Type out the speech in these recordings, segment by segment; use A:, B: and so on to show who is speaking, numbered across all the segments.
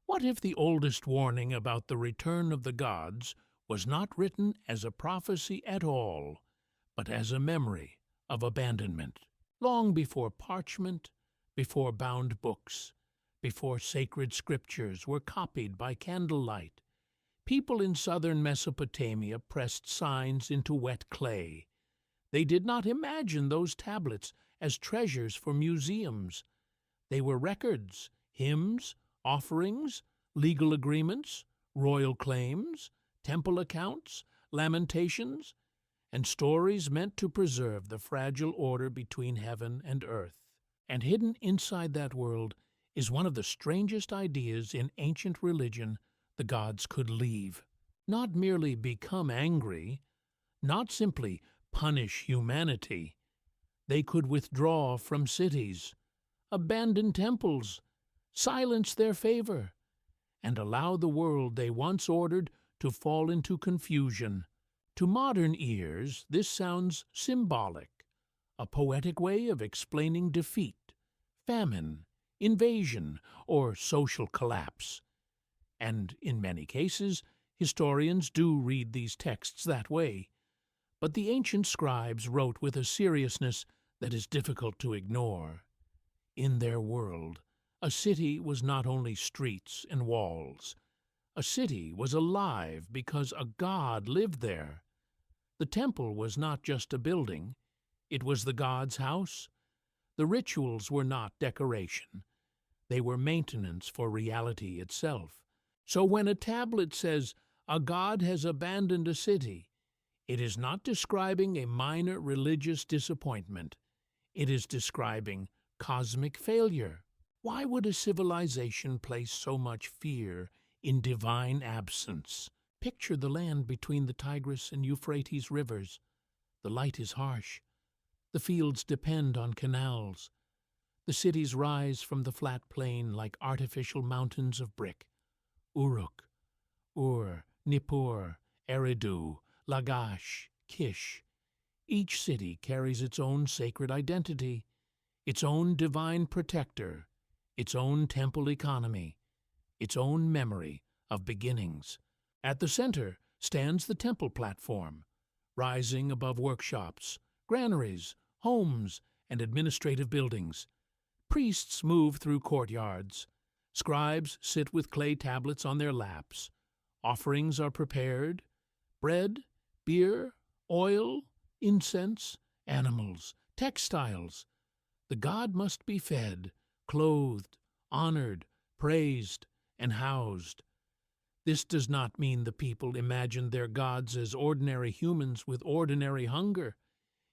A: What if the oldest warning about the return of the gods was not written as a prophecy at all, but as a memory of abandonment, long before parchment, before bound books, before sacred scriptures were copied by candlelight? People in southern Mesopotamia pressed signs into wet clay. They did not imagine those tablets as treasures for museums. They were records, hymns, offerings, legal agreements, royal claims, temple accounts, lamentations, and stories meant to preserve the fragile order between heaven and earth. And hidden inside that world is one of the strangest ideas in ancient religion: the gods could leave, not merely become angry, not simply punish humanity. They could withdraw from cities, abandon temples, silence their favor, and allow the world they once ordered to fall into confusion. To modern ears, this sounds symbolic, a poetic way of explaining defeat, famine, invasion, or social collapse. And in many cases, historians do read these texts that way. But the ancient scribes wrote with a seriousness that is difficult to ignore. In their world, a city was not only streets and walls. A city was alive because a god lived there. The temple was not just a building, it was the god's house. The rituals were not decoration. They were maintenance for reality itself. So when a tablet says, "A god has abandoned a city," it is not describing a minor religious disappointment. It is describing cosmic failure. Why would a civilization place so much fear in divine absence? Picture the land between the Tigris and Euphrates rivers. The light is harsh. The fields depend on canals. The cities rise from the flat plain like artificial mountains of brick. Uruk, Ur, Nippur, Eridu, Lagash, Kish. Each city carries its own sacred identity, its own divine protector, its own temple economy, its own memory of beginnings. At the center stands the temple platform, rising above workshops, granaries, homes, and administrative buildings. Priests move through courtyards. Scribes sit with clay tablets on their laps. Offerings are prepared: bread, beer, oil, incense, animals, textiles. The god must be fed, clothed, honored, praised, and housed. This does not mean the people imagined their gods as ordinary humans with ordinary hunger.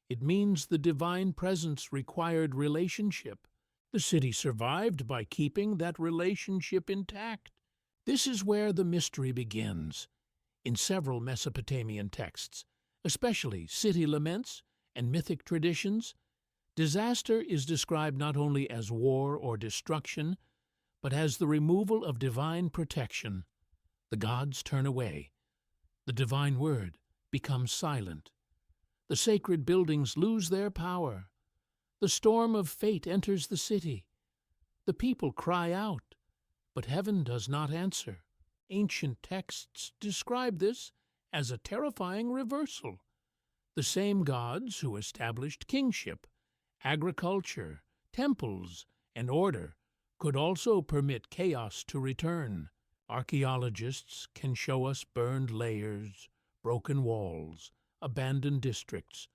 A: It means the divine presence required relationship. The city survived by keeping that relationship intact. This is where the mystery begins. In several Mesopotamian texts, especially city laments and mythic traditions, disaster is described not only as war or destruction, but as the removal of divine protection. The gods turn away. The divine word becomes silent. The sacred buildings lose their power. The storm of fate enters the city. The people cry out, but heaven does not answer. Ancient texts describe this as a terrifying reversal. The same gods who established kingship, agriculture, temples, and order could also permit chaos to return. Archaeologists can show us burned layers, broken walls, abandoned districts,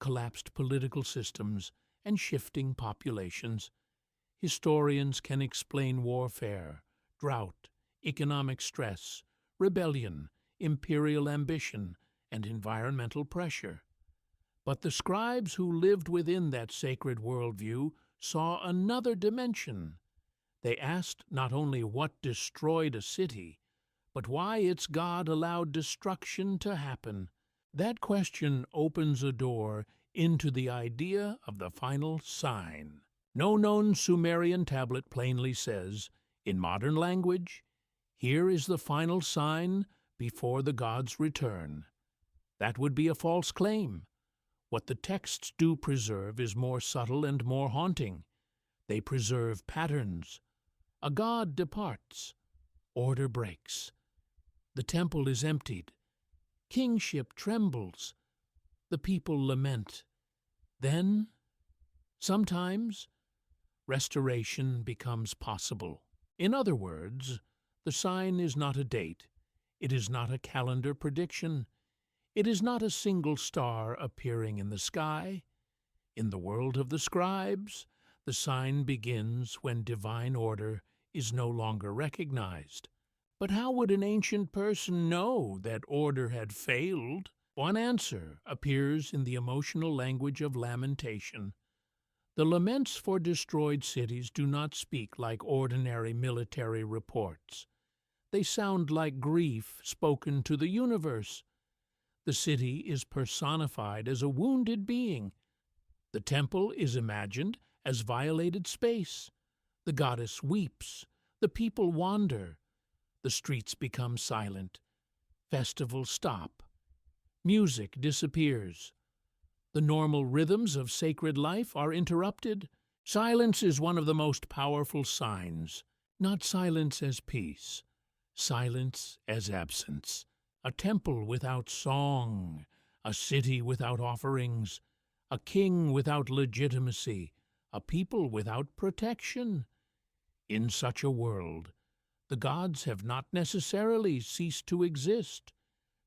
A: collapsed political systems, and shifting populations. Historians can explain warfare, drought, economic stress, rebellion, imperial ambition, and environmental pressure. But the scribes who lived within that sacred worldview saw another dimension. They asked not only what destroyed a city, but why its god allowed destruction to happen. That question opens a door into the idea of the final sign. No known Sumerian tablet plainly says, in modern language, "Here is the final sign before the gods return." That would be a false claim. What the texts do preserve is more subtle and more haunting. They preserve patterns. A god departs. Order breaks. The temple is emptied. Kingship trembles. The people lament. Then, sometimes, restoration becomes possible. In other words, the sign is not a date. It is not a calendar prediction. It is not a single star appearing in the sky. In the world of the scribes, the sign begins when divine order is no longer recognized. But how would an ancient person know that order had failed? One answer appears in the emotional language of lamentation. The laments for destroyed cities do not speak like ordinary military reports. They sound like grief spoken to the universe. The city is personified as a wounded being. The temple is imagined as violated space. The goddess weeps. The people wander. The streets become silent. Festivals stop. Music disappears. The normal rhythms of sacred life are interrupted. Silence is one of the most powerful signs. Not silence as peace. Silence as absence. A temple without song. A city without offerings. A king without legitimacy. A people without protection. In such a world, the gods have not necessarily ceased to exist.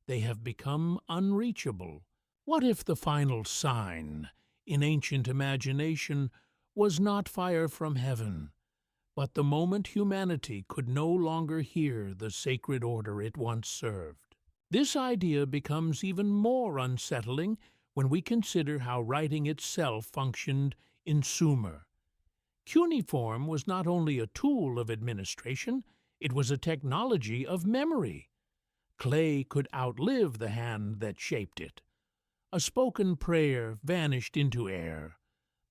A: They have become unreachable. What if the final sign, in ancient imagination, was not fire from heaven, but the moment humanity could no longer hear the sacred order it once served? This idea becomes even more unsettling when we consider how writing itself functioned in Sumer. Cuneiform was not only a tool of administration, it was a technology of memory. Clay could outlive the hand that shaped it. A spoken prayer vanished into air,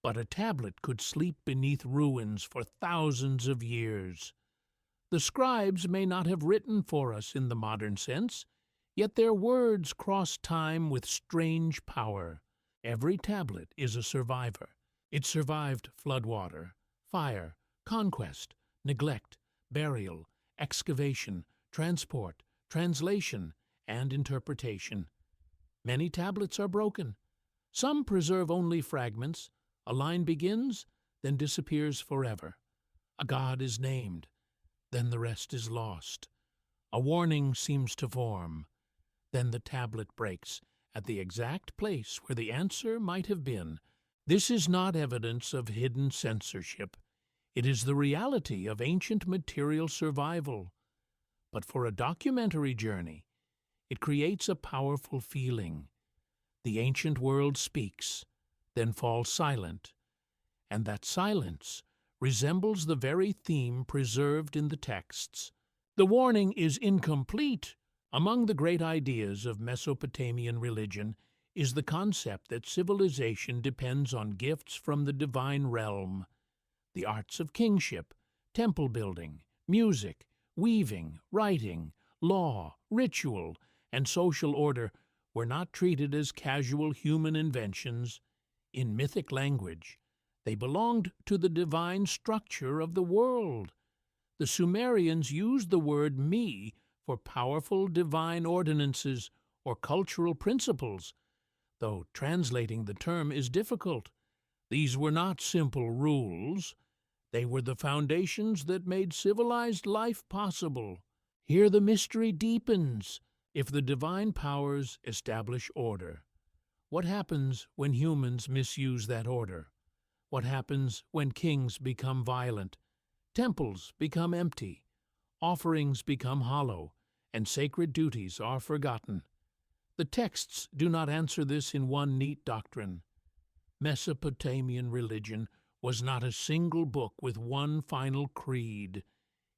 A: but a tablet could sleep beneath ruins for thousands of years. The scribes may not have written for us in the modern sense, yet their words cross time with strange power. Every tablet is a survivor. It survived floodwater, fire, conquest, neglect, burial, excavation, transport, translation, and interpretation. Many tablets are broken. Some preserve only fragments. A line begins, then disappears forever. A god is named, then the rest is lost. A warning seems to form, then the tablet breaks at the exact place where the answer might have been. This is not evidence of hidden censorship. It is the reality of ancient material survival. But for a documentary journey, it creates a powerful feeling. The ancient world speaks, then falls silent, and that silence resembles the very theme preserved in the texts. The warning is incomplete. Among the great ideas of Mesopotamian religion is the concept that civilization depends on gifts from the divine realm. The arts of kingship, temple building, music, weaving, writing, law, ritual, and social order were not treated as casual human inventions. In mythic language, they belonged to the divine structure of the world. The Sumerians used the word me for powerful divine ordinances or cultural principles, though translating the term is difficult. These were not simple rules. They were the foundations that made civilized life possible. Here the mystery deepens. If the divine powers establish order, what happens when humans misuse that order? What happens when kings become violent, temples become empty, offerings become hollow, and sacred duties are forgotten? The texts do not answer this in one neat doctrine. Mesopotamian religion was not a single book with one final creed.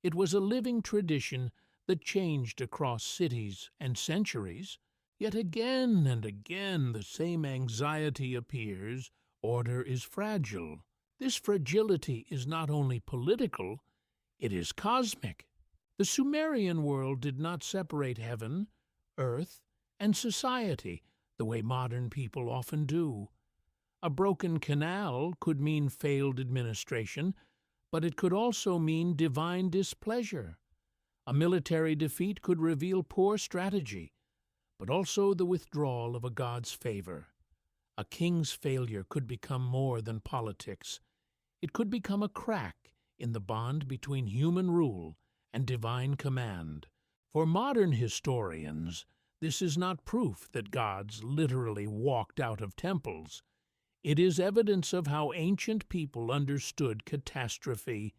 A: It was a living tradition that changed across cities and centuries. Yet again and again the same anxiety appears. Order is fragile. This fragility is not only political, it is cosmic. The Sumerian world did not separate heaven, earth, and society the way modern people often do. A broken canal could mean failed administration, but it could also mean divine displeasure. A military defeat could reveal poor strategy, but also the withdrawal of a god's favor. A king's failure could become more than politics. It could become a crack in the bond between human rule and divine command. For modern historians, this is not proof that gods literally walked out of temples. It is evidence of how ancient people understood catastrophe.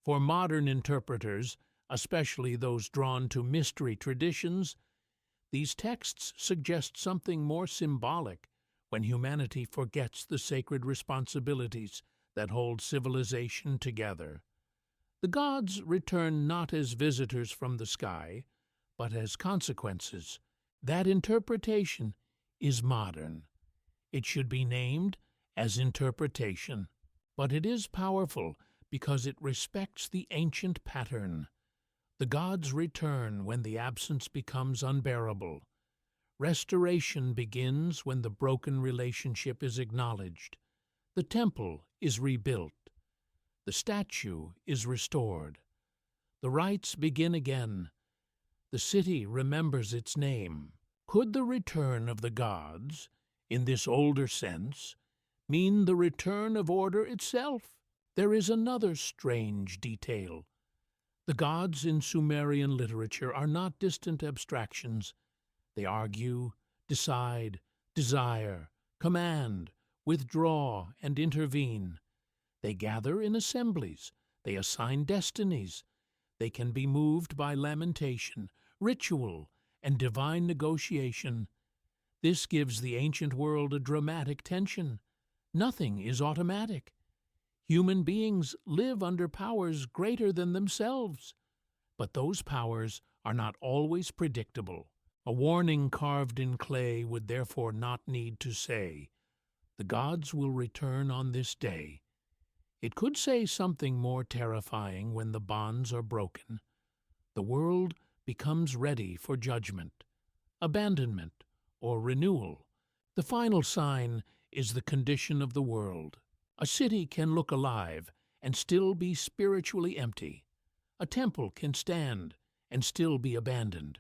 A: For modern interpreters, especially those drawn to mystery traditions, these texts suggest something more symbolic when humanity forgets the sacred responsibilities that hold civilization together. The gods return not as visitors from the sky, but as consequences. That interpretation is modern. It should be named as interpretation, but it is powerful because it respects the ancient pattern. The gods return when the absence becomes unbearable. Restoration begins when the broken relationship is acknowledged. The temple is rebuilt. The statue is restored. The rites begin again. The city remembers its name. Could the return of the gods, in this older sense, mean the return of order itself? There is another strange detail. The gods in Sumerian literature are not distant abstractions. They argue, decide, desire, command, withdraw, and intervene. They gather in assemblies. They assign destinies. They can be moved by lamentation, ritual, and divine negotiation. This gives the ancient world a dramatic tension. Nothing is automatic. Human beings live under powers greater than themselves, but those powers are not always predictable. A warning carved in clay would therefore not need to say, "The gods will return on this day." It could say something more terrifying when the bonds are broken. The world becomes ready for judgment, abandonment, or renewal. The final sign is the condition of the world. A city can look alive and still be spiritually empty. A temple can stand and still be abandoned.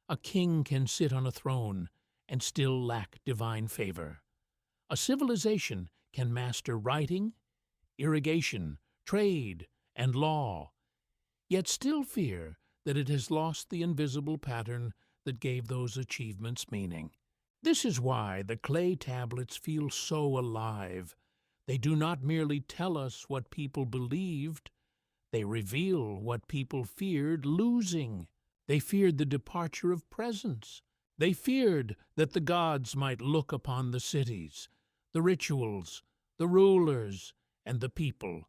A: A king can sit on a throne and still lack divine favor. A civilization can master writing, irrigation, trade, and law, yet still fear that it has lost the invisible pattern that gave those achievements meaning. This is why the clay tablets feel so alive. They do not merely tell us what people believed, they reveal what people feared losing. They feared the departure of presence. They feared that the gods might look upon the cities, the rituals, the rulers, and the people,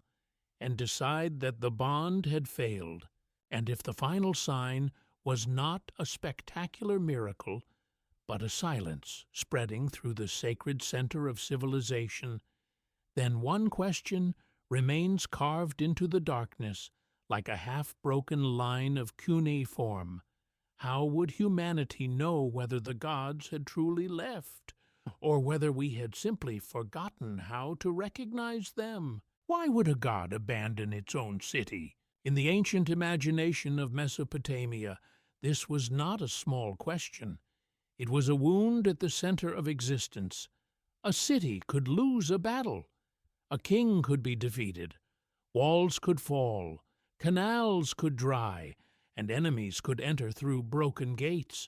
A: and decide that the bond had failed. And if the final sign was not a spectacular miracle, but a silence spreading through the sacred center of civilization, then one question remains carved into the darkness like a half-broken line of cuneiform. How would humanity know whether the gods had truly left, or whether we had simply forgotten how to recognize them? Why would a god abandon its own city? In the ancient imagination of Mesopotamia, this was not a small question. It was a wound at the center of existence. A city could lose a battle. A king could be defeated. Walls could fall. Canals could dry, and enemies could enter through broken gates.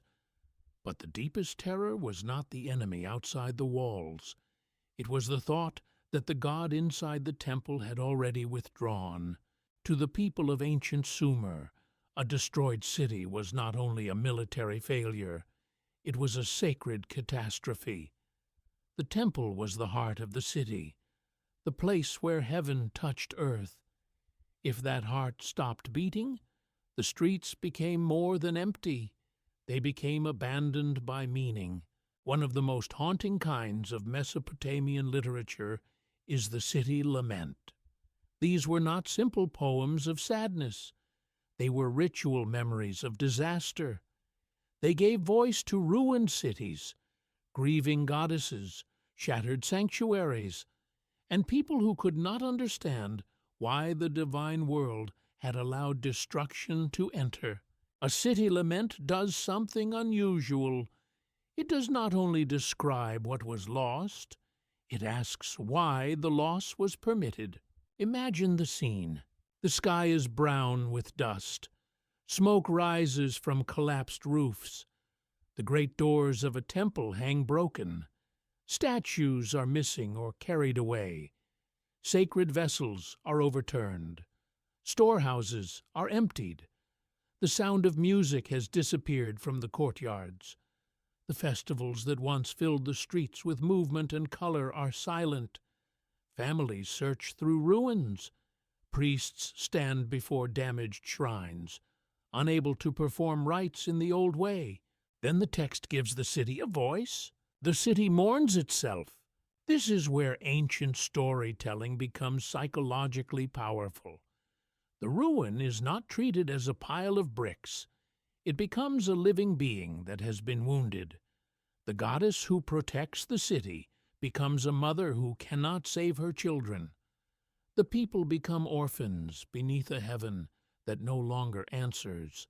A: But the deepest terror was not the enemy outside the walls. It was the thought that the god inside the temple had already withdrawn. To the people of ancient Sumer, a destroyed city was not only a military failure, it was a sacred catastrophe. The temple was the heart of the city, the place where heaven touched earth. If that heart stopped beating, the streets became more than empty. They became abandoned by meaning. One of the most haunting kinds of Mesopotamian literature is the city lament. These were not simple poems of sadness. They were ritual memories of disaster. They gave voice to ruined cities, grieving goddesses, shattered sanctuaries, and people who could not understand why the divine world had allowed destruction to enter. A city lament does something unusual. It does not only describe what was lost, it asks why the loss was permitted. Imagine the scene. The sky is brown with dust. Smoke rises from collapsed roofs. The great doors of a temple hang broken. Statues are missing or carried away. Sacred vessels are overturned. Storehouses are emptied. The sound of music has disappeared from the courtyards. The festivals that once filled the streets with movement and color are silent. Families search through ruins. Priests stand before damaged shrines, unable to perform rites in the old way. Then the text gives the city a voice. The city mourns itself. This is where ancient storytelling becomes psychologically powerful. The ruin is not treated as a pile of bricks. It becomes a living being that has been wounded. The goddess who protects the city becomes a mother who cannot save her children. The people become orphans beneath a heaven that no longer answers.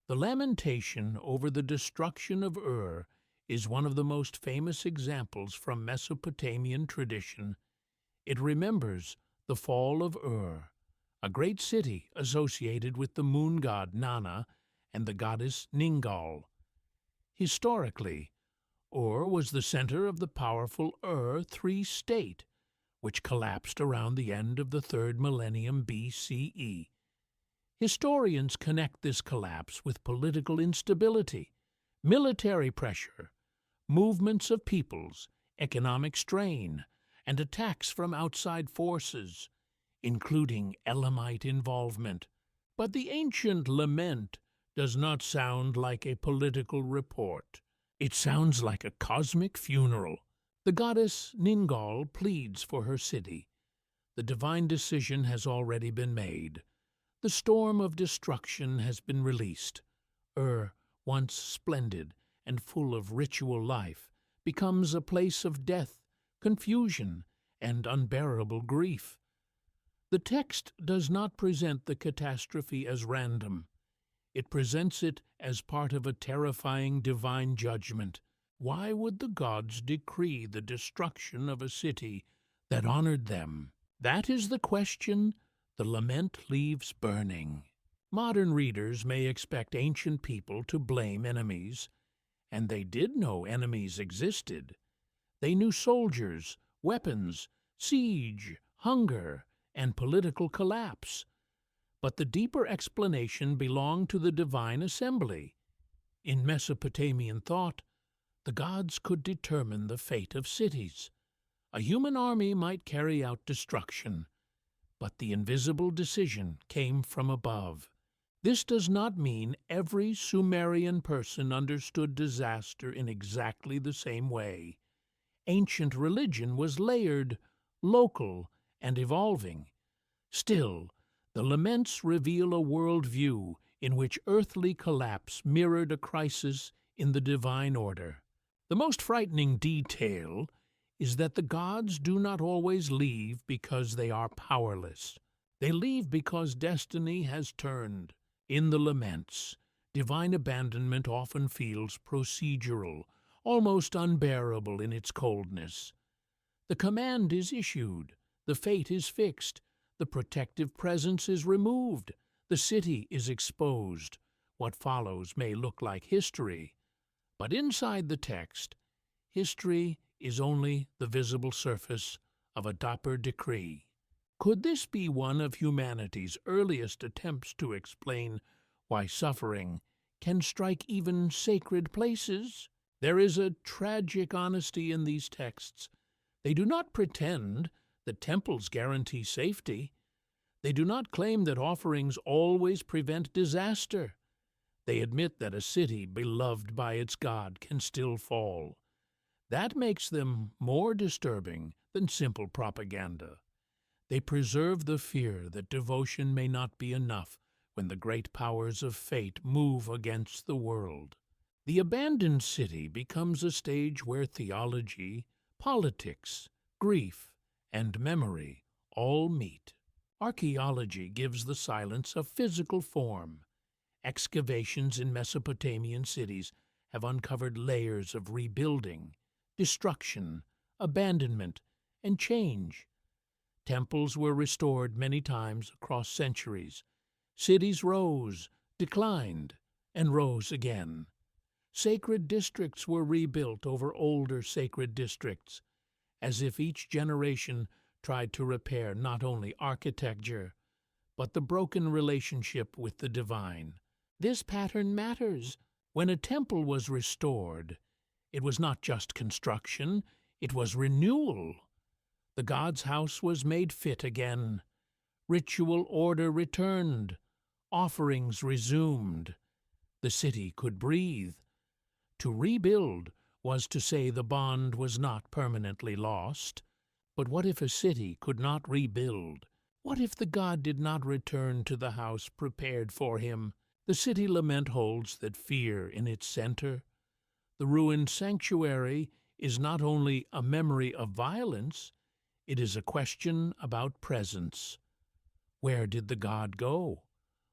A: The lamentation over the destruction of Ur is one of the most famous examples from Mesopotamian tradition. It remembers the fall of Ur, a great city associated with the moon god Nana and the goddess Ningal. Historically, Ur was the center of the powerful Ur-3 state, which collapsed around the end of the 3rd millennium BCE. Historians connect this collapse with political instability, military pressure, movements of peoples, economic strain, and attacks from outside forces, including Elamite involvement. But the ancient lament does not sound like a political report. It sounds like a cosmic funeral. The goddess Ningal pleads for her city. The divine decision has already been made. The storm of destruction has been released. Ur, once splendid and full of ritual life, becomes a place of death, confusion, and unbearable grief. The text does not present the catastrophe as random. It presents it as part of a terrifying divine judgment. Why would the gods decree the destruction of a city that honored them? That is the question the lament leaves burning. Modern readers may expect ancient people to blame enemies, and they did know enemies existed. They knew soldiers, weapons, siege, hunger, and political collapse. But the deeper explanation belonged to the divine assembly. In Mesopotamian thought, the gods could determine the fate of cities. A human army might carry out destruction, but the invisible decision came from above. This does not mean every Sumerian person understood disaster in exactly the same way. Ancient religion was layered, local, and evolving. Still, the laments reveal a worldview in which earthly collapse mirrored a crisis in the divine order. The most frightening detail is that the gods do not always leave because they are powerless. They leave because destiny has turned. In the laments, divine abandonment often feels procedural, almost unbearable in its coldness. The command is issued, the fate is fixed, the protective presence is removed, the city is exposed. What follows may look like history, but inside the text, history is only the visible surface of a dapper decree. Could this be one of humanity's earliest attempts to explain why suffering can strike even sacred places? There is a tragic honesty in these texts. They do not pretend that temples guarantee safety. They do not claim that offerings always prevent disaster. They admit that a city beloved by its God can still fall. That makes them more disturbing than simple propaganda. They preserve the fear that devotion may not be enough when the great powers of fate move against the world. The abandoned city becomes a stage where theology, politics, grief, and memory all meet. Archaeology gives the silence a physical form. Excavations in Mesopotamian cities have uncovered layers of rebuilding, destruction, abandonment, and change. Temples were restored many times across centuries. Cities rose, declined, and rose again. Sacred districts were rebuilt over older sacred districts, as if each generation tried to repair not only architecture, but the broken relationship with the divine. This pattern matters. When a temple was restored, it was not just construction, it was renewal. The god's house was made fit again. Ritual order returned. Offerings resumed. The city could breathe. To rebuild was to say the bond was not permanently lost. But what if a city could not rebuild? What if the god did not return to the house prepared for him? The city lament holds that fear in its center. The ruined sanctuary is not only a memory of violence, it is a question about presence. Where did the god go?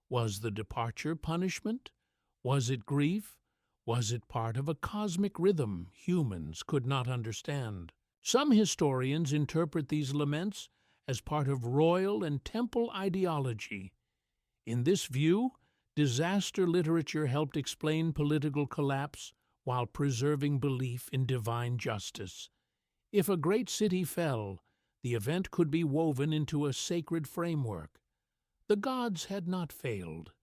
A: Was the departure punishment? Was it grief? Was it part of a cosmic rhythm humans could not understand? Some historians interpret these laments as part of royal and temple ideology. In this view, disaster literature helped explain political collapse while preserving belief in divine justice. If a great city fell, the event could be woven into a sacred framework. The gods had not failed.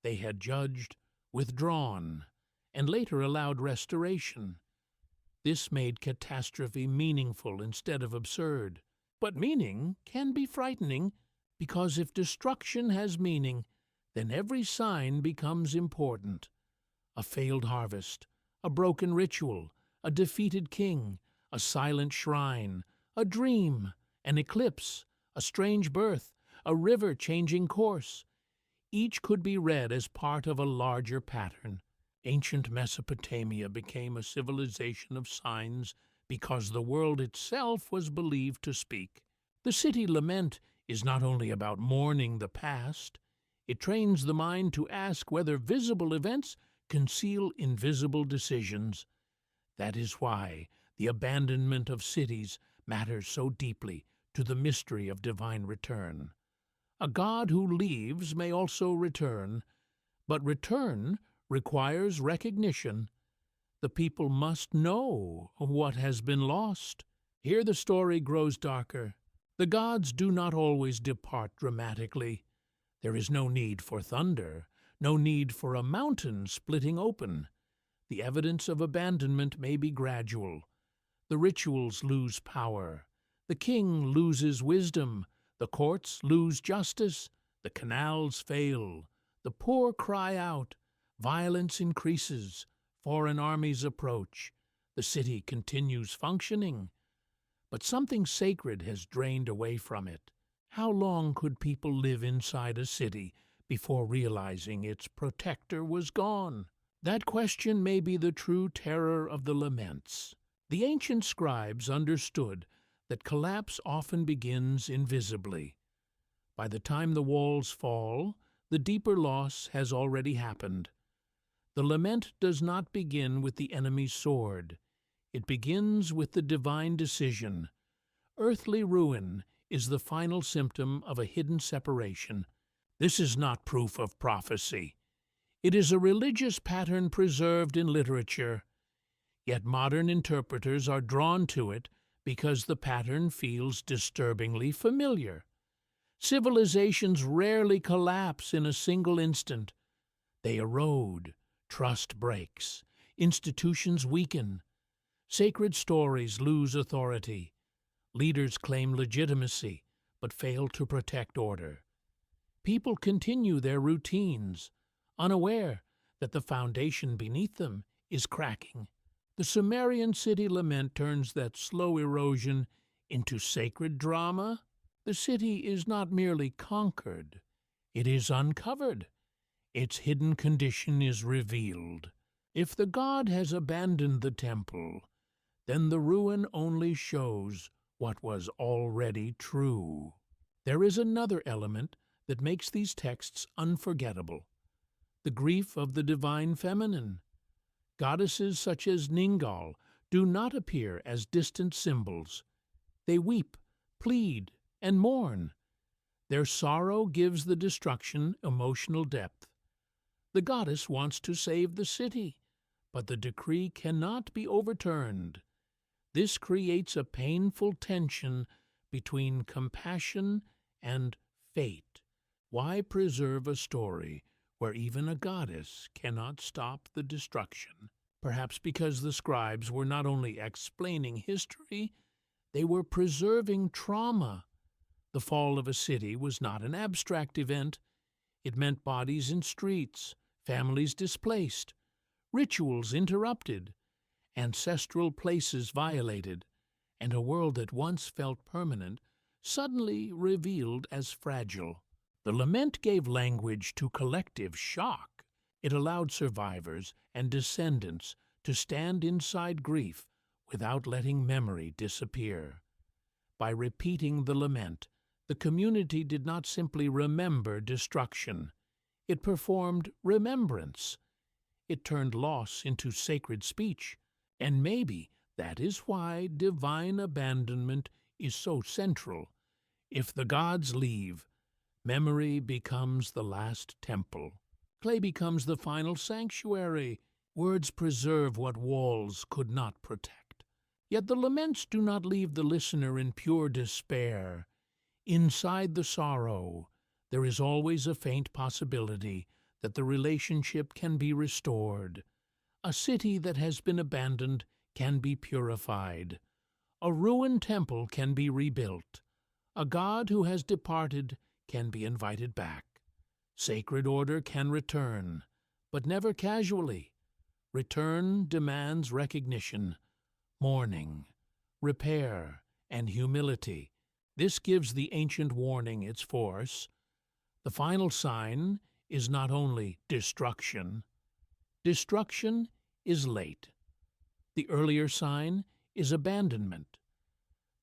A: They had judged, withdrawn, and later allowed restoration. This made catastrophe meaningful instead of absurd. But meaning can be frightening, because if destruction has meaning, then every sign becomes important. A failed harvest, a broken ritual, a defeated king, a silent shrine, a dream, an eclipse, a strange birth, a river changing course. Each could be read as part of a larger pattern. Ancient Mesopotamia became a civilization of signs because the world itself was believed to speak. The city lament is not only about mourning the past, it trains the mind to ask whether visible events conceal invisible decisions. That is why the abandonment of cities matters so deeply to the mystery of divine return. A god who leaves may also return, but return requires recognition. The people must know what has been lost. Here the story grows darker. The gods do not always depart dramatically. There is no need for thunder, no need for a mountain splitting open. The evidence of abandonment may be gradual. The rituals lose power. The king loses wisdom. The courts lose justice. The canals fail. The poor cry out. Violence increases. Foreign armies approach. The city continues functioning. But something sacred has drained away from it. How long could people live inside a city before realizing its protector was gone? That question may be the true terror of the laments. The ancient scribes understood that collapse often begins invisibly. By the time the walls fall, the deeper loss has already happened. The lament does not begin with the enemy's sword. It begins with the divine decision. Earthly ruin is the final symptom of a hidden separation. This is not proof of prophecy. It is a religious pattern preserved in literature. Yet modern interpreters are drawn to it because the pattern feels disturbingly familiar. Civilizations rarely collapse in a single instant. They erode, trust breaks, institutions weaken, sacred stories lose authority, leaders claim legitimacy but fail to protect order. People continue their routines, unaware that the foundation beneath them is cracking. The Sumerian city lament turns that slow erosion into sacred drama. The city is not merely conquered, it is uncovered. Its hidden condition is revealed. If the god has abandoned the temple, then the ruin only shows what was already true. There is another element that makes these texts unforgettable: the grief of the divine feminine. Goddesses such as Ningal do not appear as distant symbols. They weep, plead, and mourn. Their sorrow gives the destruction emotional depth. The goddess wants to save the city, but the decree cannot be overturned. This creates a painful tension between compassion and fate. Why preserve a story where even a goddess cannot stop the destruction? Perhaps because the scribes were not only explaining history, they were preserving trauma. The fall of a city was not an abstract event. It meant bodies in streets, families displaced, rituals interrupted, ancestral places violated, and a world that once felt permanent suddenly revealed as fragile. The lament gave language to collective shock. It allowed survivors and descendants to stand inside grief without letting memory disappear. By repeating the lament, the community did not simply remember destruction. It performed remembrance. It turned loss into sacred speech. And maybe that is why divine abandonment is so central. If the gods leave, memory becomes the last temple. Clay becomes the final sanctuary. Words preserve what walls could not protect. Yet the laments do not leave the listener in pure despair. Inside the sorrow, there is always a faint possibility that the relationship can be restored. A city that has been abandoned can be purified. A ruined temple can be rebuilt. A god who has departed can be invited back. Sacred order can return, but never casually. Return demands recognition, mourning, repair, and humility. This gives the ancient warning its force. The final sign is not only destruction. Destruction is late. The earlier sign is abandonment.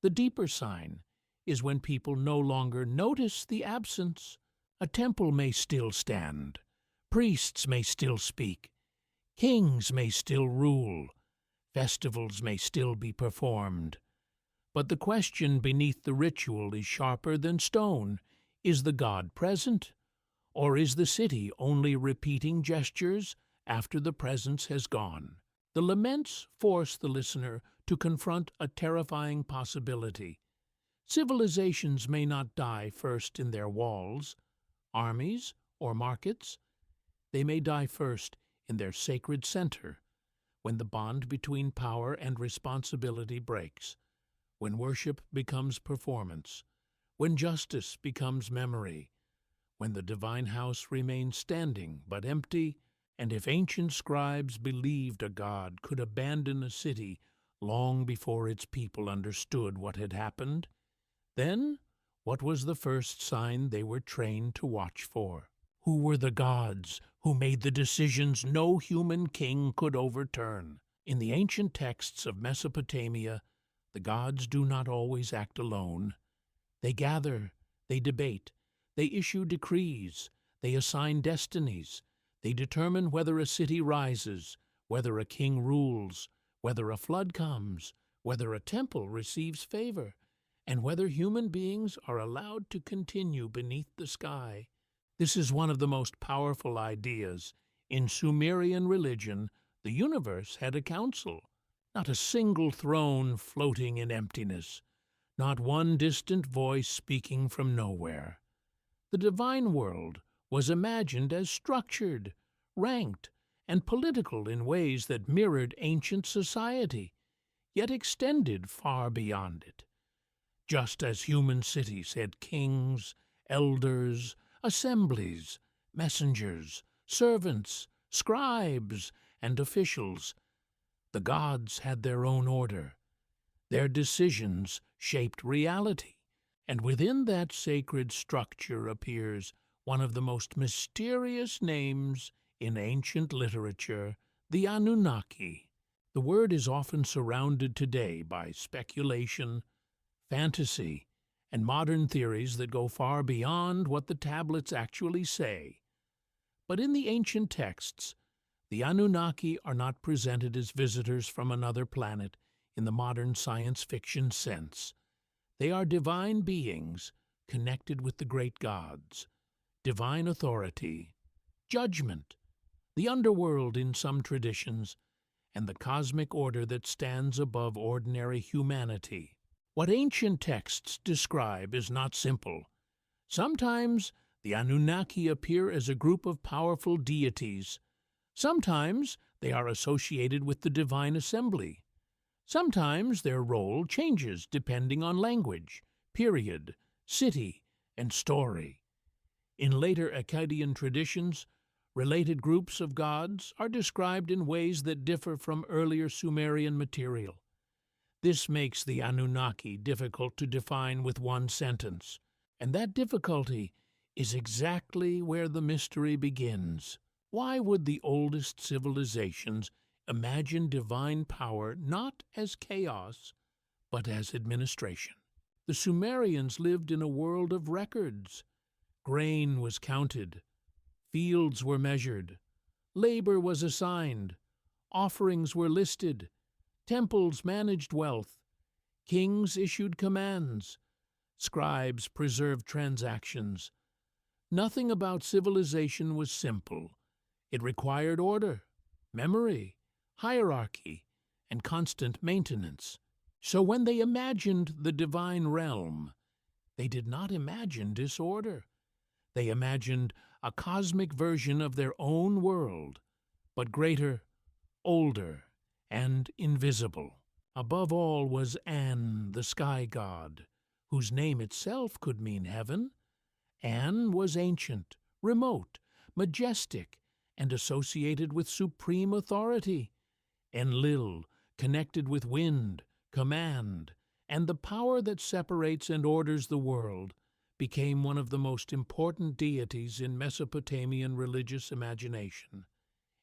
A: The deeper sign is when people no longer notice the absence. A temple may still stand. Priests may still speak. Kings may still rule. Festivals may still be performed. But the question beneath the ritual is sharper than stone. Is the god present? Or is the city only repeating gestures after the presence has gone? The laments force the listener to confront a terrifying possibility. Civilizations may not die first in their walls, armies, or markets. They may die first in their sacred center, when the bond between power and responsibility breaks, when worship becomes performance, when justice becomes memory, when the divine house remains standing but empty. And if ancient scribes believed a god could abandon a city long before its people understood what had happened, then what was the first sign they were trained to watch for? Who were the gods who made the decisions no human king could overturn? In the ancient texts of Mesopotamia, the gods do not always act alone. They gather, they debate, they issue decrees, they assign destinies. They determine whether a city rises, whether a king rules, whether a flood comes, whether a temple receives favor, and whether human beings are allowed to continue beneath the sky. This is one of the most powerful ideas. In Sumerian religion, the universe had a council, not a single throne floating in emptiness, not one distant voice speaking from nowhere. The divine world was imagined as structured, ranked, and political in ways that mirrored ancient society, yet extended far beyond it. Just as human cities had kings, elders, assemblies, messengers, servants, scribes, and officials, the gods had their own order. Their decisions shaped reality, and within that sacred structure appears one of the most mysterious names in ancient literature, the Anunnaki. The word is often surrounded today by speculation, fantasy, and modern theories that go far beyond what the tablets actually say. But in the ancient texts, the Anunnaki are not presented as visitors from another planet in the modern science fiction sense. They are divine beings connected with the great gods, divine authority, judgment, the underworld in some traditions, and the cosmic order that stands above ordinary humanity. What ancient texts describe is not simple. Sometimes the Anunnaki appear as a group of powerful deities. Sometimes they are associated with the divine assembly. Sometimes their role changes depending on language, period, city, and story. In later Akkadian traditions, related groups of gods are described in ways that differ from earlier Sumerian material. This makes the Anunnaki difficult to define with one sentence, and that difficulty is exactly where the mystery begins. Why would the oldest civilizations imagine divine power not as chaos, but as administration? The Sumerians lived in a world of records. Grain was counted, fields were measured, labor was assigned, offerings were listed, temples managed wealth, kings issued commands, scribes preserved transactions. Nothing about civilization was simple. It required order, memory, hierarchy, and constant maintenance. So when they imagined the divine realm, they did not imagine disorder. They imagined a cosmic version of their own world, but greater, older, and invisible. Above all was An, the sky god, whose name itself could mean heaven. An was ancient, remote, majestic, and associated with supreme authority. Enlil, connected with wind, command, and the power that separates and orders the world, became one of the most important deities in Mesopotamian religious imagination.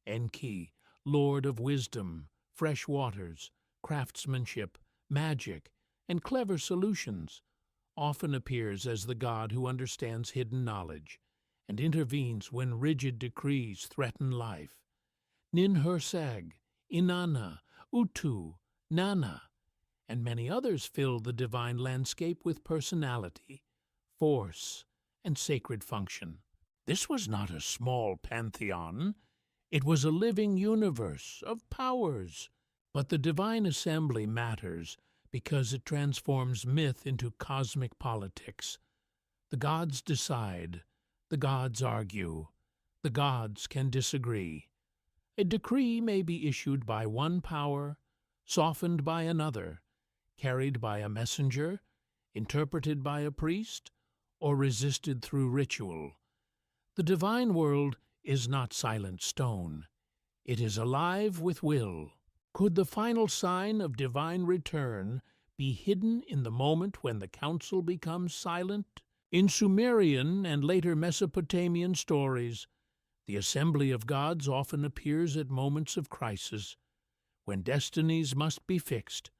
A: Enki, lord of wisdom, fresh waters, craftsmanship, magic, and clever solutions, often appears as the god who understands hidden knowledge and intervenes when rigid decrees threaten life. Ninhursag, Inanna, Utu, Nana, and many others fill the divine landscape with personality, force, and sacred function. This was not a small pantheon. It was a living universe of powers. But the divine assembly matters because it transforms myth into cosmic politics. The gods decide. The gods argue. The gods can disagree. A decree may be issued by one power, softened by another, carried by a messenger, interpreted by a priest, or resisted through ritual. The divine world is not silent stone. It is alive with will. Could the final sign of divine return be hidden in the moment when the council becomes silent? In Sumerian and later Mesopotamian stories, the assembly of gods often appears at moments of crisis, when destinies must be fixed,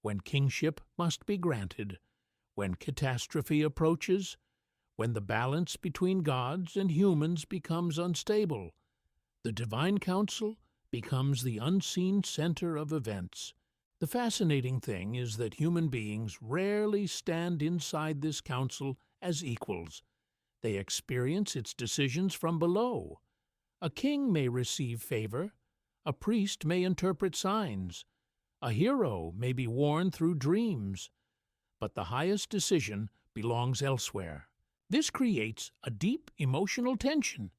A: when kingship must be granted, when catastrophe approaches, when the balance between gods and humans becomes unstable. The divine council becomes the unseen center of events. The fascinating thing is that human beings rarely stand inside this council as equals. They experience its decisions from below. A king may receive favor. A priest may interpret signs. A hero may be warned through dreams. But the highest decision belongs elsewhere. This creates a deep emotional tension.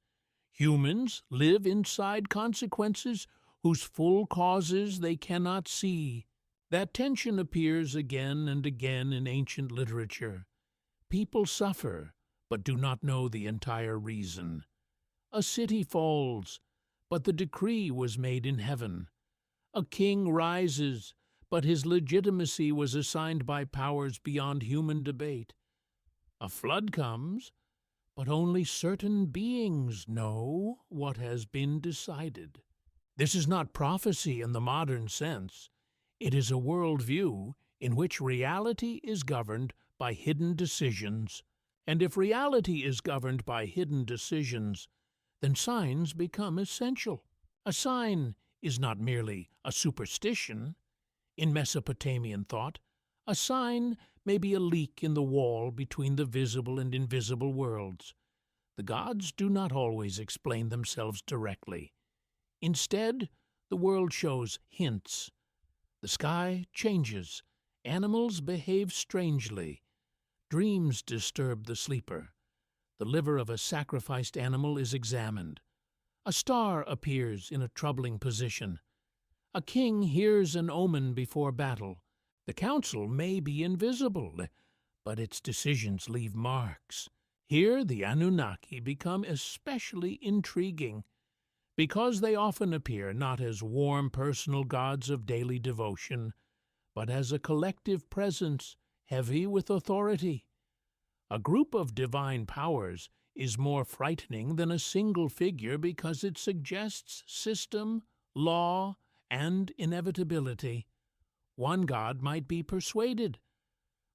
A: Humans live inside consequences whose full causes they cannot see. That tension appears again and again in ancient literature. People suffer, but do not know the entire reason. A city falls, but the decree was made in heaven. A king rises, but his legitimacy was assigned by powers beyond human debate. A flood comes, but only certain beings know what has been decided. This is not prophecy in the modern sense. It is a worldview in which reality is governed by hidden decisions. And if reality is governed by hidden decisions, then signs become essential. A sign is not merely a superstition. In Mesopotamian thought, a sign may be a leak in the wall between the visible and invisible worlds. The gods do not always explain themselves directly. Instead, the world shows hints. The sky changes, animals behave strangely, dreams disturb the sleeper, the liver of a sacrificed animal is examined, a star appears in a troubling position, a king hears an omen before battle. The council may be invisible, but its decisions leave marks. Here the Anunnaki become especially intriguing, because they often appear not as warm personal gods of daily devotion, but as a collective presence heavy with authority. A group of divine powers is more frightening than a single figure because it suggests system, law, and inevitability. One god might be persuaded.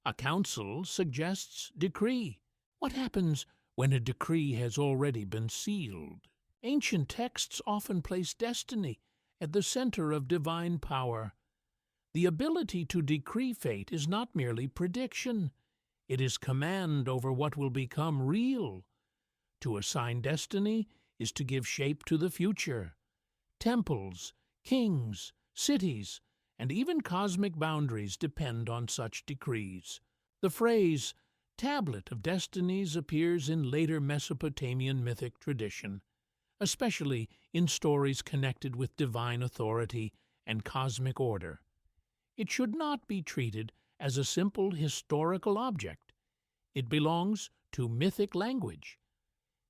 A: A council suggests decree. What happens when a decree has already been sealed? Ancient texts often place destiny at the center of divine power. The ability to decree fate is not merely prediction. It is command over what will become real. To assign destiny is to give shape to the future. Temples, kings, cities, and even cosmic boundaries depend on such decrees. The phrase, tablet of destinies, appears in later Mesopotamian mythic tradition, especially in stories connected with divine authority and cosmic order. It should not be treated as a simple historical object. It belongs to mythic language.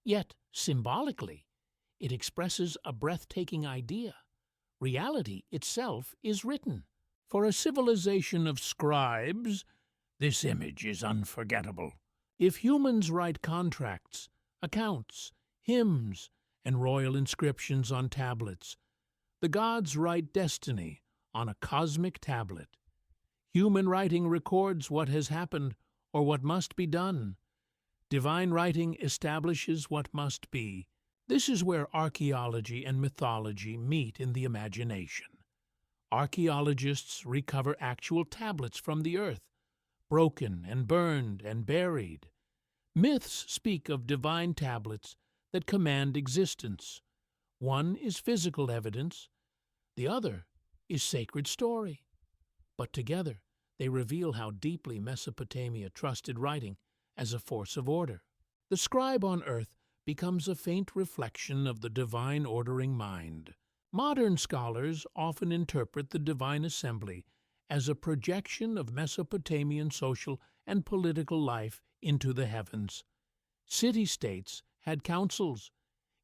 A: Yet, symbolically, it expresses a breathtaking idea. Reality itself is written. For a civilization of scribes, this image is unforgettable. If humans write contracts, accounts, hymns, and royal inscriptions on tablets, the gods write destiny on a cosmic tablet. Human writing records what has happened or what must be done. Divine writing establishes what must be. This is where archaeology and mythology meet in the imagination. Archaeologists recover actual tablets from the earth, broken and burned and buried. Myths speak of divine tablets that command existence. One is physical evidence, the other is sacred story. But together they reveal how deeply Mesopotamia trusted writing as a force of order. The scribe on earth becomes a faint reflection of the divine ordering mind. Modern scholars often interpret the divine assembly as a projection of Mesopotamian social and political life into the heavens. City-states had councils.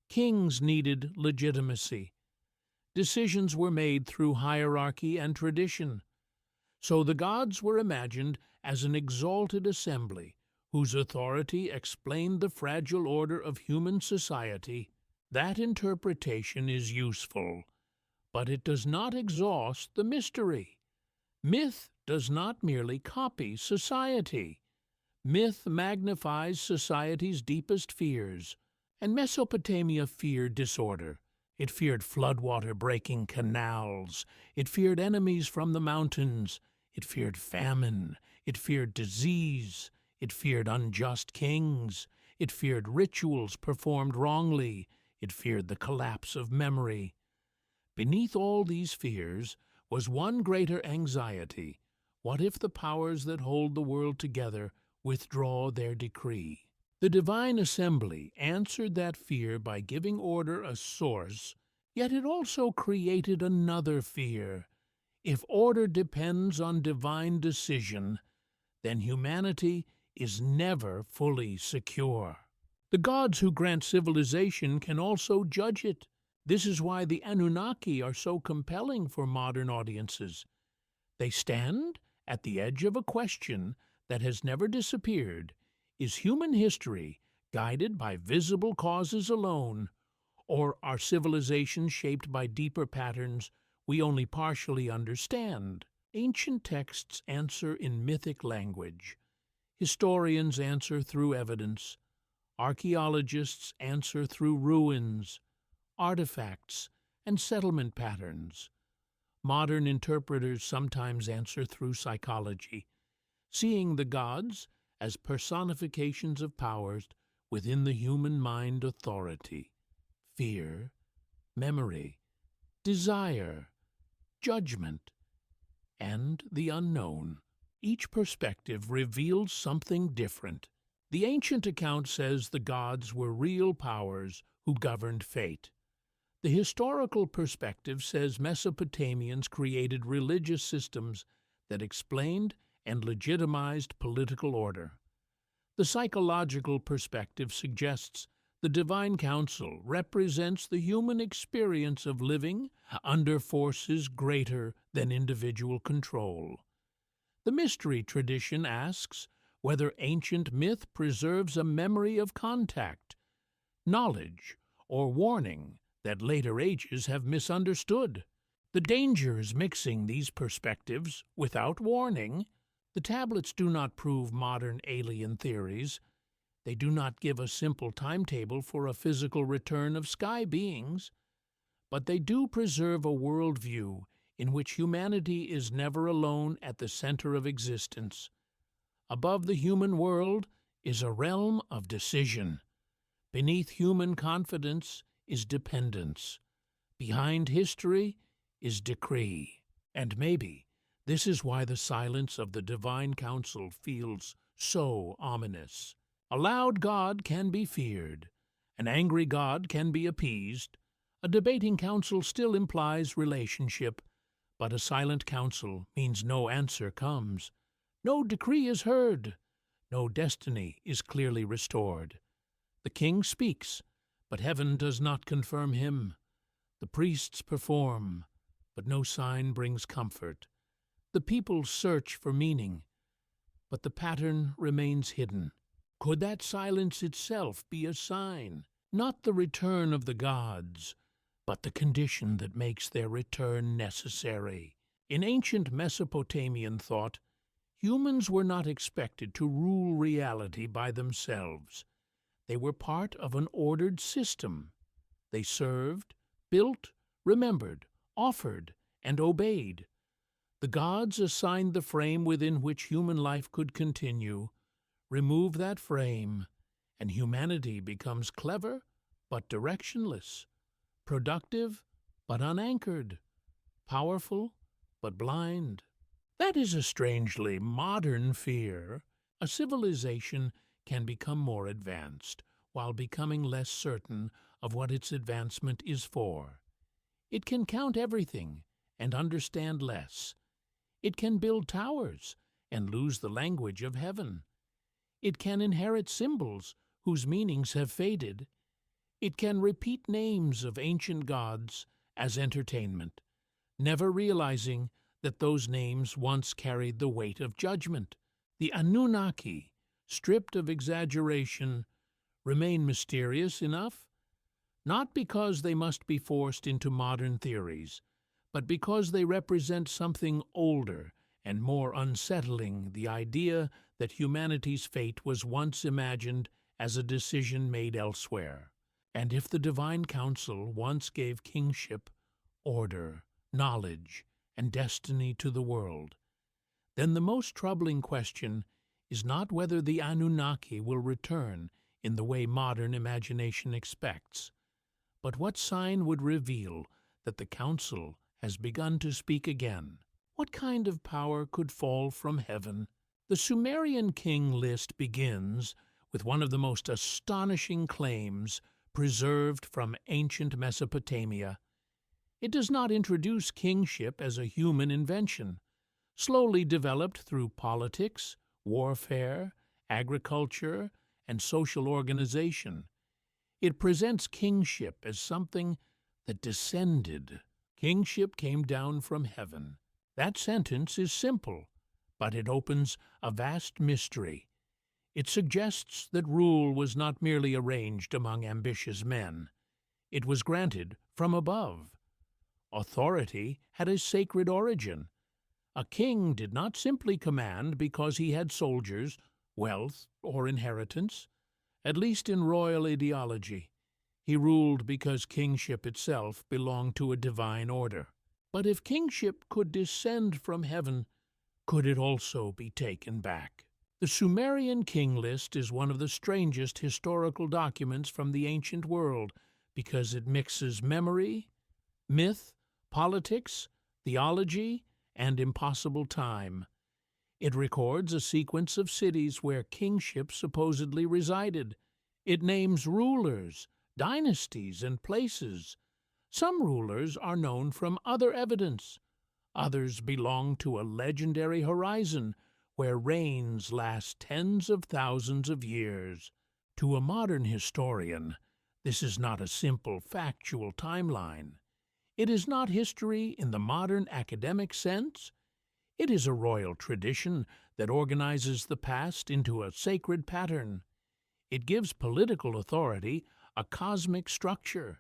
A: Kings needed legitimacy. Decisions were made through hierarchy and tradition. So the gods were imagined as an exalted assembly whose authority explained the fragile order of human society. That interpretation is useful, but it does not exhaust the mystery. Myth does not merely copy society. Myth magnifies society's deepest fears, and Mesopotamia feared disorder. It feared floodwater breaking canals. It feared enemies from the mountains. It feared famine. It feared disease. It feared unjust kings. It feared rituals performed wrongly. It feared the collapse of memory. Beneath all these fears was one greater anxiety. What if the powers that hold the world together withdraw their decree? The divine assembly answered that fear by giving order a source, yet it also created another fear. If order depends on divine decision, then humanity is never fully secure. The gods who grant civilization can also judge it. This is why the Anunnaki are so compelling for modern audiences. They stand at the edge of a question that has never disappeared. Is human history guided by visible causes alone, or are civilizations shaped by deeper patterns we only partially understand? Ancient texts answer in mythic language. Historians answer through evidence. Archaeologists answer through ruins, artifacts, and settlement patterns. Modern interpreters sometimes answer through psychology, seeing the gods as personifications of powers within the human mind: authority, fear, memory, desire, judgment, and the unknown. Each perspective reveals something different. The ancient account says the gods were real powers who governed fate. The historical perspective says Mesopotamians created religious systems that explained and legitimized political order. The psychological perspective suggests the divine council represents the human experience of living under forces greater than individual control. The mystery tradition asks whether ancient myth preserves a memory of contact, knowledge, or warning that later ages have misunderstood. The danger is mixing these perspectives without warning. The tablets do not prove modern alien theories. They do not give a simple timetable for a physical return of sky beings, but they do preserve a worldview in which humanity is never alone at the center of existence. Above the human world is a realm of decision. Beneath human confidence is dependence. Behind history is decree. And maybe this is why the silence of the divine council feels so ominous. A loud God can be feared. An angry God can be appeased. A debating council still implies relationship, but a silent council means no answer comes. No decree is heard. No destiny is clearly restored. The king speaks, but heaven does not confirm him. The priests perform, but no sign brings comfort. The people search for meaning, but the pattern remains hidden. Could that silence itself be a sign? Not the return of the gods, but the condition that makes their return necessary. In ancient Mesopotamian thought, humans were not expected to rule reality by themselves. They were part of an ordered system. They served, built, remembered, offered, and obeyed. The gods assigned the frame within which human life could continue. Remove that frame, and humanity becomes clever but directionless, productive but unanchored, powerful but blind. That is a strangely modern fear. A civilization can become more advanced while becoming less certain of what its advancement is for. It can count everything and understand less. It can build towers and lose the language of heaven. It can inherit symbols whose meanings have faded. It can repeat names of ancient gods as entertainment, never realizing that those names once carried the weight of judgment. The Anunnaki, stripped of exaggeration, remain mysterious enough, not because they must be forced into modern theories, but because they represent something older and more unsettling: the idea that humanity's fate was once imagined as a decision made elsewhere. And if the divine council once gave kingship, order, knowledge, and destiny to the world, then the most troubling question is not whether the Anunnaki will return in the way modern imagination expects, but what sign would reveal that the council has begun to speak again. What kind of power could fall from heaven? The Sumerian king list begins with one of the most astonishing claims preserved from ancient Mesopotamia. It does not introduce kingship as a human invention, slowly developed through politics, warfare, agriculture, and social organization. It presents kingship as something that descended. Kingship came down from heaven. That sentence is simple, but it opens a vast mystery. It suggests that rule was not merely arranged among ambitious men. It was granted from above. Authority had a sacred origin. A king did not simply command because he had soldiers wealth, or inheritance, at least in royal ideology. He ruled because kingship itself belonged to a divine order. But if kingship could descend from heaven, could it also be taken back? The Sumerian king list is one of the strangest historical documents from the ancient world because it mixes memory, myth, politics, theology, and impossible time. It records a sequence of cities where kingship supposedly resided. It names rulers, dynasties, and places. Some rulers are known from other evidence. Others belong to a legendary horizon where reigns last tens of thousands of years. To a modern historian, this is not a simple factual timeline. It is not history in the modern academic sense. It is a royal tradition that organizes the past into a sacred pattern. It gives political authority a cosmic structure.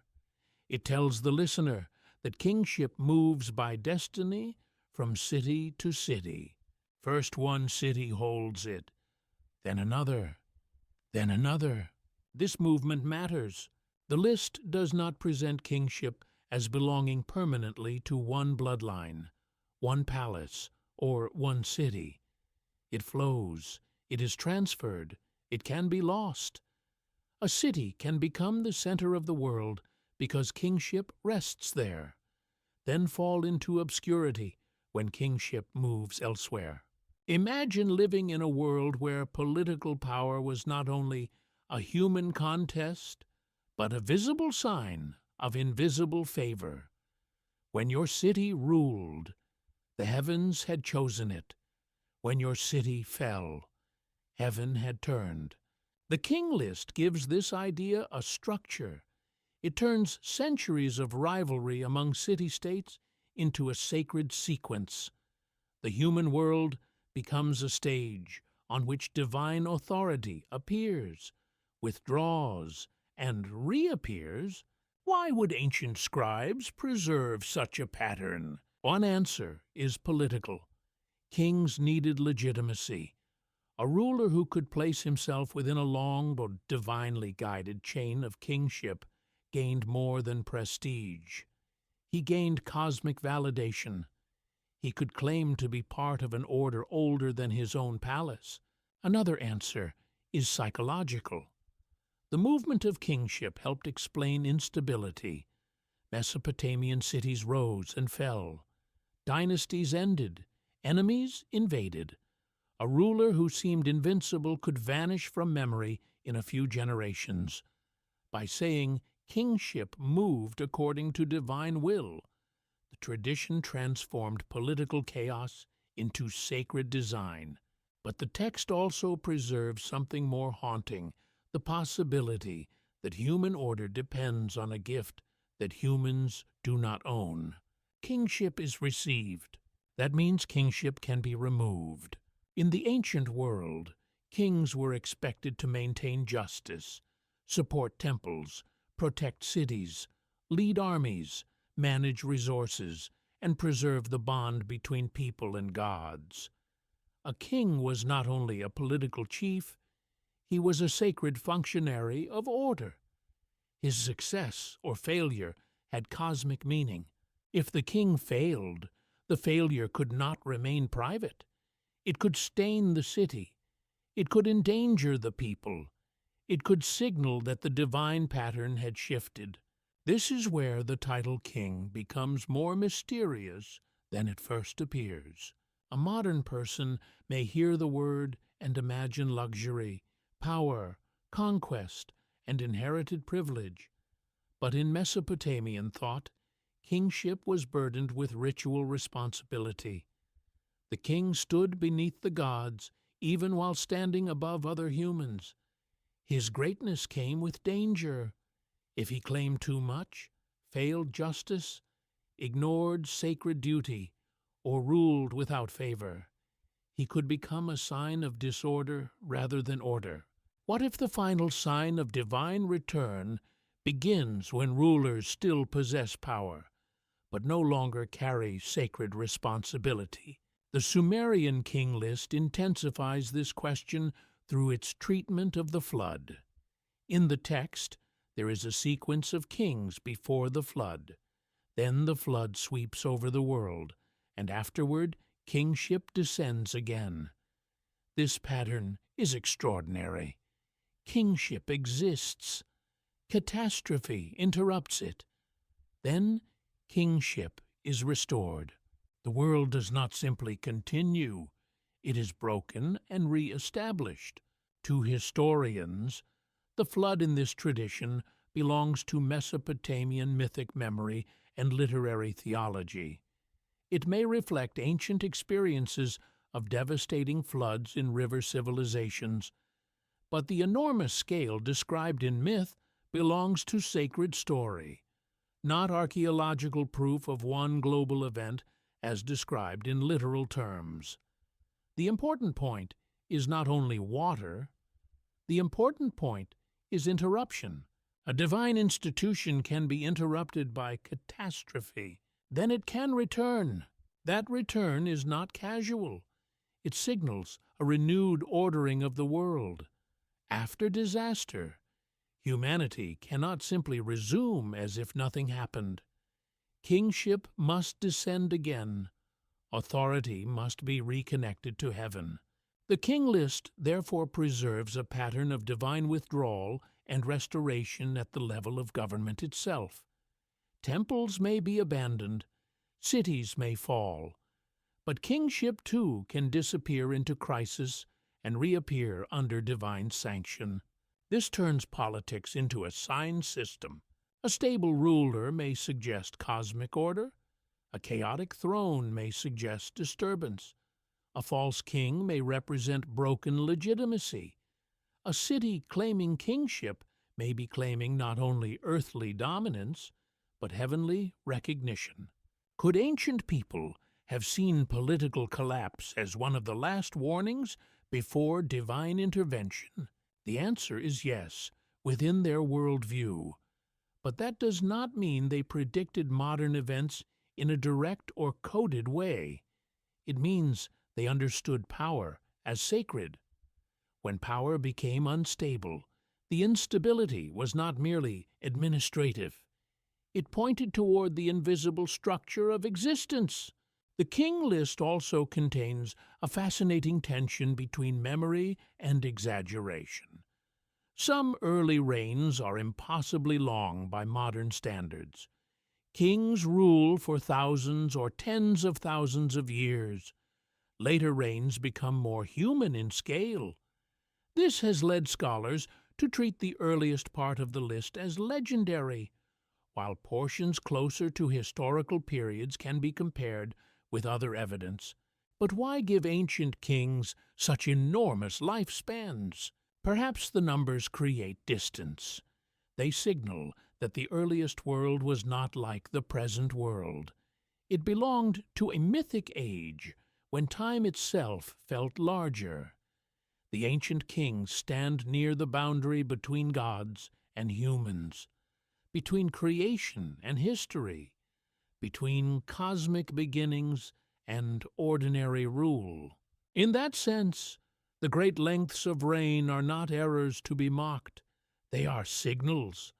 A: It tells the listener that kingship moves by destiny from city to city. First one city holds it, then another, then another. This movement matters. The list does not present kingship as belonging permanently to one bloodline, one palace, or one city. It flows, it is transferred, it can be lost. A city can become the center of the world because kingship rests there, then fall into obscurity when kingship moves elsewhere. Imagine living in a world where political power was not only a human contest, but a visible sign of invisible favor. When your city ruled, the heavens had chosen it. When your city fell, heaven had turned. The king list gives this idea a structure. It turns centuries of rivalry among city-states into a sacred sequence. The human world becomes a stage on which divine authority appears, withdraws, and reappears. Why would ancient scribes preserve such a pattern? One answer is political. Kings needed legitimacy. A ruler who could place himself within a long but divinely guided chain of kingship gained more than prestige. He gained cosmic validation. He could claim to be part of an order older than his own palace. Another answer is psychological. The movement of kingship helped explain instability. Mesopotamian cities rose and fell. Dynasties ended. Enemies invaded. A ruler who seemed invincible could vanish from memory in a few generations. By saying kingship moved according to divine will, the tradition transformed political chaos into sacred design. But the text also preserves something more haunting, the possibility that human order depends on a gift that humans do not own. Kingship is received. That means kingship can be removed. In the ancient world, kings were expected to maintain justice, support temples, protect cities, lead armies, manage resources, and preserve the bond between people and gods. A king was not only a political chief, he was a sacred functionary of order. His success or failure had cosmic meaning. If the king failed, the failure could not remain private. It could stain the city. It could endanger the people. It could signal that the divine pattern had shifted. This is where the title king becomes more mysterious than it first appears. A modern person may hear the word and imagine luxury, power, conquest, and inherited privilege. But in Mesopotamian thought, kingship was burdened with ritual responsibility. The king stood beneath the gods, even while standing above other humans. His greatness came with danger. If he claimed too much, failed justice, ignored sacred duty, or ruled without favor, he could become a sign of disorder rather than order. What if the final sign of divine return begins when rulers still possess power, but no longer carry sacred responsibility? The Sumerian king list intensifies this question through its treatment of the flood. In the text, there is a sequence of kings before the flood. Then the flood sweeps over the world, and afterward kingship descends again. This pattern is extraordinary. Kingship exists. Catastrophe interrupts it. Then kingship is restored. The world does not simply continue. It is broken and re-established. To historians, the flood in this tradition belongs to Mesopotamian mythic memory and literary theology. It may reflect ancient experiences of devastating floods in river civilizations, but the enormous scale described in myth belongs to sacred story, not archaeological proof of one global event as described in literal terms. The important point is not only water, the important point is interruption. A divine institution can be interrupted by catastrophe. Then it can return. That return is not casual. It signals a renewed ordering of the world. After disaster, humanity cannot simply resume as if nothing happened. Kingship must descend again. Authority must be reconnected to heaven. The king list therefore preserves a pattern of divine withdrawal and restoration at the level of government itself. Temples may be abandoned, cities may fall, but kingship too can disappear into crisis and reappear under divine sanction. This turns politics into a sign system. A stable ruler may suggest cosmic order. A chaotic throne may suggest disturbance. A false king may represent broken legitimacy. A city claiming kingship may be claiming not only earthly dominance, but heavenly recognition. Could ancient people have seen political collapse as one of the last warnings before divine intervention? The answer is yes, within their worldview. But that does not mean they predicted modern events in a direct or coded way. It means they understood power as sacred. When power became unstable, the instability was not merely administrative. It pointed toward the invisible structure of existence. The king list also contains a fascinating tension between memory and exaggeration. Some early reigns are impossibly long by modern standards. Kings rule for thousands or tens of thousands of years. Later reigns become more human in scale. This has led scholars to treat the earliest part of the list as legendary, while portions closer to historical periods can be compared with other evidence. But why give ancient kings such enormous lifespans? Perhaps the numbers create distance. They signal that the earliest world was not like the present world. It belonged to a mythic age when time itself felt larger. The ancient kings stand near the boundary between gods and humans, between creation and history, between cosmic beginnings and ordinary rule. In that sense, the great lengths of reign are not errors to be mocked. They are signals.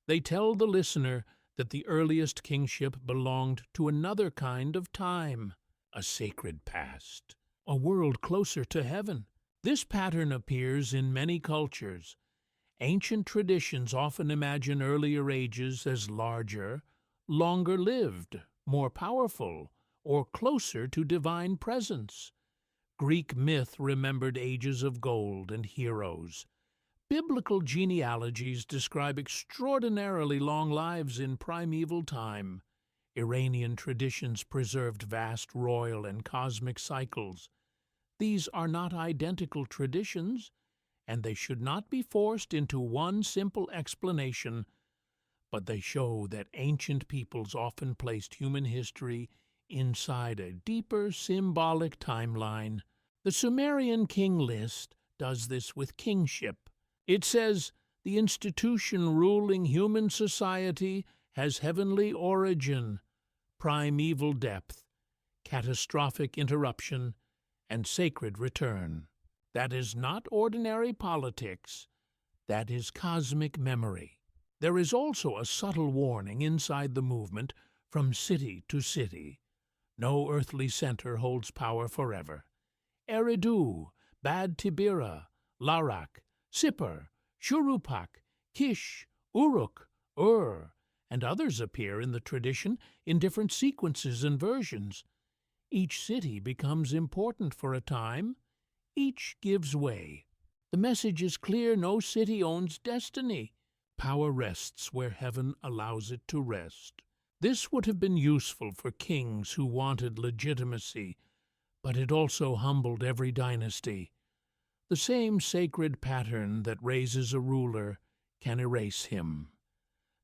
A: They tell the listener that the earliest kingship belonged to another kind of time, a sacred past, a world closer to heaven. This pattern appears in many cultures. Ancient traditions often imagine earlier ages as larger, longer-lived, more powerful, or closer to divine presence. Greek myth remembered ages of gold and heroes. Biblical genealogies describe extraordinarily long lives in primeval time. Iranian traditions preserved vast royal and cosmic cycles. These are not identical traditions, and they should not be forced into one simple explanation, but they show that ancient peoples often placed human history inside a deeper symbolic timeline. The Sumerian king list does this with kingship. It says the institution ruling human society has heavenly origin, primeval depth, catastrophic interruption, and sacred return. That is not ordinary politics. That is cosmic memory. There is also a subtle warning inside the movement from city to city. No earthly center holds power forever. Eridu, Bad Tibira, Larak, Sippar, Shurupak, Kish, Uruk, and others appear in the tradition in different sequences and versions. Each city becomes important for a time. Each gives way. The message is clear: no city owns destiny. Power rests where heaven allows it to rest. This would have been useful for kings who wanted legitimacy, but it also humbled every dynasty. The same sacred pattern that raises a ruler can erase him.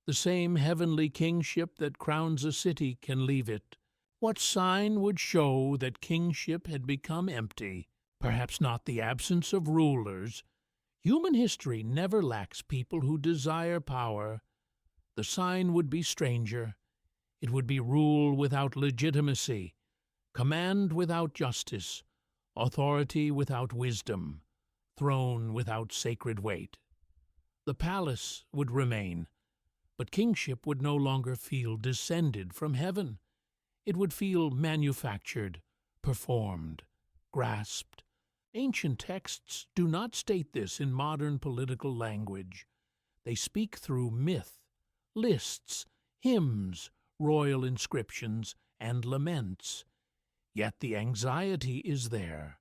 A: The same heavenly kingship that crowns a city can leave it. What sign would show that kingship had become empty? Perhaps not the absence of rulers. Human history never lacks people who desire power. The sign would be stranger. It would be rule without legitimacy, command without justice, authority without wisdom, throne without sacred weight. The palace would remain, but kingship would no longer feel descended from heaven. It would feel manufactured, performed, grasped. Ancient texts do not state this in modern political language. They speak through myth, lists, hymns, royal inscriptions, and laments. Yet the anxiety is there.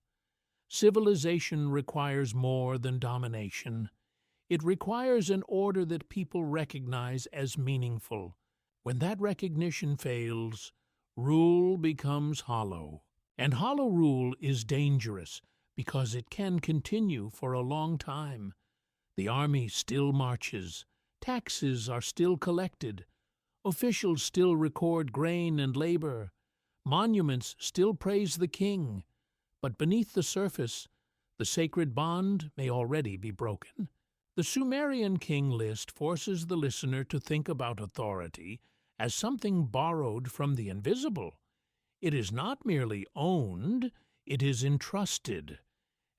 A: Civilization requires more than domination. It requires an order that people recognize as meaningful. When that recognition fails, rule becomes hollow. And hollow rule is dangerous because it can continue for a long time. The army still marches. Taxes are still collected. Officials still record grain and labor. Monuments still praise the king. But beneath the surface, the sacred bond may already be broken. The Sumerian king list forces the listener to think about authority as something borrowed from the invisible. It is not merely owned, it is entrusted.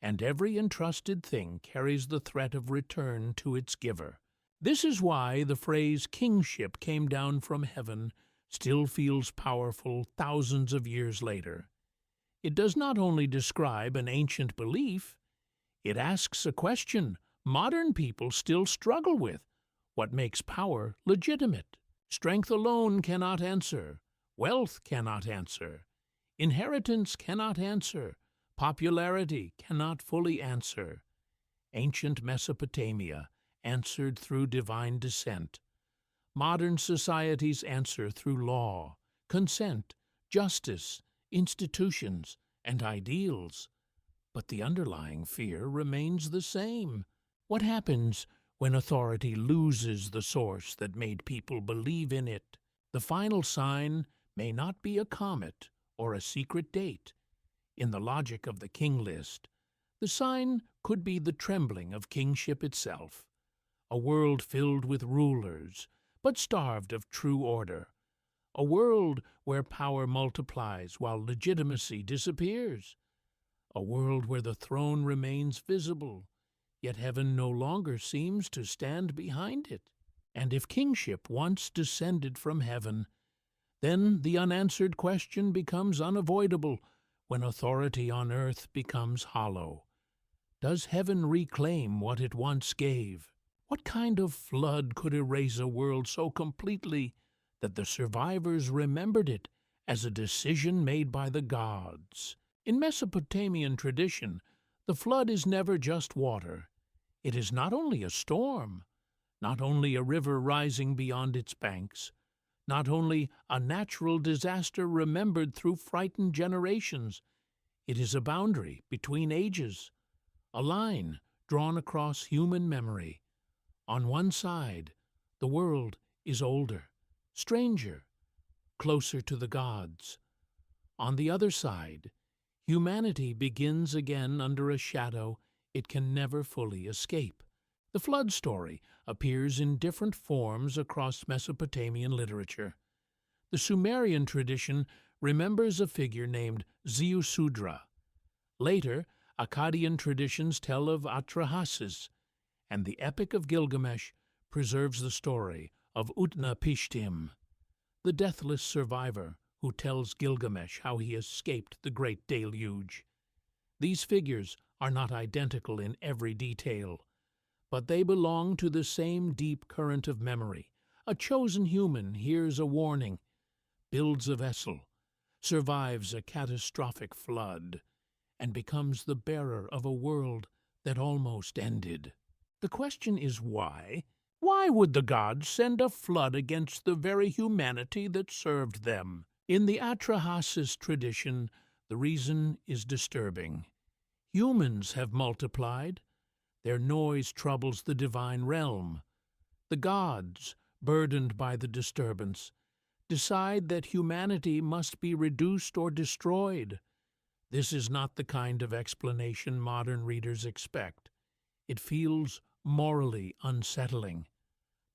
A: And every entrusted thing carries the threat of return to its giver. This is why the phrase kingship came down from heaven still feels powerful thousands of years later. It does not only describe an ancient belief, it asks a question modern people still struggle with. What makes power legitimate? Strength alone cannot answer. Wealth cannot answer. Inheritance cannot answer. Popularity cannot fully answer. Ancient Mesopotamia answered through divine descent. Modern societies answer through law, consent, justice, institutions, and ideals. But the underlying fear remains the same. What happens when authority loses the source that made people believe in it? The final sign may not be a comet or a secret date. In the logic of the king list, the sign could be the trembling of kingship itself. A world filled with rulers, but starved of true order. A world where power multiplies while legitimacy disappears. A world where the throne remains visible, yet heaven no longer seems to stand behind it. And if kingship once descended from heaven, then the unanswered question becomes unavoidable when authority on earth becomes hollow. Does heaven reclaim what it once gave? What kind of flood could erase a world so completely that the survivors remembered it as a decision made by the gods? In Mesopotamian tradition, the flood is never just water. It is not only a storm, not only a river rising beyond its banks, not only a natural disaster remembered through frightened generations. It is a boundary between ages, a line drawn across human memory. On one side, the world is older, stranger, closer to the gods. On the other side, humanity begins again under a shadow it can never fully escape. The flood story appears in different forms across Mesopotamian literature. The Sumerian tradition remembers a figure named Ziusudra. Later, Akkadian traditions tell of Atrahasis, and the Epic of Gilgamesh preserves the story of Utnapishtim, the deathless survivor who tells Gilgamesh how he escaped the great deluge. These figures are not identical in every detail, but they belong to the same deep current of memory. A chosen human hears a warning, builds a vessel, survives a catastrophic flood, and becomes the bearer of a world that almost ended. The question is why? Why would the gods send a flood against the very humanity that served them? In the Atrahasis tradition, the reason is disturbing. Humans have multiplied. Their noise troubles the divine realm. The gods, burdened by the disturbance, decide that humanity must be reduced or destroyed. This is not the kind of explanation modern readers expect. It feels morally unsettling.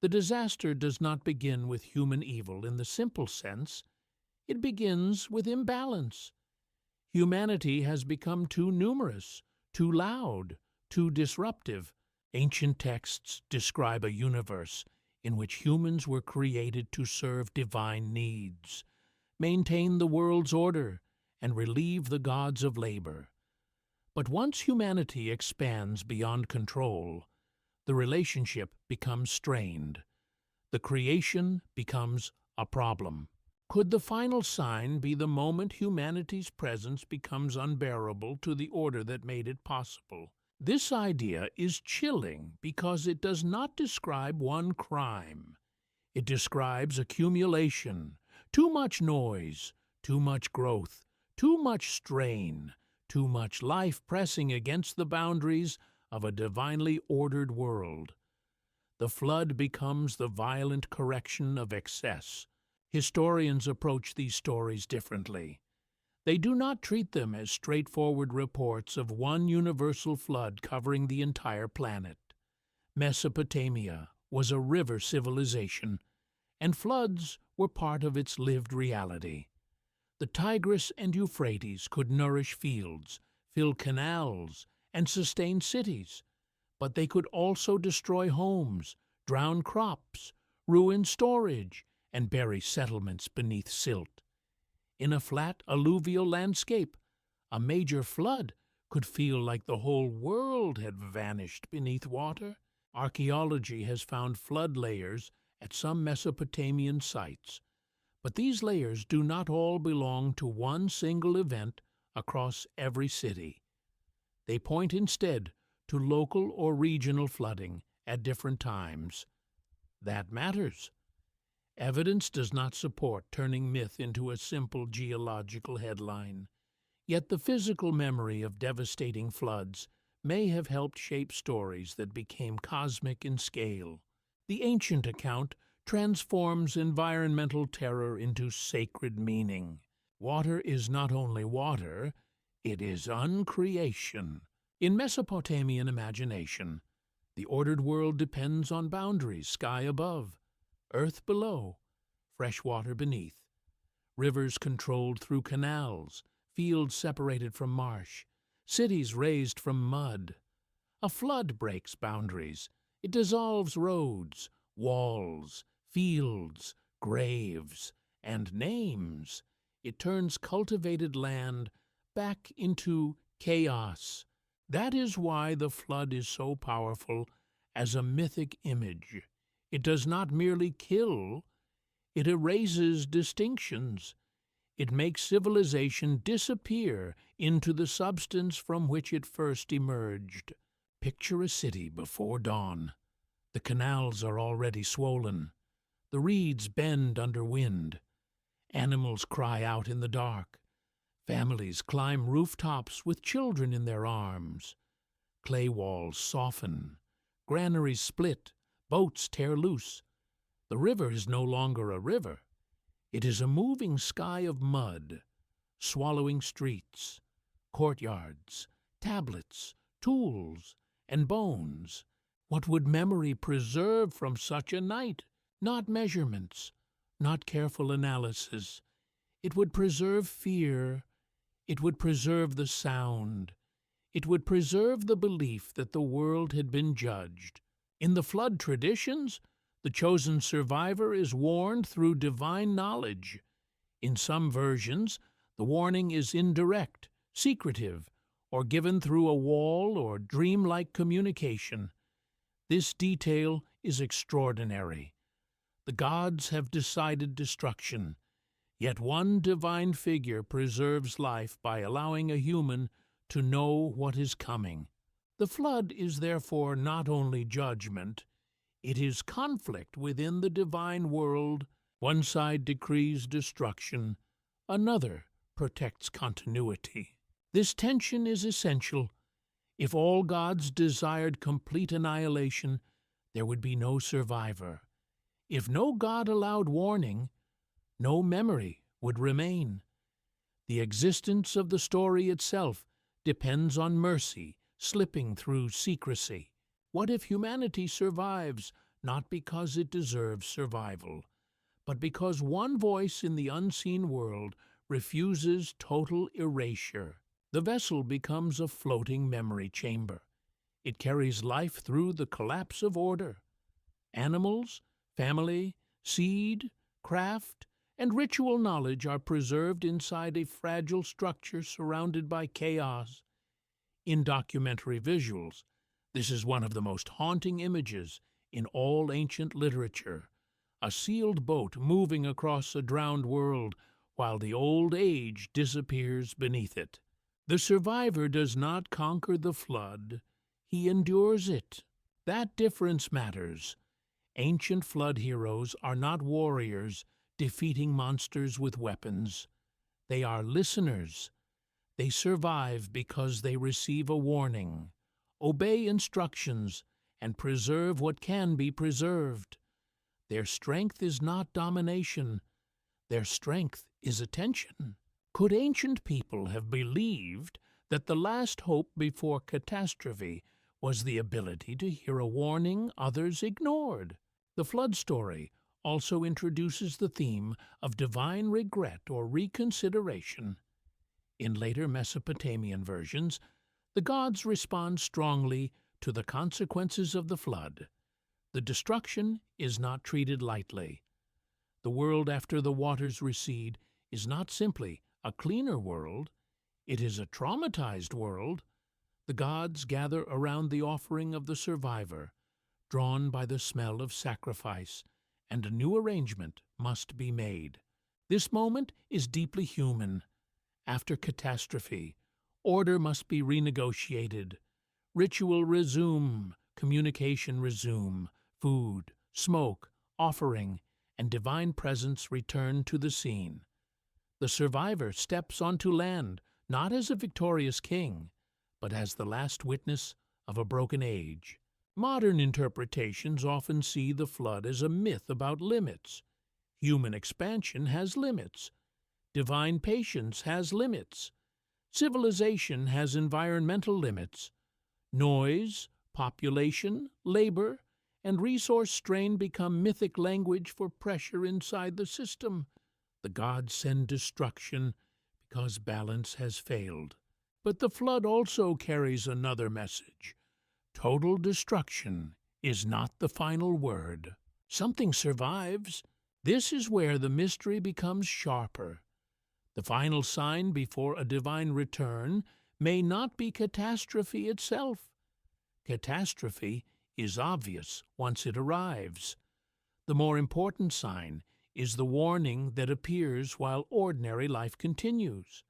A: The disaster does not begin with human evil in the simple sense. It begins with imbalance. Humanity has become too numerous, too loud, too disruptive. Ancient texts describe a universe in which humans were created to serve divine needs, maintain the world's order, and relieve the gods of labor. But once humanity expands beyond control, the relationship becomes strained. The creation becomes a problem. Could the final sign be the moment humanity's presence becomes unbearable to the order that made it possible? This idea is chilling because it does not describe one crime. It describes accumulation, too much noise, too much growth, too much strain, too much life pressing against the boundaries of a divinely ordered world. The flood becomes the violent correction of excess. Historians approach these stories differently. They do not treat them as straightforward reports of one universal flood covering the entire planet. Mesopotamia was a river civilization, and floods were part of its lived reality. The Tigris and Euphrates could nourish fields, fill canals, and sustain cities, but they could also destroy homes, drown crops, ruin storage, and bury settlements beneath silt. In a flat alluvial landscape, a major flood could feel like the whole world had vanished beneath water. Archaeology has found flood layers at some Mesopotamian sites, but these layers do not all belong to one single event across every city. They point instead to local or regional flooding at different times. That matters. Evidence does not support turning myth into a simple geological headline. Yet the physical memory of devastating floods may have helped shape stories that became cosmic in scale. The ancient account transforms environmental terror into sacred meaning. Water is not only water, it is uncreation. In Mesopotamian imagination, the ordered world depends on boundaries: sky above, earth below, fresh water beneath, rivers controlled through canals, fields separated from marsh, cities raised from mud. A flood breaks boundaries. It dissolves roads, walls, fields, graves, and names. It turns cultivated land back into chaos. That is why the flood is so powerful as a mythic image. It does not merely kill, it erases distinctions. It makes civilization disappear into the substance from which it first emerged. Picture a city before dawn. The canals are already swollen. The reeds bend under wind. Animals cry out in the dark. Families climb rooftops with children in their arms. Clay walls soften. Granaries split. Boats tear loose. The river is no longer a river. It is a moving sky of mud, swallowing streets, courtyards, tablets, tools, and bones. What would memory preserve from such a night? Not measurements, not careful analysis. It would preserve fear. It would preserve the sound. It would preserve the belief that the world had been judged. In the flood traditions, the chosen survivor is warned through divine knowledge. In some versions, the warning is indirect, secretive, or given through a wall or dreamlike communication. This detail is extraordinary. The gods have decided destruction, yet one divine figure preserves life by allowing a human to know what is coming. The flood is therefore not only judgment, it is conflict within the divine world. One side decrees destruction, another protects continuity. This tension is essential. If all gods desired complete annihilation, there would be no survivor. If no god allowed warning, no memory would remain. The existence of the story itself depends on mercy slipping through secrecy. What if humanity survives, not because it deserves survival, but because one voice in the unseen world refuses total erasure? The vessel becomes a floating memory chamber. It carries life through the collapse of order. Animals, family, seed, craft, and ritual knowledge are preserved inside a fragile structure surrounded by chaos. In documentary visuals, this is one of the most haunting images in all ancient literature: a sealed boat moving across a drowned world while the old age disappears beneath it. The survivor does not conquer the flood, he endures it. That difference matters. Ancient flood heroes are not warriors defeating monsters with weapons. They are listeners. They survive because they receive a warning, obey instructions, and preserve what can be preserved. Their strength is not domination. Their strength is attention. Could ancient people have believed that the last hope before catastrophe was the ability to hear a warning others ignored? The flood story also introduces the theme of divine regret or reconsideration. In later Mesopotamian versions, the gods respond strongly to the consequences of the flood. The destruction is not treated lightly. The world after the waters recede is not simply a cleaner world, it is a traumatized world. The gods gather around the offering of the survivor, drawn by the smell of sacrifice, and a new arrangement must be made. This moment is deeply human. After catastrophe, order must be renegotiated. Ritual resume, communication resume, food, smoke, offering, and divine presence return to the scene. The survivor steps onto land, not as a victorious king, but as the last witness of a broken age. Modern interpretations often see the flood as a myth about limits. Human expansion has limits. Divine patience has limits. Civilization has environmental limits. Noise, population, labor, and resource strain become mythic language for pressure inside the system. The gods send destruction because balance has failed. But the flood also carries another message. Total destruction is not the final word. Something survives. This is where the mystery becomes sharper. The final sign before a divine return may not be catastrophe itself. Catastrophe is obvious once it arrives. The more important sign is the warning that appears while ordinary life continues.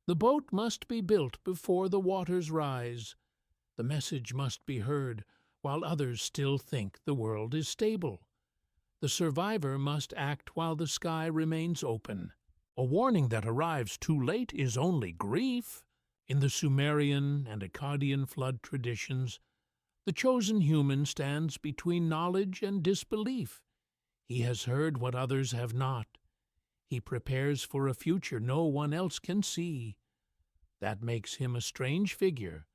A: The boat must be built before the waters rise. The message must be heard while others still think the world is stable. The survivor must act while the sky remains open. A warning that arrives too late is only grief. In the Sumerian and Akkadian flood traditions, the chosen human stands between knowledge and disbelief. He has heard what others have not. He prepares for a future no one else can see. That makes him a strange figure,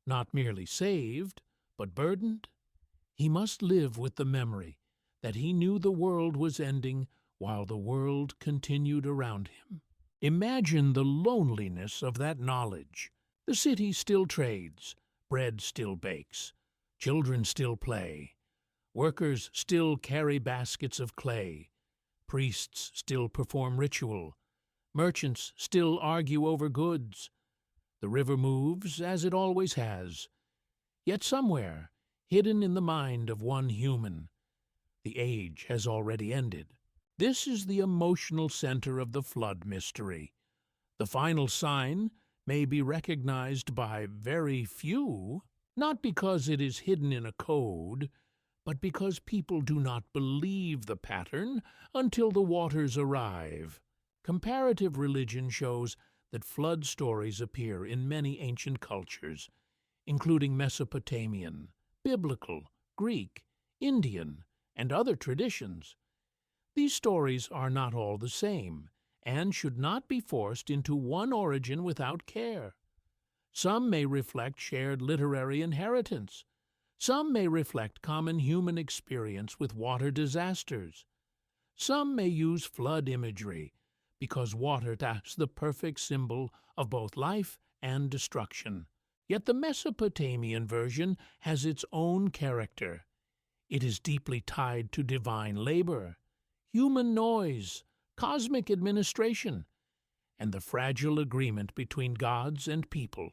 A: not merely saved, but burdened. He must live with the memory that he knew the world was ending while the world continued around him. Imagine the loneliness of that knowledge. The city still trades, bread still bakes, children still play, workers still carry baskets of clay, priests still perform ritual, merchants still argue over goods. The river moves as it always has, yet somewhere, hidden in the mind of one human, the age has already ended. This is the emotional center of the flood mystery. The final sign may be recognized by very few, not because it is hidden in a code, but because people do not believe the pattern until the waters arrive. Comparative religion shows that flood stories appear in many ancient cultures, including Mesopotamian, Biblical, Greek, Indian, and other traditions. These stories are not all the same, and should not be forced into one origin without care. Some may reflect shared literary inheritance. Some may reflect common human experience with water disasters. Some may use flood imagery, because water is the perfect symbol of both life and destruction. Yet the Mesopotamian version has its own character. It is deeply tied to divine labor, human noise, cosmic administration, and the fragile agreement between gods and people.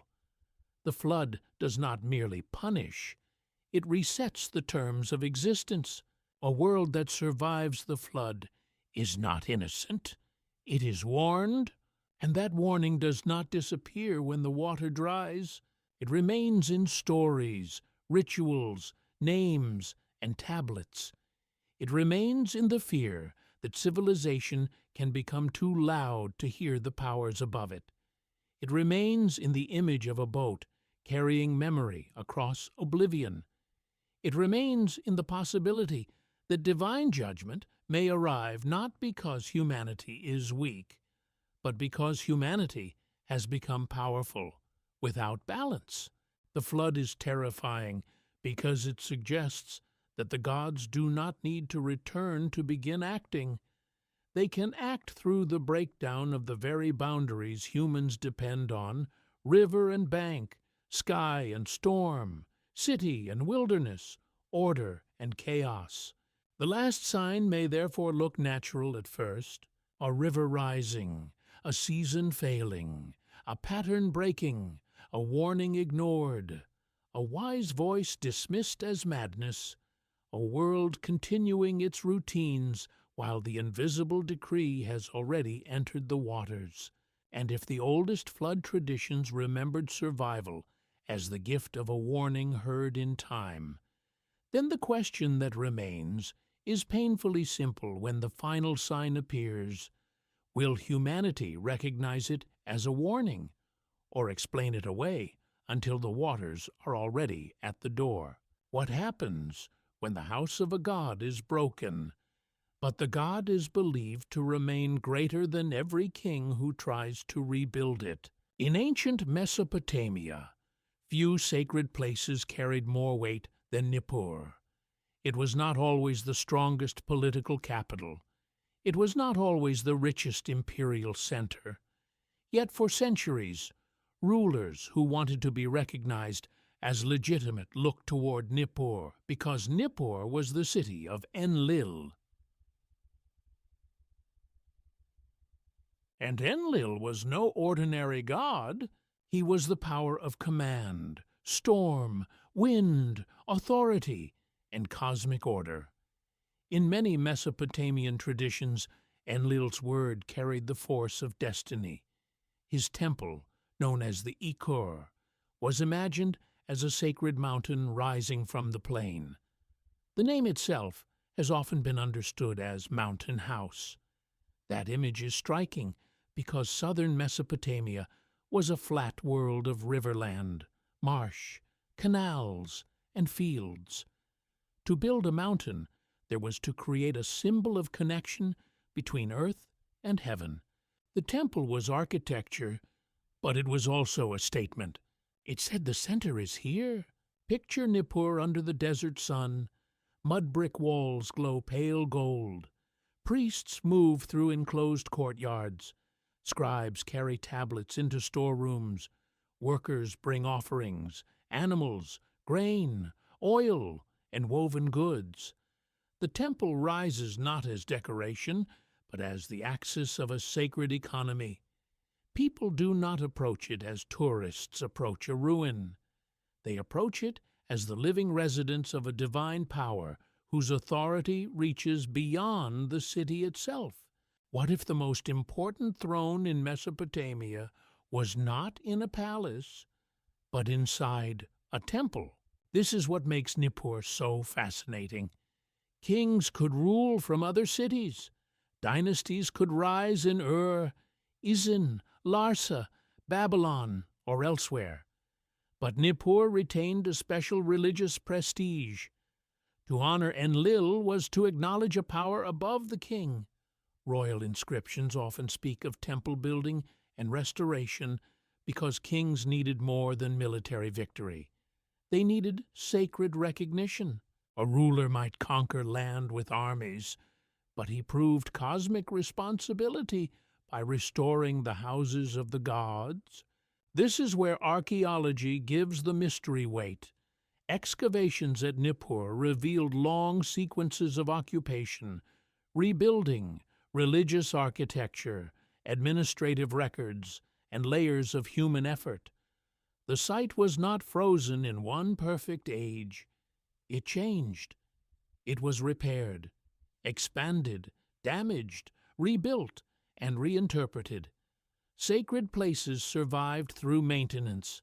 A: The flood does not merely punish, it resets the terms of existence. A world that survives the flood is not innocent. It is warned, and that warning does not disappear when the water dries. It remains in stories, rituals, names, and tablets. It remains in the fear that civilization can become too loud to hear the powers above it. It remains in the image of a boat carrying memory across oblivion. It remains in the possibility that divine judgment may arrive not because humanity is weak, but because humanity has become powerful without balance. The flood is terrifying because it suggests that the gods do not need to return to begin acting. They can act through the breakdown of the very boundaries humans depend on: river and bank, sky and storm, city and wilderness, order and chaos. The last sign may therefore look natural at first: a river rising, a season failing, a pattern breaking, a warning ignored, a wise voice dismissed as madness, a world continuing its routines while the invisible decree has already entered the waters. And if the oldest flood traditions remembered survival as the gift of a warning heard in time, then the question that remains is painfully simple when the final sign appears. Will humanity recognize it as a warning, or explain it away until the waters are already at the door? What happens when the house of a god is broken, but the god is believed to remain greater than every king who tries to rebuild it? In ancient Mesopotamia, few sacred places carried more weight than Nippur. It was not always the strongest political capital. It was not always the richest imperial center. Yet for centuries, rulers who wanted to be recognized as legitimate looked toward Nippur, because Nippur was the city of Enlil. And Enlil was no ordinary god. He was the power of command, storm, wind, authority, and cosmic order. In many Mesopotamian traditions, Enlil's word carried the force of destiny. His temple, known as the Ikur, was imagined as a sacred mountain rising from the plain. The name itself has often been understood as mountain house. That image is striking because southern Mesopotamia was a flat world of riverland, marsh, canals, and fields. To build a mountain, there was to create a symbol of connection between earth and heaven. The temple was architecture, but it was also a statement. It said the center is here. Picture Nippur under the desert sun. Mud brick walls glow pale gold. Priests move through enclosed courtyards. Scribes carry tablets into storerooms, Workers bring offerings, animals, grain, oil, and woven goods. The temple rises not as decoration, but as the axis of a sacred economy. People do not approach it as tourists approach a ruin. They approach it as the living residence of a divine power whose authority reaches beyond the city itself. What if the most important throne in Mesopotamia was not in a palace, but inside a temple? This is what makes Nippur so fascinating. Kings could rule from other cities. Dynasties could rise in Ur, Izin, Larsa, Babylon, or elsewhere. But Nippur retained a special religious prestige. To honor Enlil was to acknowledge a power above the king. Royal inscriptions often speak of temple building and restoration because kings needed more than military victory. They needed sacred recognition. A ruler might conquer land with armies, but he proved cosmic responsibility by restoring the houses of the gods. This is where archaeology gives the mystery weight. Excavations at Nippur revealed long sequences of occupation, rebuilding, religious architecture, administrative records, and layers of human effort. The site was not frozen in one perfect age. It changed. It was repaired, expanded, damaged, rebuilt, and reinterpreted. Sacred places survived through maintenance,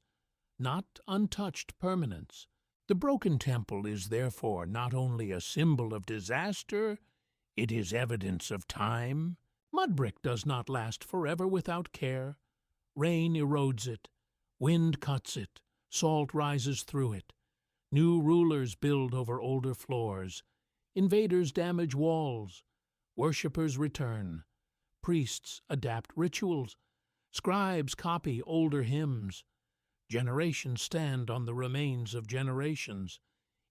A: not untouched permanence. The broken temple is therefore not only a symbol of disaster, it is evidence of time. Mud brick does not last forever without care. Rain erodes it, wind cuts it, salt rises through it. New rulers build over older floors. Invaders damage walls. Worshippers return. Priests adapt rituals. Scribes copy older hymns. Generations stand on the remains of generations,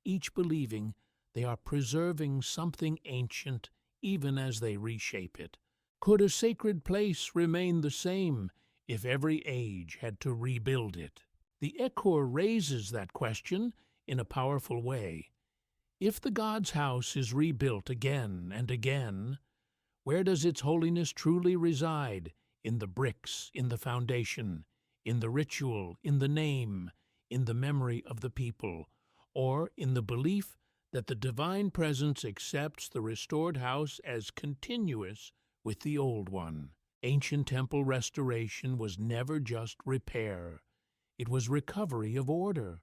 A: each believing they are preserving something ancient even as they reshape it. Could a sacred place remain the same if every age had to rebuild it? The Ekur raises that question in a powerful way. If the god's house is rebuilt again and again, where does its holiness truly reside? In the bricks, in the foundation, in the ritual, in the name, in the memory of the people, or in the belief that the divine presence accepts the restored house as continuous with the old one? Ancient temple restoration was never just repair. It was recovery of order.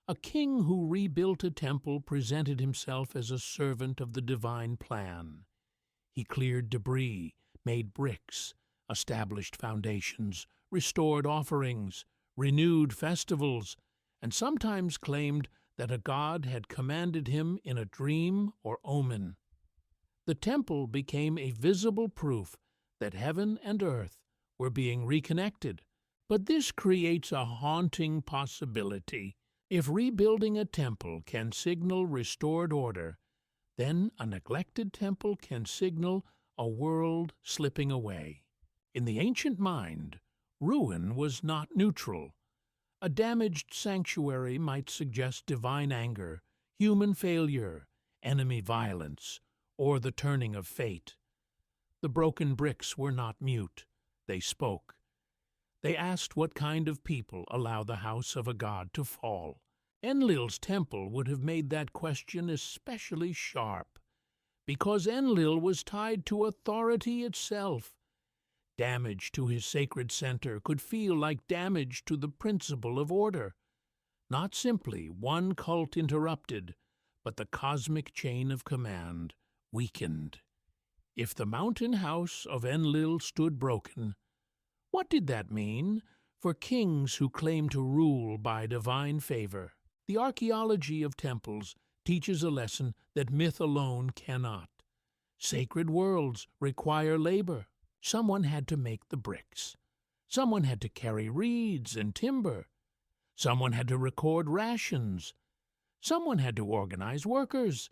A: A king who rebuilt a temple presented himself as a servant of the divine plan. He cleared debris, made bricks, established foundations, restored offerings, renewed festivals, and sometimes claimed that a god had commanded him in a dream or omen. The temple became a visible proof that heaven and earth were being reconnected. But this creates a haunting possibility. If rebuilding a temple can signal restored order, then a neglected temple can signal a world slipping away. In the ancient mind, ruin was not neutral. A damaged sanctuary might suggest divine anger, human failure, enemy violence, or the turning of fate. The broken bricks were not mute. They spoke. They asked what kind of people allow the house of a god to fall. Enlil's temple would have made that question especially sharp, because Enlil was tied to authority itself. Damage to his sacred center could feel like damage to the principle of order. Not simply one cult interrupted, but the cosmic chain of command weakened. If the mountain house of Enlil stood broken, what did that mean for kings who claim to rule by divine favor? The archaeology of temples teaches a lesson that myth alone cannot. Sacred worlds require labor. Someone had to make the bricks. Someone had to carry reeds and timber. Someone had to record rations. Someone had to organize workers.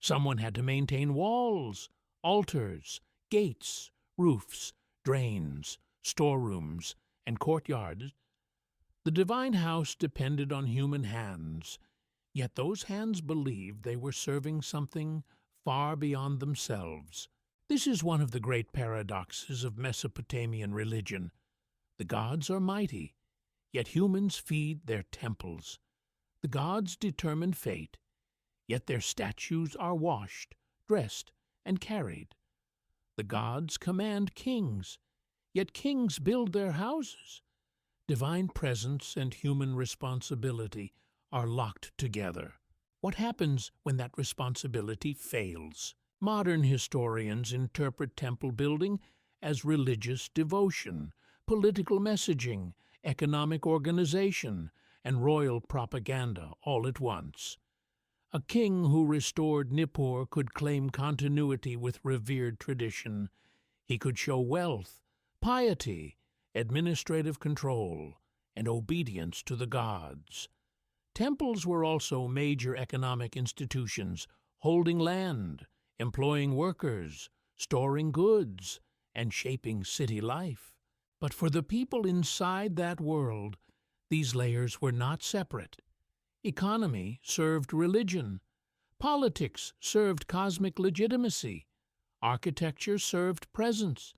A: Someone had to maintain walls, altars, gates, roofs, drains, storerooms, and courtyards. The divine house depended on human hands, yet those hands believed they were serving something far beyond themselves. This is one of the great paradoxes of Mesopotamian religion. The gods are mighty, yet humans feed their temples. The gods determine fate, yet their statues are washed, dressed, and carried. The gods command kings, yet kings build their houses. Divine presence and human responsibility are locked together. What happens when that responsibility fails? Modern historians interpret temple building as religious devotion, political messaging, economic organization, and royal propaganda all at once. A king who restored Nippur could claim continuity with revered tradition. He could show wealth, piety, administrative control, and obedience to the gods. Temples were also major economic institutions, holding land, employing workers, storing goods, and shaping city life. But for the people inside that world, these layers were not separate. Economy served religion. Politics served cosmic legitimacy. Architecture served presence.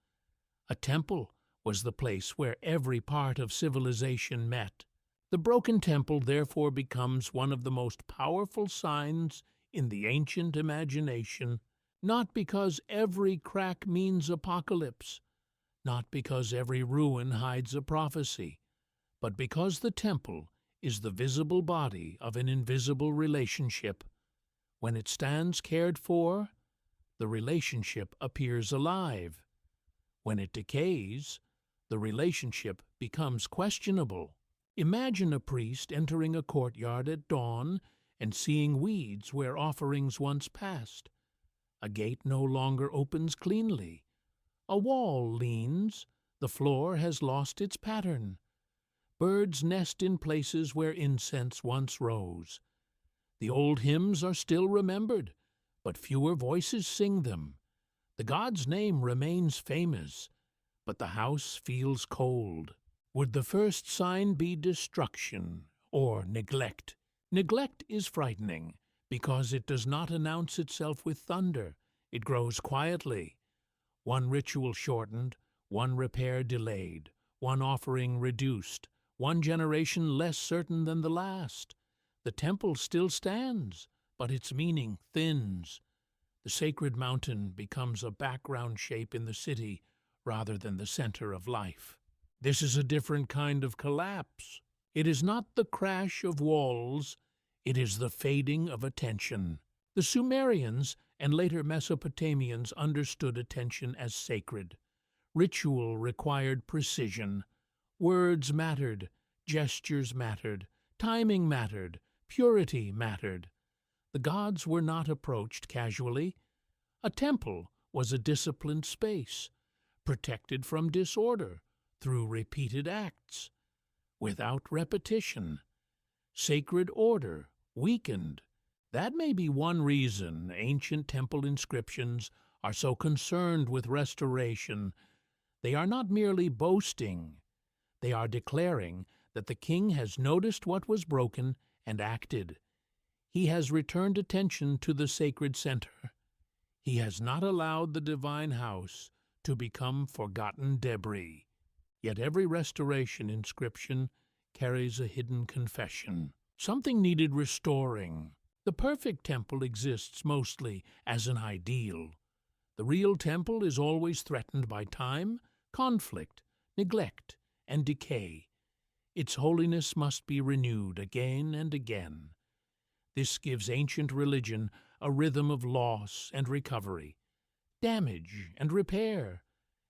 A: A temple was the place where every part of civilization met. The broken temple therefore becomes one of the most powerful signs in the ancient imagination, not because every crack means apocalypse, not because every ruin hides a prophecy, but because the temple is the visible body of an invisible relationship. When it stands cared for, the relationship appears alive. When it decays, the relationship becomes questionable. Imagine a priest entering a courtyard at dawn and seeing weeds where offerings once passed. A gate no longer opens cleanly. A wall leans. The floor has lost its pattern. Birds nest in places where incense once rose. The old hymns are still remembered, but fewer voices sing them. The god's name remains famous, but the house feels cold. Would the first sign be destruction or neglect? Neglect is frightening because it does not announce itself with thunder. It grows quietly. One ritual shortened, one repair delayed, one offering reduced, one generation less certain than the last. The temple still stands, but its meaning thins. The sacred mountain becomes a background shape in the city rather than the center of life. This is a different kind of collapse. It is not the crash of walls, it is the fading of attention. The Sumerians and later Mesopotamians understood attention as sacred. Ritual required precision. Words mattered, gestures mattered, timing mattered, purity mattered. The gods were not approached casually. A temple was a disciplined space, protected from disorder through repeated acts. Without repetition, sacred order weakened. That may be one reason ancient temple inscriptions are so concerned with restoration. They are not merely boasting. They are declaring that the king has noticed what was broken and acted. He has returned attention to the sacred center. He has not allowed the divine house to become forgotten debris. Yet every restoration inscription carries a hidden confession. Something needed restoring. The perfect temple exists mostly as an ideal. The real temple is always threatened by time, conflict, neglect, and decay. Its holiness must be renewed again and again. This gives ancient religion a rhythm of loss and recovery, damage and repair,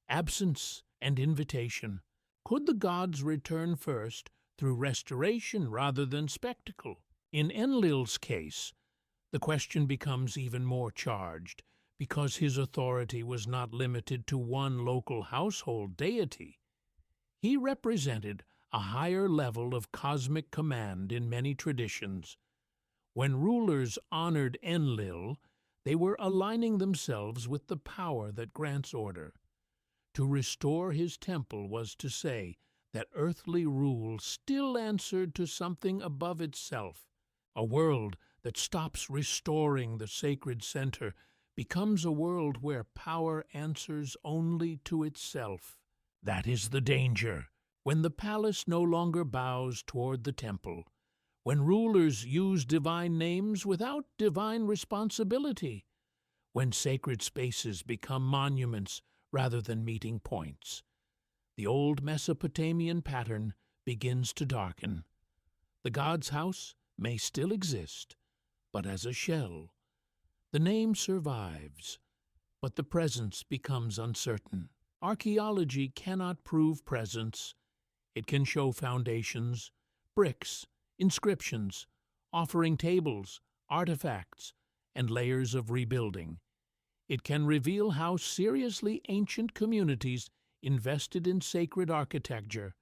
A: absence and invitation. Could the gods return first through restoration rather than spectacle? In Enlil's case, the question becomes even more charged because his authority was not limited to one local household deity. He represented a higher level of cosmic command in many traditions. When rulers honored Enlil, they were aligning themselves with the power that grants order. To restore his temple was to say that earthly rule still answered to something above itself. A world that stops restoring the sacred center becomes a world where power answers only to itself. That is the danger, when the palace no longer bows toward the temple, when rulers use divine names without divine responsibility, when sacred spaces become monuments rather than meeting points. The old Mesopotamian pattern begins to darken. The god's house may still exist, but as a shell. The name survives, but the presence becomes uncertain. Archaeology cannot prove presence. It can show foundations, bricks, inscriptions, offering tables, artifacts, and layers of rebuilding. It can reveal how seriously ancient communities invested in sacred architecture.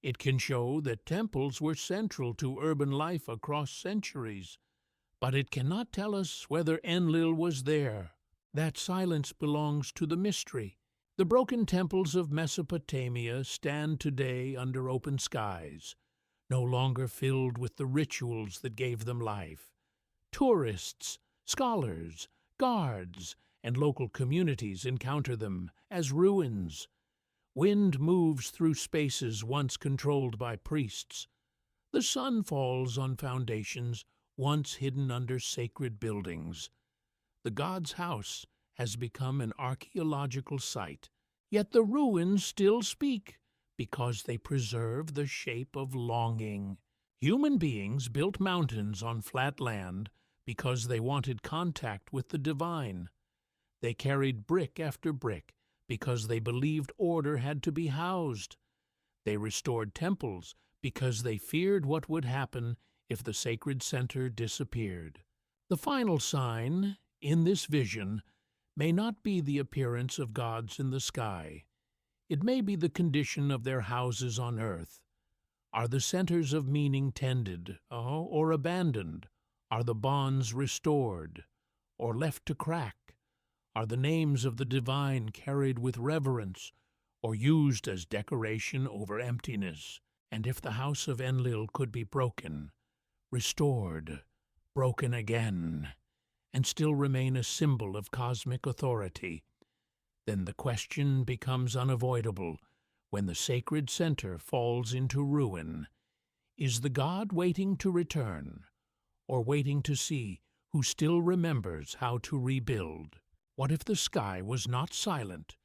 A: It can show that temples were central to urban life across centuries. But it cannot tell us whether Enlil was there. That silence belongs to the mystery. The broken temples of Mesopotamia stand today under open skies, no longer filled with the rituals that gave them life. Tourists, scholars, guards, and local communities encounter them as ruins. Wind moves through spaces once controlled by priests. The sun falls on foundations once hidden under sacred buildings. The god's house has become an archaeological site, yet the ruins still speak because they preserve the shape of longing. Human beings built mountains on flat land because they wanted contact with the divine. They carried brick after brick because they believed order had to be housed. They restored temples because they feared what would happen if the sacred center disappeared. The final sign, in this vision, may not be the appearance of gods in the sky. It may be the condition of their houses on earth. Are the centers of meaning tended, or abandoned? Are the bonds restored, or left to crack? Are the names of the divine carried with reverence, or used as decoration over emptiness? And if the house of Enlil could be broken, restored, broken again, and still remain a symbol of cosmic authority, then the question becomes unavoidable when the sacred center falls into ruin. Is the god waiting to return, or waiting to see who still remembers how to rebuild? What if the sky was not silent,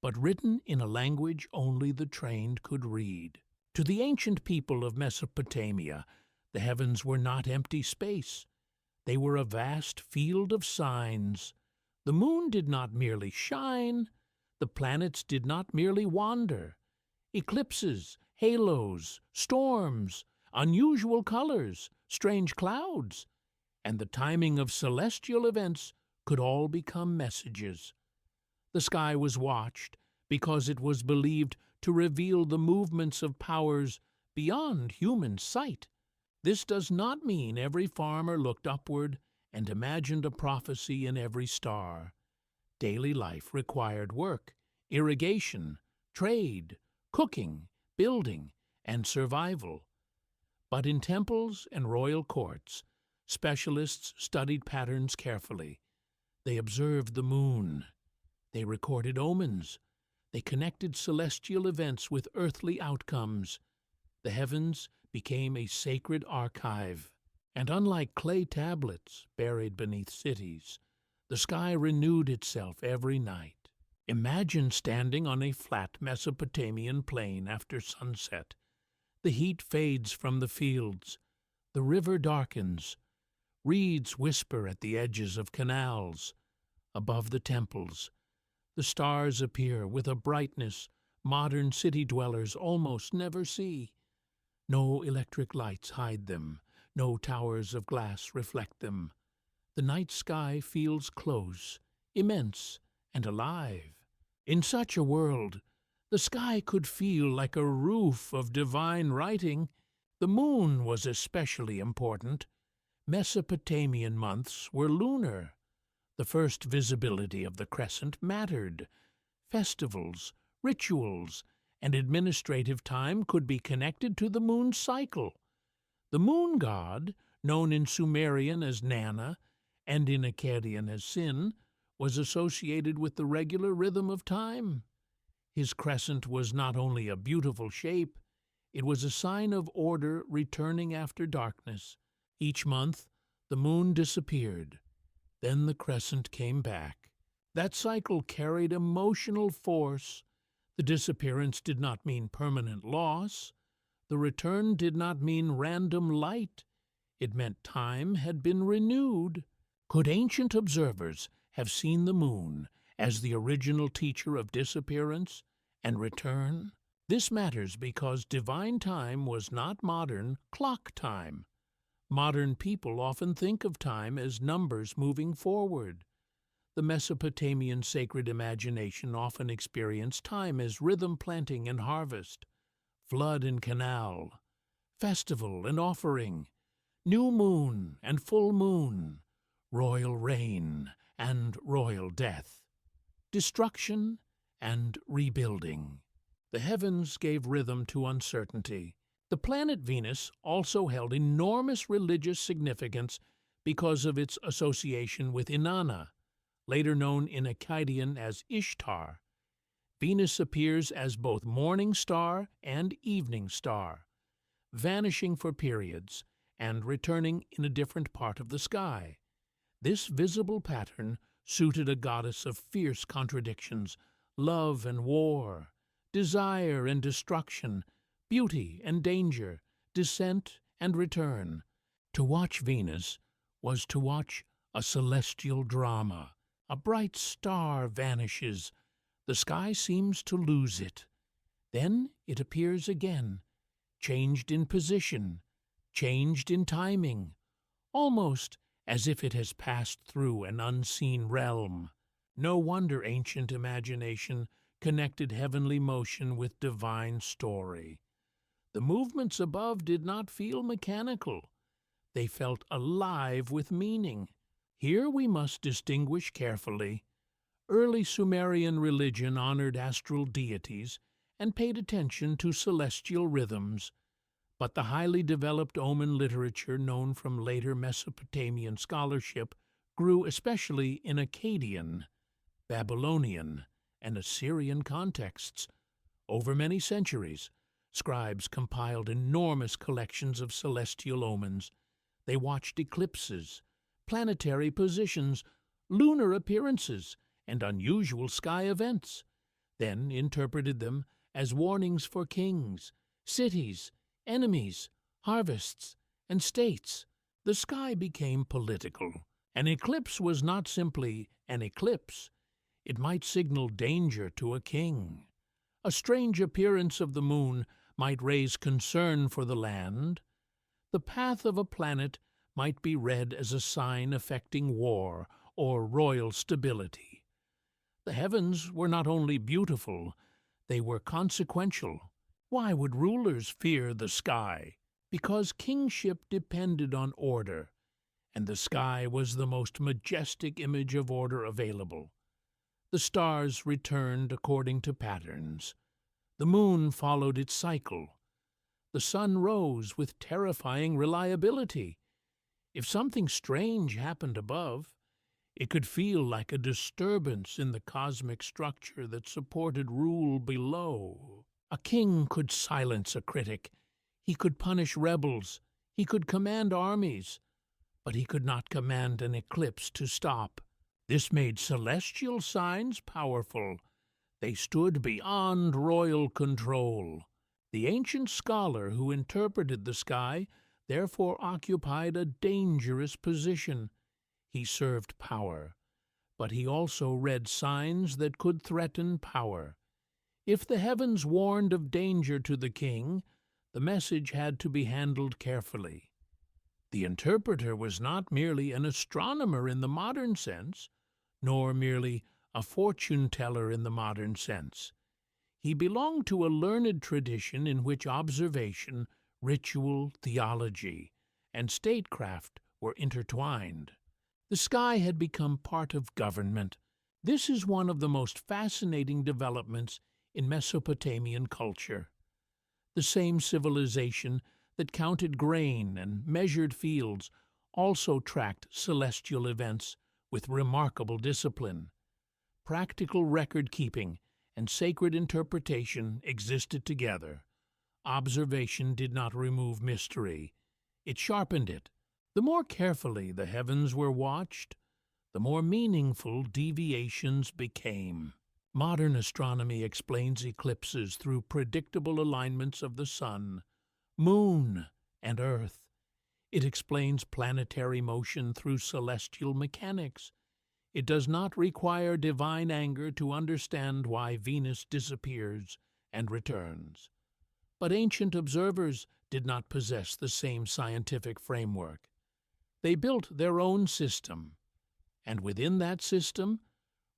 A: but written in a language only the trained could read? To the ancient people of Mesopotamia, the heavens were not empty space. They were a vast field of signs. The moon did not merely shine. The planets did not merely wander. Eclipses, halos, storms, unusual colors, strange clouds, and the timing of celestial events could all become messages. The sky was watched because it was believed to reveal the movements of powers beyond human sight. This does not mean every farmer looked upward and imagined a prophecy in every star. Daily life required work, irrigation, trade, cooking, building, and survival. But in temples and royal courts, specialists studied patterns carefully. They observed the moon. They recorded omens. They connected celestial events with earthly outcomes. The heavens became a sacred archive. And unlike clay tablets buried beneath cities, the sky renewed itself every night. Imagine standing on a flat Mesopotamian plain after sunset. The heat fades from the fields. The river darkens. Reeds whisper at the edges of canals. Above the temples, the stars appear with a brightness modern city dwellers almost never see. No electric lights hide them. No towers of glass reflect them. The night sky feels close, immense, and alive. In such a world, the sky could feel like a roof of divine writing. The moon was especially important. Mesopotamian months were lunar. The first visibility of the crescent mattered. Festivals, rituals, and administrative time could be connected to the moon's cycle. The moon god, known in Sumerian as Nana and in Akkadian as Sin, was associated with the regular rhythm of time. His crescent was not only a beautiful shape, it was a sign of order returning after darkness. Each month, the moon disappeared. Then the crescent came back. That cycle carried emotional force. The disappearance did not mean permanent loss. The return did not mean random light. It meant time had been renewed. Could ancient observers have seen the moon as the original teacher of disappearance and return? This matters because divine time was not modern clock time. Modern people often think of time as numbers moving forward. The Mesopotamian sacred imagination often experienced time as rhythm, planting and harvest, flood and canal, festival and offering, new moon and full moon, royal reign and royal death, destruction and rebuilding. The heavens gave rhythm to uncertainty. The planet Venus also held enormous religious significance because of its association with Inanna, later known in Akkadian as Ishtar. Venus appears as both morning star and evening star, vanishing for periods and returning in a different part of the sky. This visible pattern suited a goddess of fierce contradictions, love and war, desire and destruction, beauty and danger, descent and return. To watch Venus was to watch a celestial drama. A bright star vanishes. The sky seems to lose it. Then it appears again, changed in position, changed in timing, almost as if it has passed through an unseen realm. No wonder ancient imagination connected heavenly motion with divine story. The movements above did not feel mechanical. They felt alive with meaning. Here we must distinguish carefully. Early Sumerian religion honored astral deities and paid attention to celestial rhythms, but the highly developed omen literature known from later Mesopotamian scholarship grew especially in Akkadian, Babylonian, and Assyrian contexts. Over many centuries, scribes compiled enormous collections of celestial omens. They watched eclipses, planetary positions, lunar appearances, and unusual sky events, then interpreted them as warnings for kings, cities, enemies, harvests, and states. The sky became political. An eclipse was not simply an eclipse. It might signal danger to a king. A strange appearance of the moon might raise concern for the land. The path of a planet might be read as a sign affecting war or royal stability. The heavens were not only beautiful, they were consequential. Why would rulers fear the sky? Because kingship depended on order, and the sky was the most majestic image of order available. The stars returned according to patterns. The moon followed its cycle. The sun rose with terrifying reliability. If something strange happened above, it could feel like a disturbance in the cosmic structure that supported rule below. A king could silence a critic. He could punish rebels. He could command armies. But he could not command an eclipse to stop. This made celestial signs powerful. They stood beyond royal control. The ancient scholar who interpreted the sky therefore occupied a dangerous position. He served power, but he also read signs that could threaten power. If the heavens warned of danger to the king, the message had to be handled carefully. The interpreter was not merely an astronomer in the modern sense, nor merely a fortune-teller in the modern sense. He belonged to a learned tradition in which observation, ritual, theology, and statecraft were intertwined. The sky had become part of government. This is one of the most fascinating developments in Mesopotamian culture. The same civilization that counted grain and measured fields also tracked celestial events with remarkable discipline. Practical record-keeping and sacred interpretation existed together. Observation did not remove mystery. It sharpened it. The more carefully the heavens were watched, the more meaningful deviations became. Modern astronomy explains eclipses through predictable alignments of the sun, moon, and earth. It explains planetary motion through celestial mechanics. It does not require divine anger to understand why Venus disappears and returns. But ancient observers did not possess the same scientific framework. They built their own system, and within that system,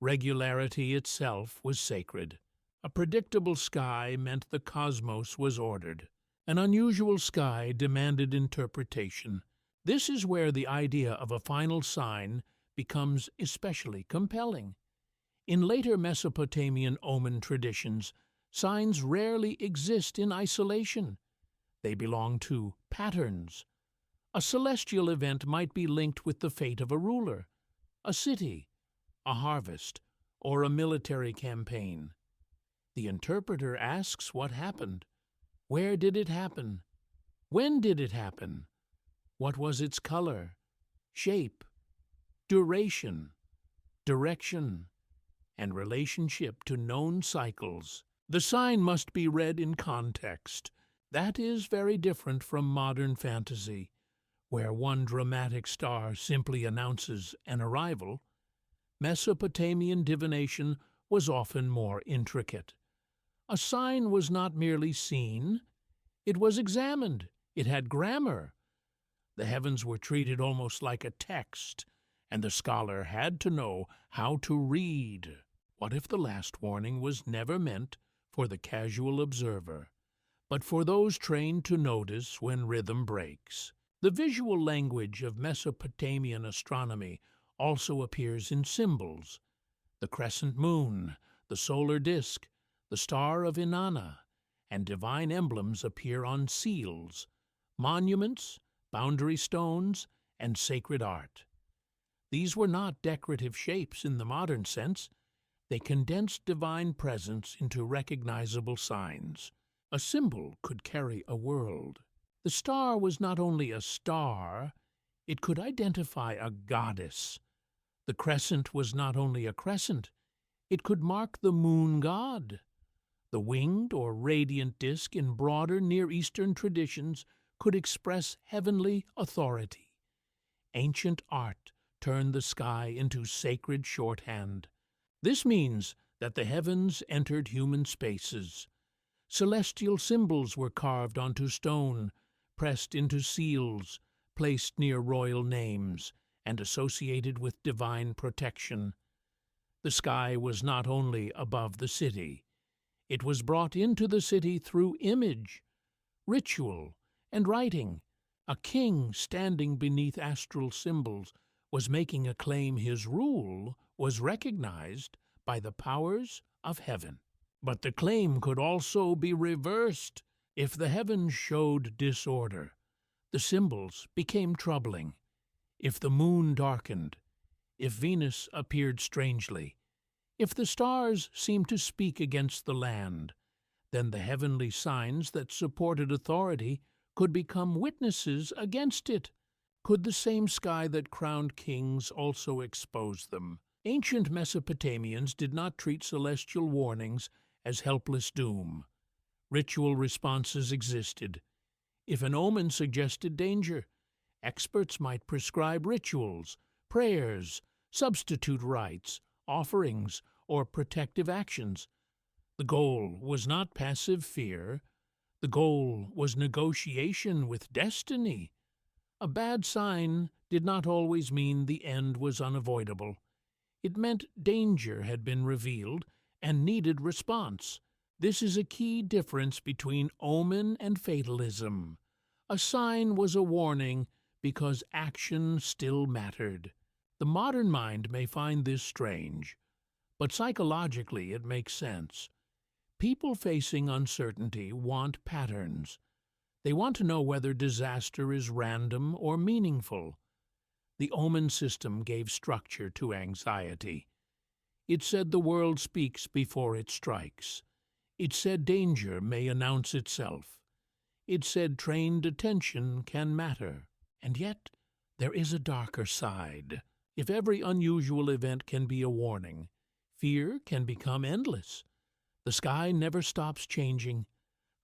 A: regularity itself was sacred. A predictable sky meant the cosmos was ordered. An unusual sky demanded interpretation. This is where the idea of a final sign becomes especially compelling. In later Mesopotamian omen traditions, signs rarely exist in isolation. They belong to patterns. A celestial event might be linked with the fate of a ruler, a city, a harvest, or a military campaign. The interpreter asks what happened. Where did it happen? When did it happen? What was its color, shape, duration, direction, and relationship to known cycles? The sign must be read in context. That is very different from modern fantasy, where one dramatic star simply announces an arrival. Mesopotamian divination was often more intricate. A sign was not merely seen, it was examined. It had grammar. The heavens were treated almost like a text, and the scholar had to know how to read. What if the last warning was never meant for the casual observer, but for those trained to notice when rhythm breaks? The visual language of Mesopotamian astronomy also appears in symbols. The crescent moon, the solar disk, the star of Inanna, and divine emblems appear on seals, monuments, boundary stones, and sacred art. These were not decorative shapes in the modern sense. They condensed divine presence into recognizable signs. A symbol could carry a world. The star was not only a star, it could identify a goddess. The crescent was not only a crescent, it could mark the moon god. The winged or radiant disk in broader Near Eastern traditions could express heavenly authority. Ancient art turned the sky into sacred shorthand. This means that the heavens entered human spaces. Celestial symbols were carved onto stone, pressed into seals, placed near royal names, and associated with divine protection. The sky was not only above the city. It was brought into the city through image, ritual, and writing. A king standing beneath astral symbols was making a claim his rule was recognized by the powers of heaven. But the claim could also be reversed. If the heavens showed disorder, the symbols became troubling. If the moon darkened, if Venus appeared strangely, if the stars seemed to speak against the land, then the heavenly signs that supported authority could become witnesses against it. Could the same sky that crowned kings also expose them? Ancient Mesopotamians did not treat celestial warnings as helpless doom. Ritual responses existed. If an omen suggested danger, experts might prescribe rituals, prayers, substitute rites, offerings, or protective actions. The goal was not passive fear. The goal was negotiation with destiny. A bad sign did not always mean the end was unavoidable. It meant danger had been revealed and needed response. This is a key difference between omen and fatalism. A sign was a warning because action still mattered. The modern mind may find this strange, but psychologically it makes sense. People facing uncertainty want patterns. They want to know whether disaster is random or meaningful. The omen system gave structure to anxiety. It said the world speaks before it strikes. It said danger may announce itself. It said trained attention can matter. And yet, there is a darker side. If every unusual event can be a warning, fear can become endless. The sky never stops changing.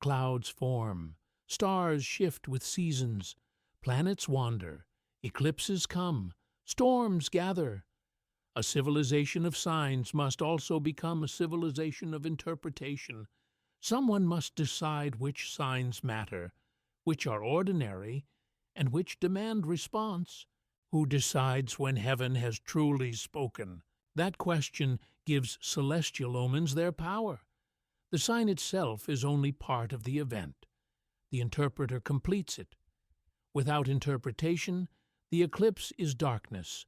A: Clouds form. Stars shift with seasons. Planets wander. Eclipses come. Storms gather. A civilization of signs must also become a civilization of interpretation. Someone must decide which signs matter, which are ordinary, and which demand response. Who decides when heaven has truly spoken? That question gives celestial omens their power. The sign itself is only part of the event. The interpreter completes it. Without interpretation, the eclipse is darkness.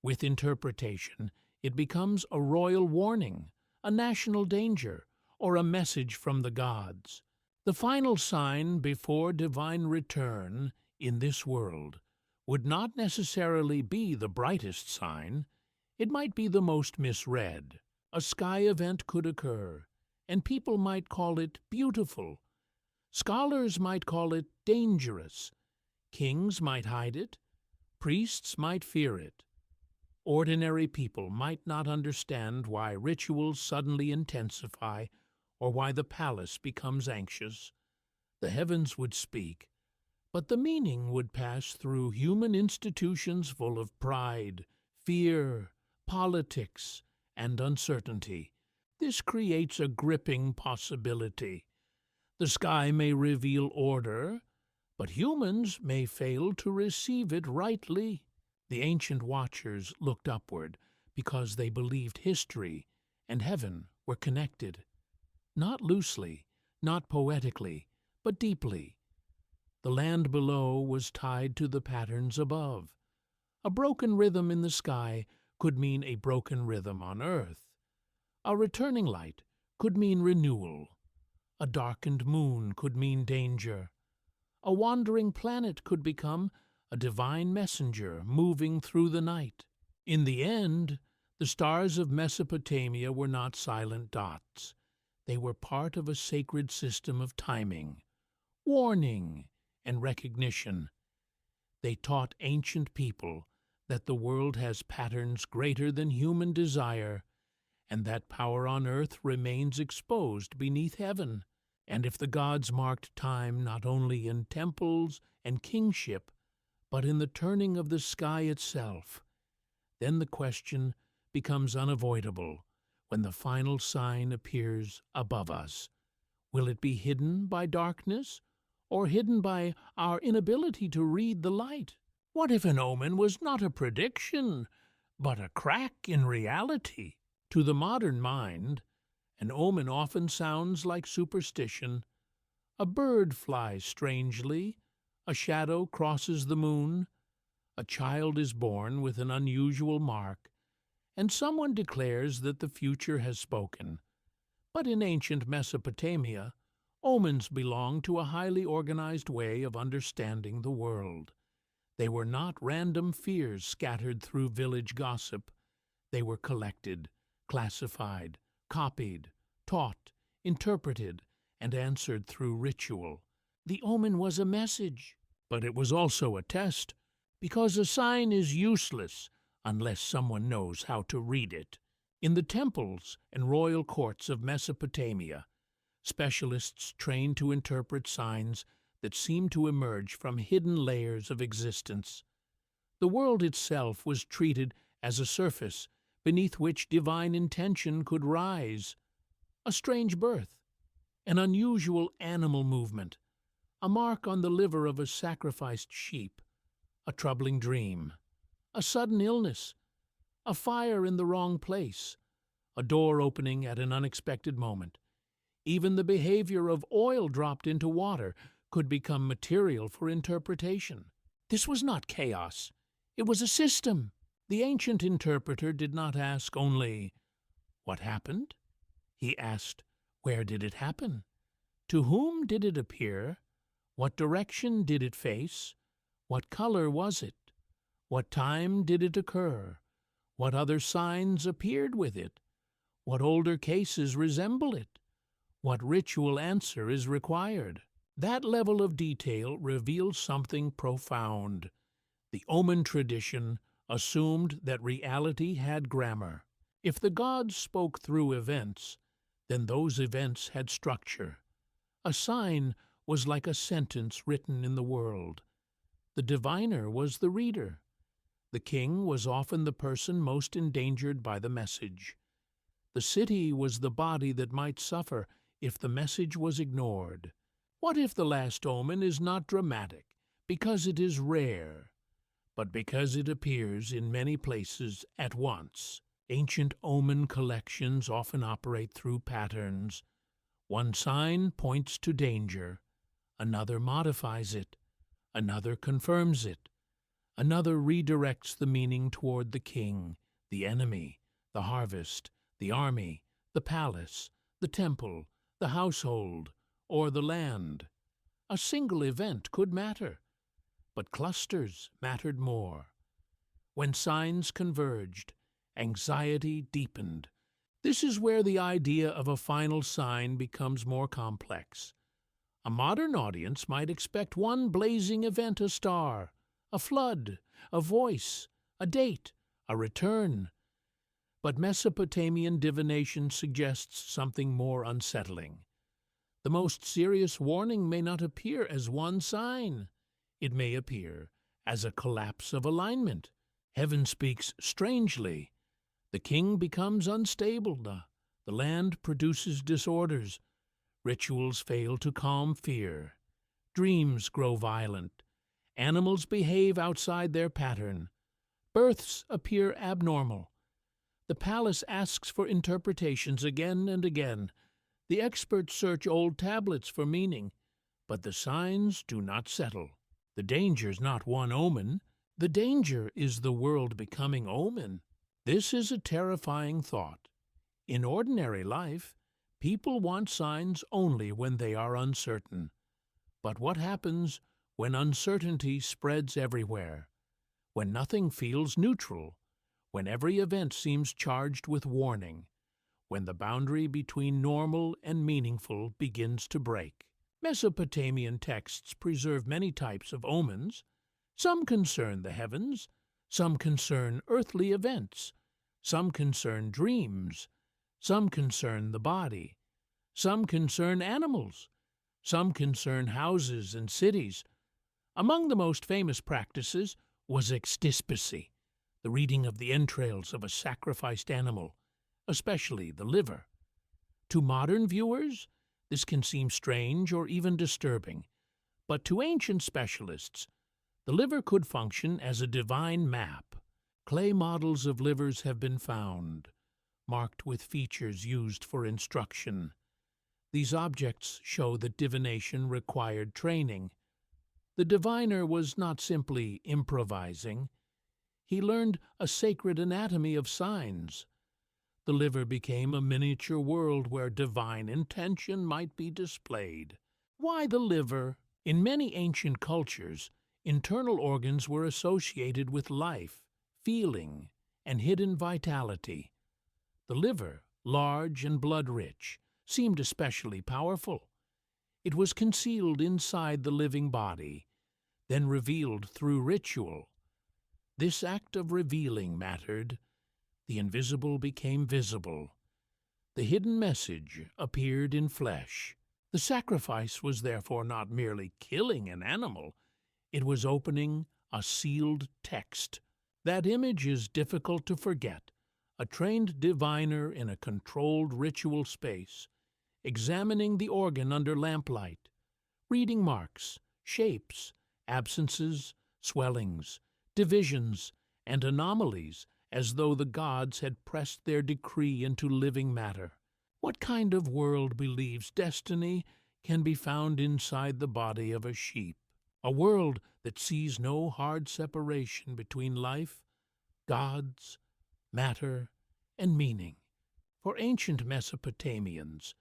A: With interpretation, it becomes a royal warning, a national danger, or a message from the gods. The final sign before divine return in this world would not necessarily be the brightest sign. It might be the most misread. A sky event could occur, and people might call it beautiful. Scholars might call it dangerous. Kings might hide it. Priests might fear it. Ordinary people might not understand why rituals suddenly intensify or why the palace becomes anxious. The heavens would speak, but the meaning would pass through human institutions full of pride, fear, politics, and uncertainty. This creates a gripping possibility. The sky may reveal order, but humans may fail to receive it rightly. The ancient watchers looked upward because they believed history and heaven were connected. Not loosely, not poetically, but deeply. The land below was tied to the patterns above. A broken rhythm in the sky could mean a broken rhythm on earth. A returning light could mean renewal. A darkened moon could mean danger. A wandering planet could become a divine messenger moving through the night. In the end, the stars of Mesopotamia were not silent dots. They were part of a sacred system of timing, warning, and recognition. They taught ancient people that the world has patterns greater than human desire, and that power on earth remains exposed beneath heaven. And if the gods marked time not only in temples and kingship, but in the turning of the sky itself, then the question becomes unavoidable when the final sign appears above us. Will it be hidden by darkness, or hidden by our inability to read the light? What if an omen was not a prediction, but a crack in reality? To the modern mind, an omen often sounds like superstition. A bird flies strangely, a shadow crosses the moon, a child is born with an unusual mark, and someone declares that the future has spoken. But in ancient Mesopotamia, omens belonged to a highly organized way of understanding the world. They were not random fears scattered through village gossip. They were collected, classified, copied, taught, interpreted, and answered through ritual. The omen was a message, but it was also a test, because a sign is useless unless someone knows how to read it. In the temples and royal courts of Mesopotamia, specialists trained to interpret signs that seemed to emerge from hidden layers of existence. The world itself was treated as a surface beneath which divine intention could rise. A strange birth, an unusual animal movement, a mark on the liver of a sacrificed sheep, a troubling dream, a sudden illness, a fire in the wrong place, a door opening at an unexpected moment. Even the behavior of oil dropped into water could become material for interpretation. This was not chaos. It was a system. The ancient interpreter did not ask only, "What happened?" He asked, Where did it happen? To whom did it appear? What direction did it face? What color was it? What time did it occur? What other signs appeared with it? What older cases resemble it? What ritual answer is required? That level of detail reveals something profound. The omen tradition assumed that reality had grammar. If the gods spoke through events, then those events had structure. A sign was like a sentence written in the world. The diviner was the reader. The king was often the person most endangered by the message. The city was the body that might suffer if the message was ignored. What if the last omen is not dramatic because it is rare, but because it appears in many places at once? Ancient omen collections often operate through patterns. One sign points to danger, another modifies it, another confirms it, another redirects the meaning toward the king, the enemy, the harvest, the army, the palace, the temple, the household, or the land. A single event could matter, but clusters mattered more. When signs converged, anxiety deepened. This is where the idea of a final sign becomes more complex. A modern audience might expect one blazing event: a star, a flood, a voice, a date, a return. But Mesopotamian divination suggests something more unsettling. The most serious warning may not appear as one sign. It may appear as a collapse of alignment. Heaven speaks strangely. The king becomes unstable. The land produces disorders. Rituals fail to calm fear. Dreams grow violent. Animals behave outside their pattern. Births appear abnormal. The palace asks for interpretations again and again. The experts search old tablets for meaning, but the signs do not settle. The danger's not one omen. The danger is the world becoming omen. This is a terrifying thought. In ordinary life, people want signs only when they are uncertain. But what happens when uncertainty spreads everywhere? When nothing feels neutral? When every event seems charged with warning? When the boundary between normal and meaningful begins to break? Mesopotamian texts preserve many types of omens. Some concern the heavens, some concern earthly events, some concern dreams, some concern the body, some concern animals, some concern houses and cities. Among the most famous practices was extispicy, the reading of the entrails of a sacrificed animal, especially the liver. To modern viewers, this can seem strange or even disturbing, but to ancient specialists, the liver could function as a divine map. Clay models of livers have been found, marked with features used for instruction. These objects show that divination required training. The diviner was not simply improvising. He learned a sacred anatomy of signs. The liver became a miniature world where divine intention might be displayed. Why the liver? In many ancient cultures, internal organs were associated with life, feeling, and hidden vitality. The liver, large and blood-rich, seemed especially powerful. It was concealed inside the living body, then revealed through ritual. This act of revealing mattered. The invisible became visible. The hidden message appeared in flesh. The sacrifice was therefore not merely killing an animal, it was opening a sealed text. That image is difficult to forget. A trained diviner in a controlled ritual space, examining the organ under lamplight, reading marks, shapes, absences, swellings, divisions, and anomalies, as though the gods had pressed their decree into living matter. What kind of world believes destiny can be found inside the body of a sheep? A world that sees no hard separation between life, gods, matter, and meaning. For ancient Mesopotamians,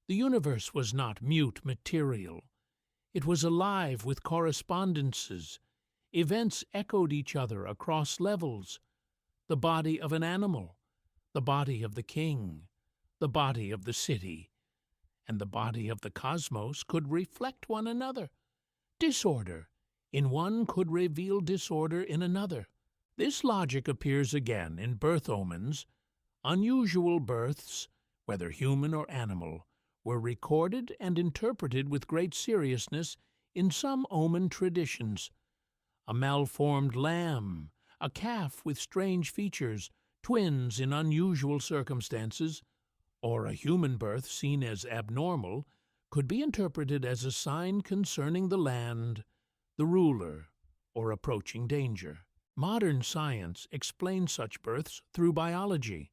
A: The universe was not mute material. It was alive with correspondences. Events echoed each other across levels. The body of an animal, the body of the king, the body of the city, and the body of the cosmos could reflect one another. Disorder in one could reveal disorder in another. This logic appears again in birth omens. Unusual births, whether human or animal, were recorded and interpreted with great seriousness in some omen traditions. A malformed lamb, a calf with strange features, twins in unusual circumstances, or a human birth seen as abnormal, could be interpreted as a sign concerning the land, the ruler, or approaching danger. Modern science explains such births through biology,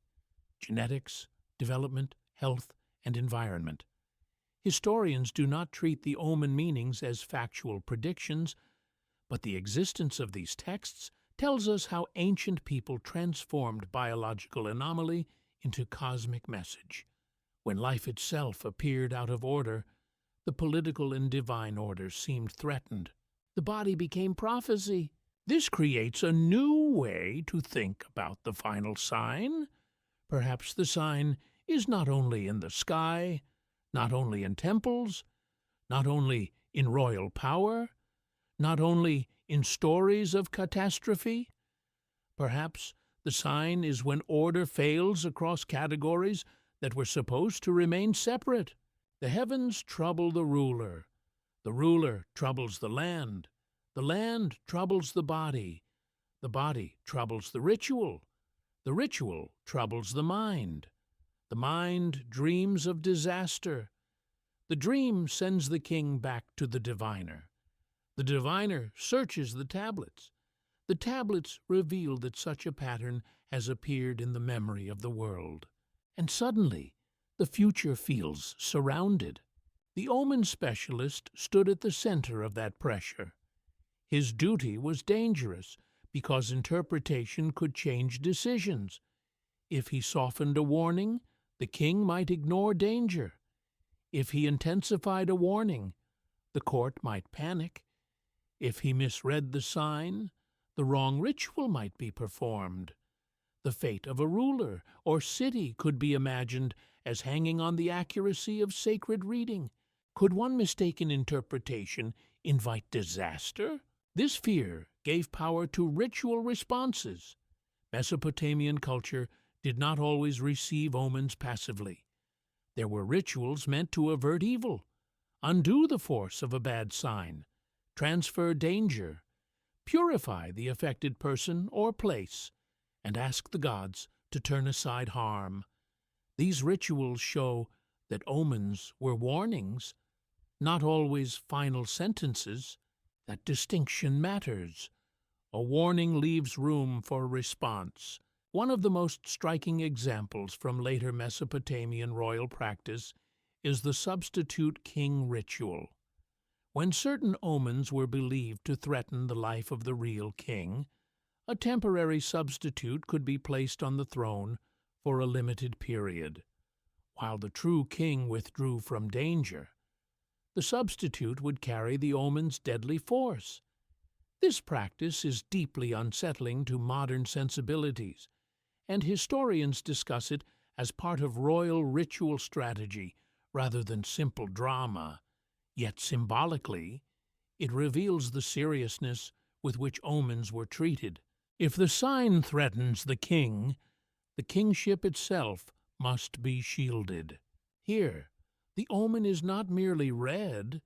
A: genetics, development, health, and environment. Historians do not treat the omen meanings as factual predictions, but the existence of these texts tells us how ancient people transformed biological anomaly into cosmic message. When life itself appeared out of order, the political and divine order seemed threatened. The body became prophecy. This creates a new way to think about the final sign. Perhaps the sign is not only in the sky, not only in temples, not only in royal power, not only in stories of catastrophe. Perhaps the sign is when order fails across categories that were supposed to remain separate. The heavens trouble the ruler troubles the land troubles the body troubles the ritual troubles the mind dreams of disaster. The dream sends the king back to the diviner searches the tablets reveal that such a pattern has appeared in the memory of the world. And suddenly, the future feels surrounded. The omen specialist stood at the center of that pressure. His duty was dangerous because interpretation could change decisions. If he softened a warning, the king might ignore danger. If he intensified a warning, the court might panic. If he misread the sign, the wrong ritual might be performed. The fate of a ruler or city could be imagined as hanging on the accuracy of sacred reading. Could one mistaken interpretation invite disaster? This fear gave power to ritual responses. Mesopotamian culture did not always receive omens passively. There were rituals meant to avert evil, undo the force of a bad sign, transfer danger, purify the affected person or place, and ask the gods to turn aside harm. These rituals show that omens were warnings, not always final sentences. That distinction matters. A warning leaves room for response. One of the most striking examples from later Mesopotamian royal practice is the substitute king ritual. When certain omens were believed to threaten the life of the real king, a temporary substitute could be placed on the throne for a limited period. While the true king withdrew from danger, the substitute would carry the omen's deadly force. This practice is deeply unsettling to modern sensibilities, and historians discuss it as part of royal ritual strategy rather than simple drama. Yet symbolically, it reveals the seriousness with which omens were treated. If the sign threatens the kingship itself must be shielded. Here, the omen is not merely read,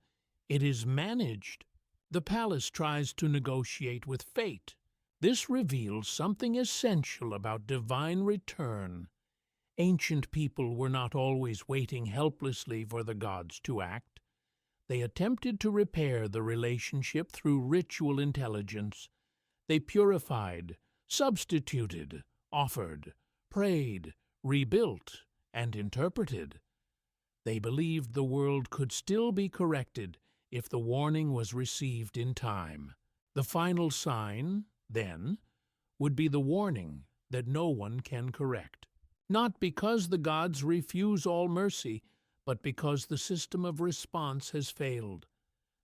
A: it is managed. The palace tries to negotiate with fate. This reveals something essential about divine return. Ancient people were not always waiting helplessly for the gods to act. They attempted to repair the relationship through ritual intelligence. They purified, substituted, offered, prayed, rebuilt, and interpreted. They believed the world could still be corrected if the warning was received in time. The final sign, then, would be the warning that no one can correct. Not because the gods refuse all mercy, but because the system of response has failed.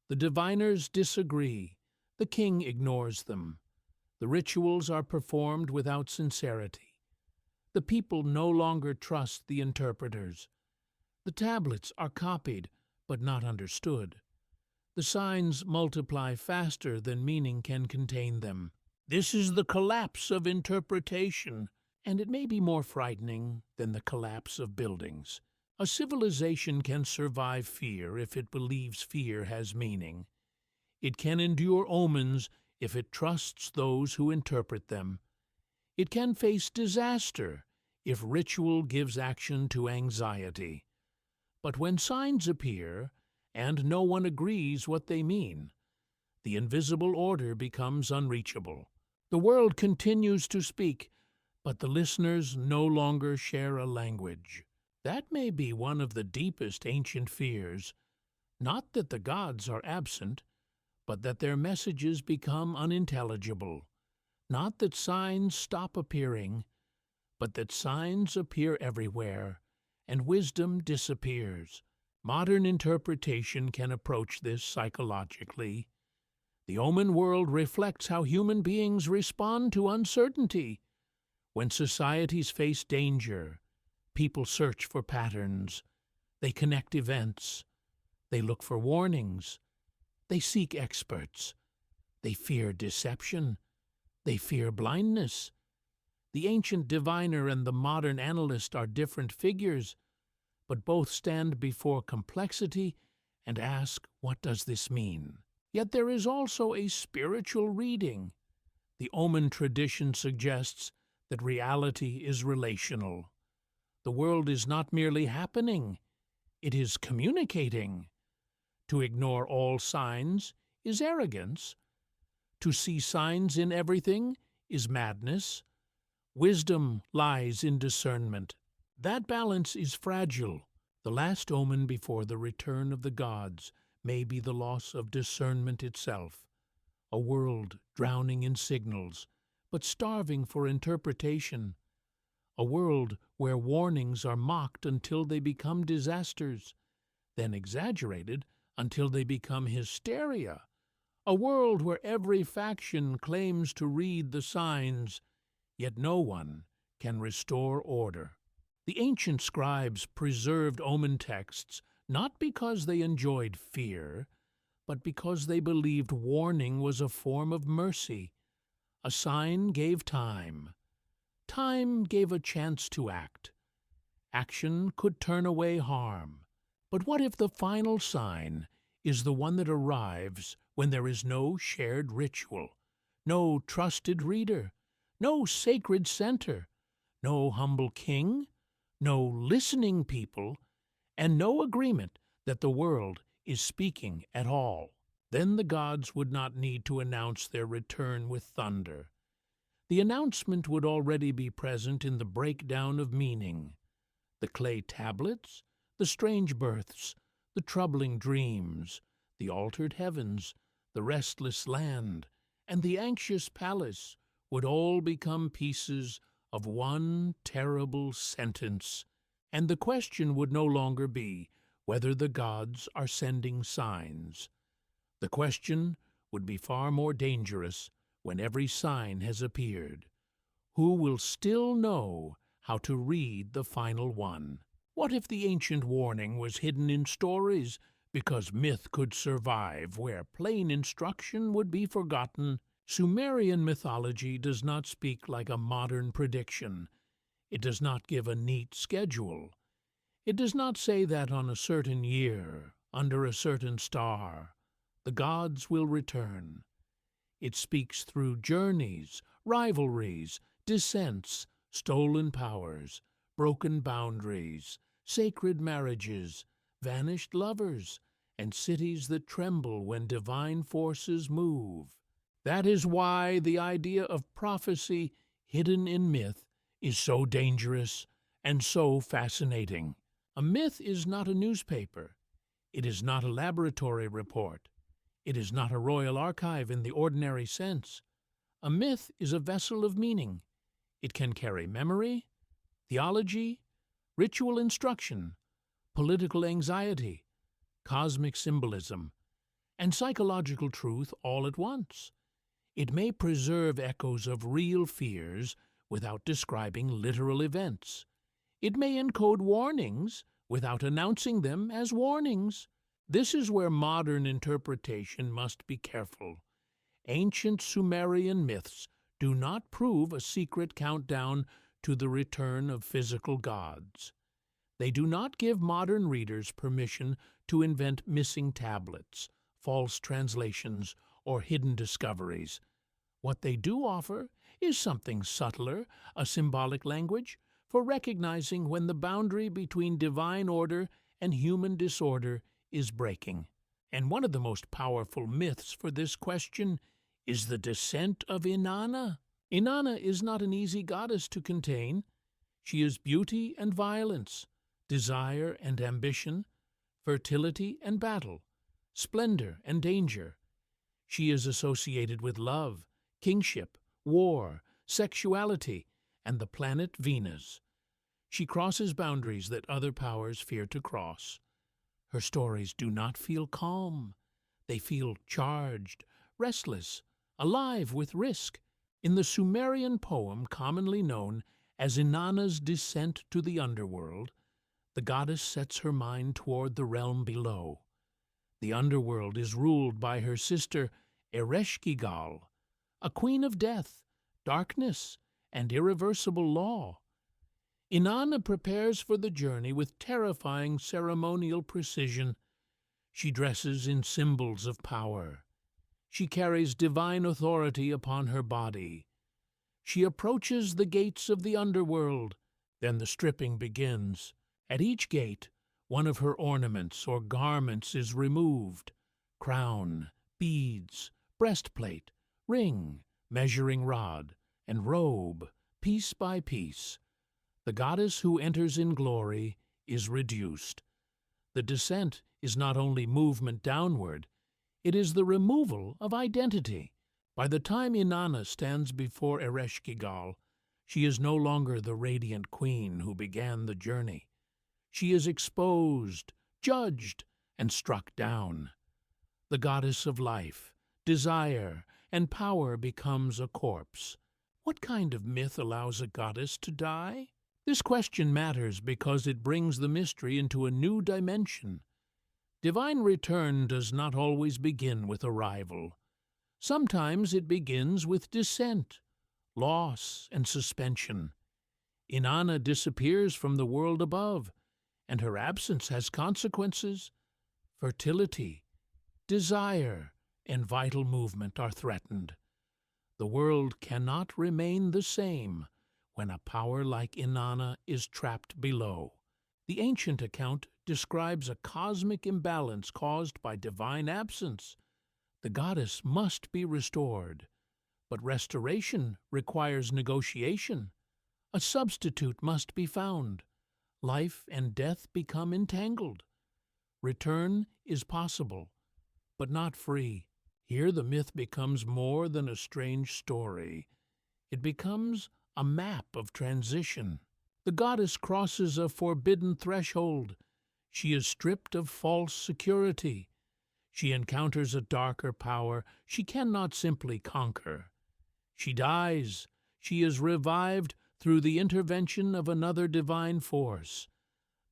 A: The diviners disagree. The king ignores them. The rituals are performed without sincerity. The people no longer trust the interpreters. The tablets are copied, but not understood. The signs multiply faster than meaning can contain them. This is the collapse of interpretation, and it may be more frightening than the collapse of buildings. A civilization can survive fear if it believes fear has meaning. It can endure omens if it trusts those who interpret them. It can face disaster if ritual gives action to anxiety. But when signs appear, and no one agrees what they mean, the invisible order becomes unreachable. The world continues to speak, but the listeners no longer share a language. That may be one of the deepest ancient fears, not that the gods are absent, but that their messages become unintelligible, not that signs stop appearing, but that signs appear everywhere, and wisdom disappears. Modern interpretation can approach this psychologically. The omen world reflects how human beings respond to uncertainty. When societies face danger, people search for patterns. They connect events. They look for warnings. They seek experts. They fear deception. They fear blindness. The ancient diviner and the modern analyst are different figures, but both stand before complexity and ask, what does this mean? Yet there is also a spiritual reading. The omen tradition suggests that reality is relational. The world is not merely happening, it is communicating. To ignore all signs is arrogance. To see signs in everything is madness. Wisdom lies in discernment. That balance is fragile. The last omen before the return of the gods may be the loss of discernment itself, a world drowning in signals, but starving for interpretation, a world where warnings are mocked until they become disasters, then exaggerated until they become hysteria, a world where every faction claims to read the signs, yet no one can restore order. The ancient scribes preserved omen texts not because they enjoyed fear, but because they believed warning was a form of mercy. A sign gave time. Time gave a chance to act. Action could turn away harm. But what if the final sign is the one that arrives when there is no shared ritual, no trusted reader, no sacred center, no humble king, no listening people, and no agreement that the world is speaking at all? Then the gods would not need to announce their return with thunder. The announcement would already be present in the breakdown of meaning. The clay tablets, the strange births, the troubling dreams, the altered heavens, the restless land, and the anxious palace would all become pieces of one terrible sentence, and the question would no longer be whether the gods are sending signs. The question would be far more dangerous when every sign has appeared. Who will still know how to read the final one? What if the ancient warning was hidden in stories because myth could survive where plain instruction would be forgotten? Sumerian mythology does not speak like a modern prediction. It does not give a neat schedule. It does not say that on a certain year, under a certain star, the gods will return. It speaks through journeys, rivalries, descents, stolen powers, broken boundaries, sacred marriages, vanished lovers, and cities that tremble when divine forces move. That is why the idea of prophecy hidden in myth is so dangerous and so fascinating. A myth is not a newspaper. It is not a laboratory report. It is not a royal archive in the ordinary sense. A myth is a vessel of meaning. It can carry memory, theology, ritual instruction, political anxiety, cosmic symbolism, and psychological truth all at once. It may preserve echoes of real fears without describing literal events. It may encode warnings without announcing them as warnings. This is where modern interpretation must be careful. Ancient Sumerian myths do not prove a secret countdown to the return of physical gods. They do not give modern readers permission to invent missing tablets, false translations, or hidden discoveries. What they do offer is something subtler, a symbolic language for recognizing when the boundary between divine order and human disorder is breaking. And one of the most powerful myths for this question is the descent of Inanna. Inanna is not an easy goddess to contain. She is beauty and violence, desire and ambition, fertility and battle, splendor and danger. She is associated with love, kingship, war, sexuality, and the planet Venus. She crosses boundaries that other powers fear to cross. Her stories do not feel calm. They feel charged, restless, alive with risk. In the Sumerian poem commonly known as Inanna's Descent to the Underworld, the goddess sets her mind toward the realm below. The underworld is ruled by her sister Ereshkigal, a queen of death, darkness, and irreversible law. Inanna prepares for the journey with terrifying ceremonial precision. She dresses in symbols of power. She carries divine authority upon her body. She approaches the gates of the underworld. Then the stripping begins. At each gate, one of her ornaments or garments is removed: crown, beads, breastplate, ring, measuring rod, and robe, piece by piece. The goddess who enters in glory is reduced. The descent is not only movement downward, it is the removal of identity. By the time Inanna stands before Ereshkigal, she is no longer the radiant queen who began the journey. She is exposed, judged, and struck down. The goddess of life, desire, and power becomes a corpse. What kind of myth allows a goddess to die? This question matters because it brings the mystery into a new dimension. Divine return does not always begin with arrival. Sometimes it begins with descent, loss, and suspension. Inanna disappears from the world above, and her absence has consequences. Fertility, desire, and vital movement are threatened. The world cannot remain the same when a power like Inanna is trapped below. The ancient account describes a cosmic imbalance caused by divine absence. The goddess must be restored, but restoration requires negotiation. A substitute must be found. Life and death become entangled. Return is possible, but not free. Here the myth becomes more than a strange story. It becomes a map of transition. The goddess crosses a forbidden threshold. She is stripped of false security. She encounters a darker power she cannot simply conquer. She dies. She is revived through the intervention of another divine force.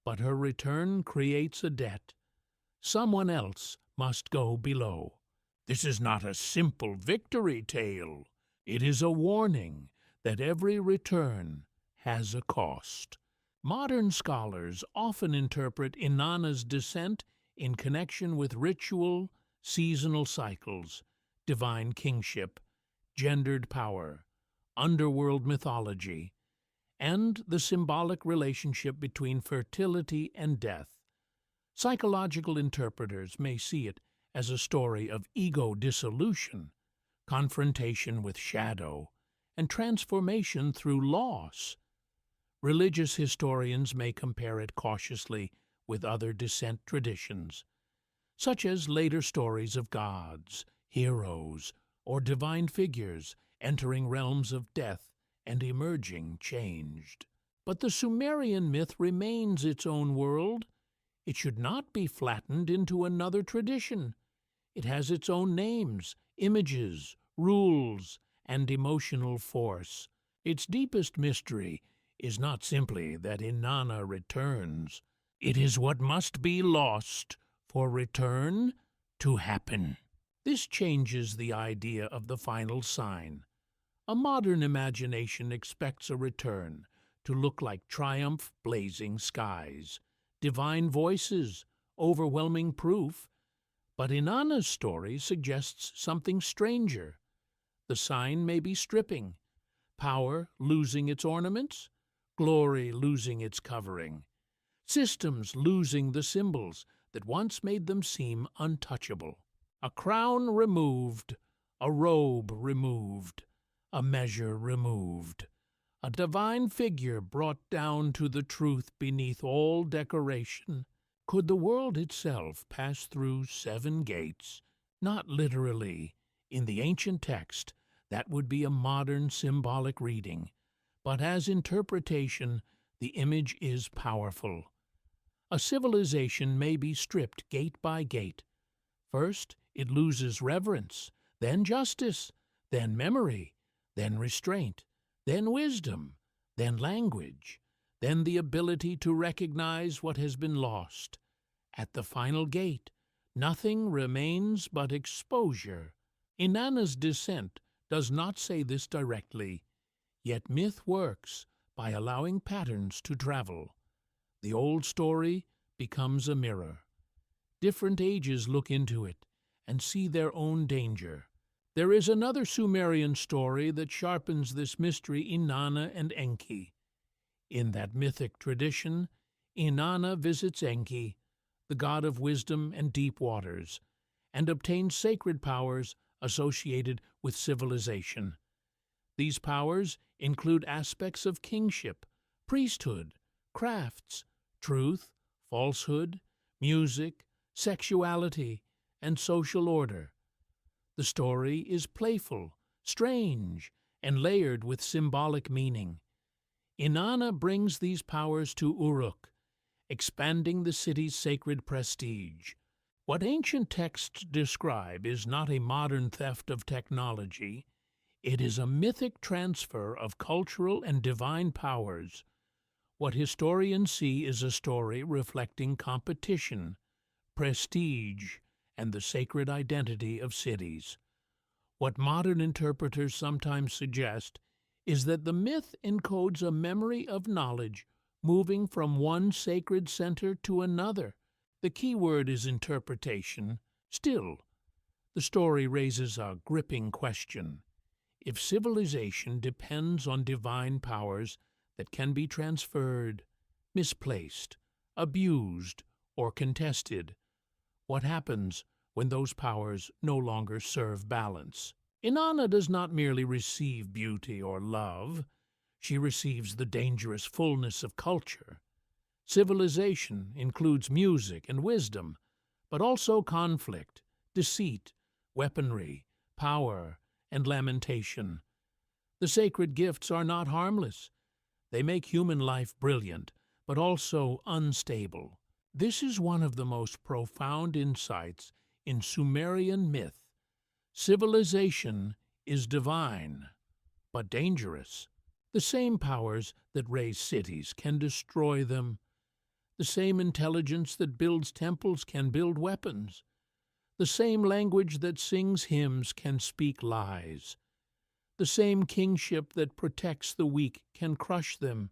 A: But her return creates a debt. Someone else must go below. This is not a simple victory tale. It is a warning that every return has a cost. Modern scholars often interpret Inanna's descent in connection with ritual, seasonal cycles, divine kingship, gendered power, underworld mythology, and the symbolic relationship between fertility and death. Psychological interpreters may see it as a story of ego dissolution, confrontation with shadow, and transformation through loss. Religious historians may compare it cautiously with other descent traditions, such as later stories of gods, heroes, or divine figures entering realms of death and emerging changed. But the Sumerian myth remains its own world. It should not be flattened into another tradition. It has its own names, images, rules, and emotional force. Its deepest mystery is not simply that Inanna returns. It is what must be lost for return to happen. This changes the idea of the final sign. A modern imagination expects a return to look like triumph, blazing skies, divine voices, overwhelming proof. But Inanna's story suggests something stranger. The sign may be stripping, power losing its ornaments, glory losing its covering, systems losing the symbols that once made them seem untouchable. A crown removed, a robe removed, a measure removed, a divine figure brought down to the truth beneath all decoration. Could the world itself pass through 7 gates? Not literally. In the ancient text, that would be a modern symbolic reading. But as interpretation, the image is powerful. A civilization may be stripped gate by gate. First, it loses reverence, then justice, then memory, then restraint, then wisdom, then language, then the ability to recognize what has been lost. At the final gate, nothing remains but exposure. Inanna's descent does not say this directly, yet myth works by allowing patterns to travel. The old story becomes a mirror. Different ages look into it and see their own danger. There is another Sumerian story that sharpens this mystery, Inanna and Enki. In that mythic tradition, Inanna visits Enki, the god of wisdom and deep waters, and obtains sacred powers associated with civilization. These powers include aspects of kingship, priesthood, crafts, truth, falsehood, music, sexuality, and social order. The story is playful, strange, and layered with symbolic meaning. Inanna brings these powers to Uruk, expanding the city's sacred prestige. What ancient texts describe is not a modern theft of technology. It is a mythic transfer of cultural and divine powers. What historians see is a story reflecting competition, prestige, and the sacred identity of cities. What modern interpreters sometimes suggest is that the myth encodes a memory of knowledge moving from one sacred center to another. The key word is interpretation. Still, the story raises a gripping question. If civilization depends on divine powers that can be transferred, misplaced, abused, or contested, what happens when those powers no longer serve balance? Inanna does not merely receive beauty or love. She receives the dangerous fullness of culture. Civilization includes music and wisdom, but also conflict, deceit, weaponry, power, and lamentation. The sacred gifts are not harmless. They make human life brilliant, but also unstable. This is one of the most profound insights in Sumerian myth. Civilization is divine, but dangerous. The same powers that raise cities can destroy them. The same intelligence that builds temples can build weapons. The same language that sings hymns can speak lies. The same kingship that protects the weak can crush them.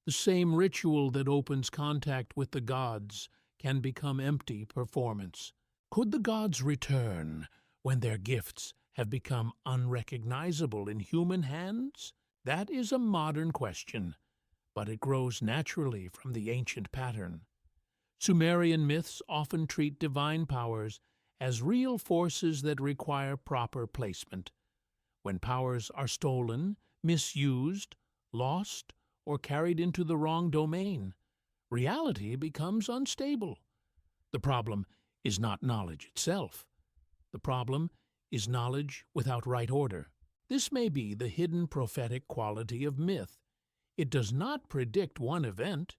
A: The same ritual that opens contact with the gods can become empty performance. Could the gods return when their gifts have become unrecognizable in human hands? That is a modern question, but it grows naturally from the ancient pattern. Sumerian myths often treat divine powers as real forces that require proper placement. When powers are stolen, misused, lost, or carried into the wrong domain, reality becomes unstable. The problem is not knowledge itself. The problem is knowledge without right order. This may be the hidden prophetic quality of myth. It does not predict one event.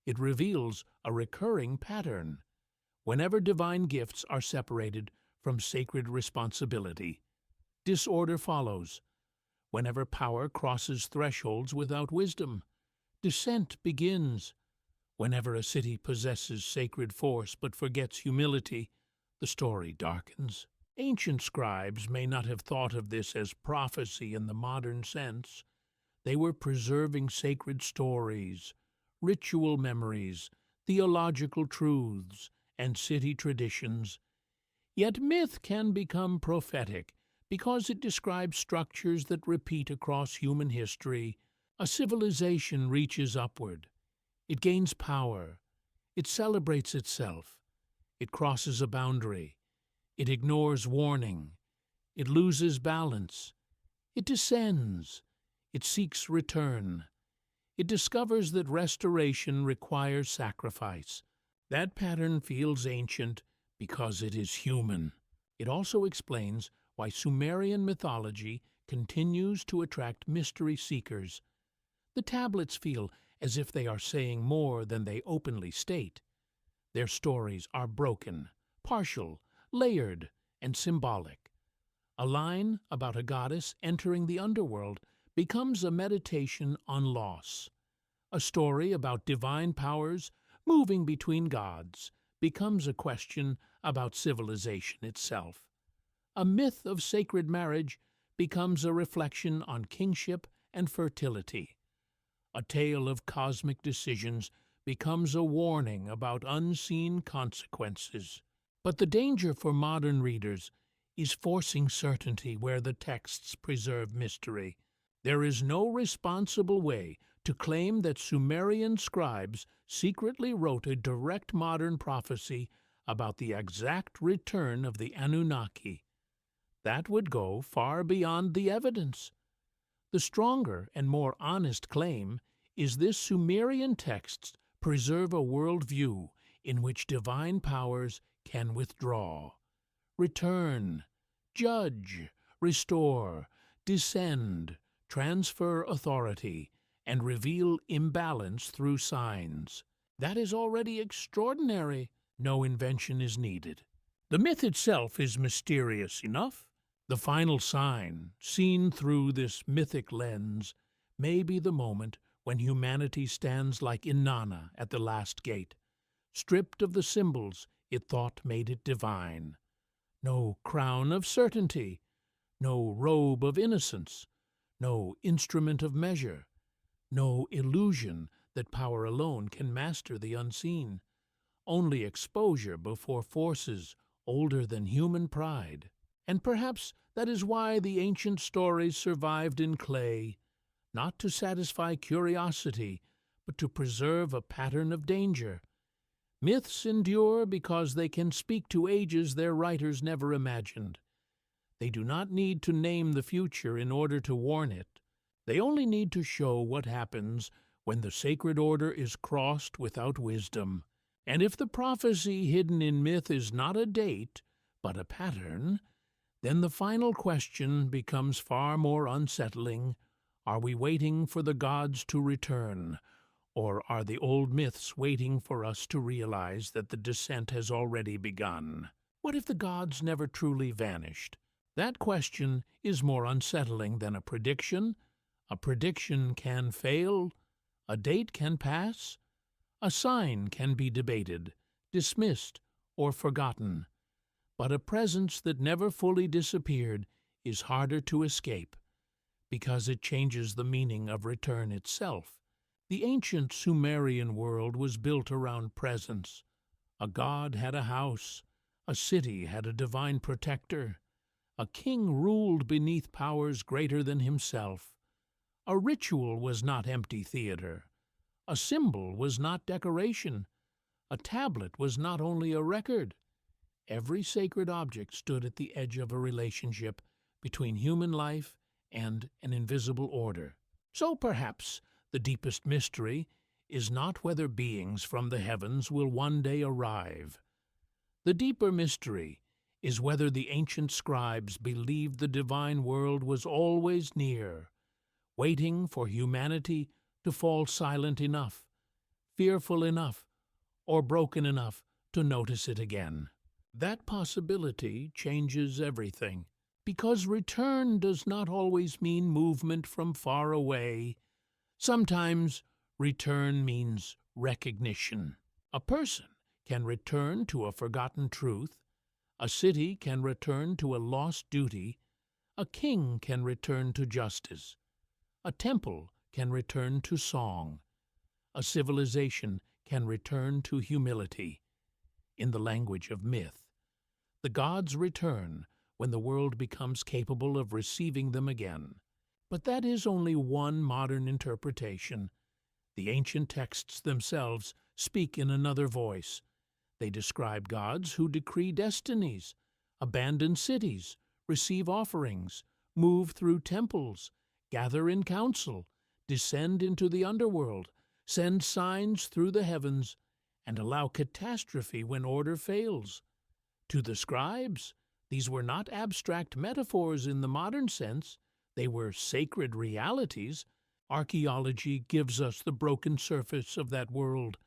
A: It reveals a recurring pattern. Whenever divine gifts are separated from sacred responsibility, disorder follows. Whenever power crosses thresholds without wisdom, dissent begins. Whenever a city possesses sacred force but forgets humility, the story darkens. Ancient scribes may not have thought of this as prophecy in the modern sense. They were preserving sacred stories, ritual memories, theological truths, and city traditions. Yet myth can become prophetic because it describes structures that repeat across human history. A civilization reaches upward. It gains power. It celebrates itself. It crosses a boundary. It ignores warning. It loses balance. It descends. It seeks return. It discovers that restoration requires sacrifice. That pattern feels ancient because it is human. It also explains why Sumerian mythology continues to attract mystery seekers. The tablets feel as if they are saying more than they openly state. Their stories are broken, partial, layered, and symbolic. A line about a goddess entering the underworld becomes a meditation on loss. A story about divine powers moving between gods becomes a question about civilization itself. A myth of sacred marriage becomes a reflection on kingship and fertility. A tale of cosmic decisions becomes a warning about unseen consequences. But the danger for modern readers is forcing certainty where the texts preserve mystery. There is no responsible way to claim that Sumerian scribes secretly wrote a direct modern prophecy about the exact return of the Anunnaki. That would go far beyond the evidence. The stronger and more honest claim is this: Sumerian texts preserve a worldview in which divine powers can withdraw, return, judge, restore, descend, transfer authority, and reveal imbalance through signs. That is already extraordinary. No invention is needed. The myth itself is mysterious enough. The final sign, seen through this mythic lens, may be the moment when humanity stands like Inanna at the last gate, stripped of the symbols it thought made it divine. No crown of certainty, no robe of innocence, no instrument of measure, no illusion that power alone can master the unseen, only exposure before forces older than human pride. And perhaps that is why the ancient stories survived in clay, not to satisfy curiosity, but to preserve a pattern of danger. Myths endure because they can speak to ages their writers never imagined. They do not need to name the future in order to warn it. They only need to show what happens when the sacred order is crossed without wisdom. And if the prophecy hidden in myth is not a date, but a pattern, then the final question becomes far more unsettling. Are we waiting for the gods to return, or are the old myths waiting for us to realize that the descent has already begun? What if the gods never truly vanished? That question is more unsettling than a prediction. A prediction can fail, a date can pass, a sign can be debated, dismissed, or forgotten. But a presence that never fully disappeared is harder to escape, because it changes the meaning of return itself. The ancient Sumerian world was built around presence. A god had a house, a city had a divine protector, a king ruled beneath powers greater than himself. A ritual was not empty theater. A symbol was not decoration. A tablet was not only a record. Every sacred object stood at the edge of a relationship between human life and an invisible order. So perhaps the deepest mystery is not whether beings from the heavens will one day arrive. The deeper mystery is whether the ancient scribes believed the divine world was always near, waiting for humanity to fall silent enough, fearful enough, or broken enough to notice it again. That possibility changes everything, because return does not always mean movement from far away. Sometimes return means recognition. A person can return to a forgotten truth, a city can return to a lost duty, a king can return to justice, a temple can return to song, a civilization can return to humility. In the language of myth, the gods return when the world becomes capable of receiving them again. But that is only one modern interpretation. The ancient texts themselves speak in another voice. They describe gods who decree destinies, abandon cities, receive offerings, move through temples, gather in council, descend into the underworld, send signs through the heavens, and allow catastrophe when order fails. To the scribes, these were not abstract metaphors in the modern sense. They were sacred realities. Archaeology gives us the broken surface of that world: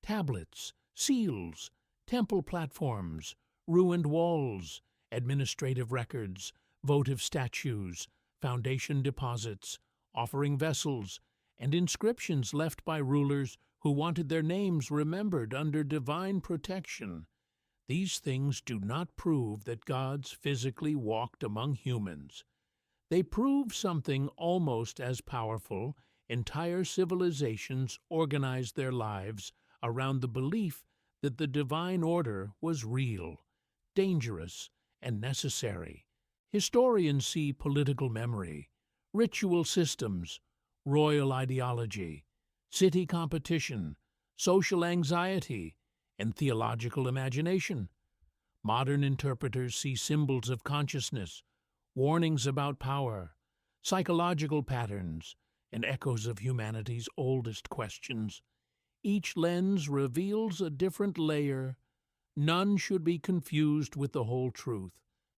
A: tablets, seals, temple platforms, ruined walls, administrative records, votive statues, foundation deposits, offering vessels, and inscriptions left by rulers who wanted their names remembered under divine protection. These things do not prove that gods physically walked among humans. They prove something almost as powerful. Entire civilizations organized their lives around the belief that the divine order was real, dangerous, and necessary. Historians see political memory, ritual systems, royal ideology, city competition, social anxiety, and theological imagination. Modern interpreters see symbols of consciousness, warnings about power, psychological patterns, and echoes of humanity's oldest questions. Each lens reveals a different layer. None should be confused with the whole truth.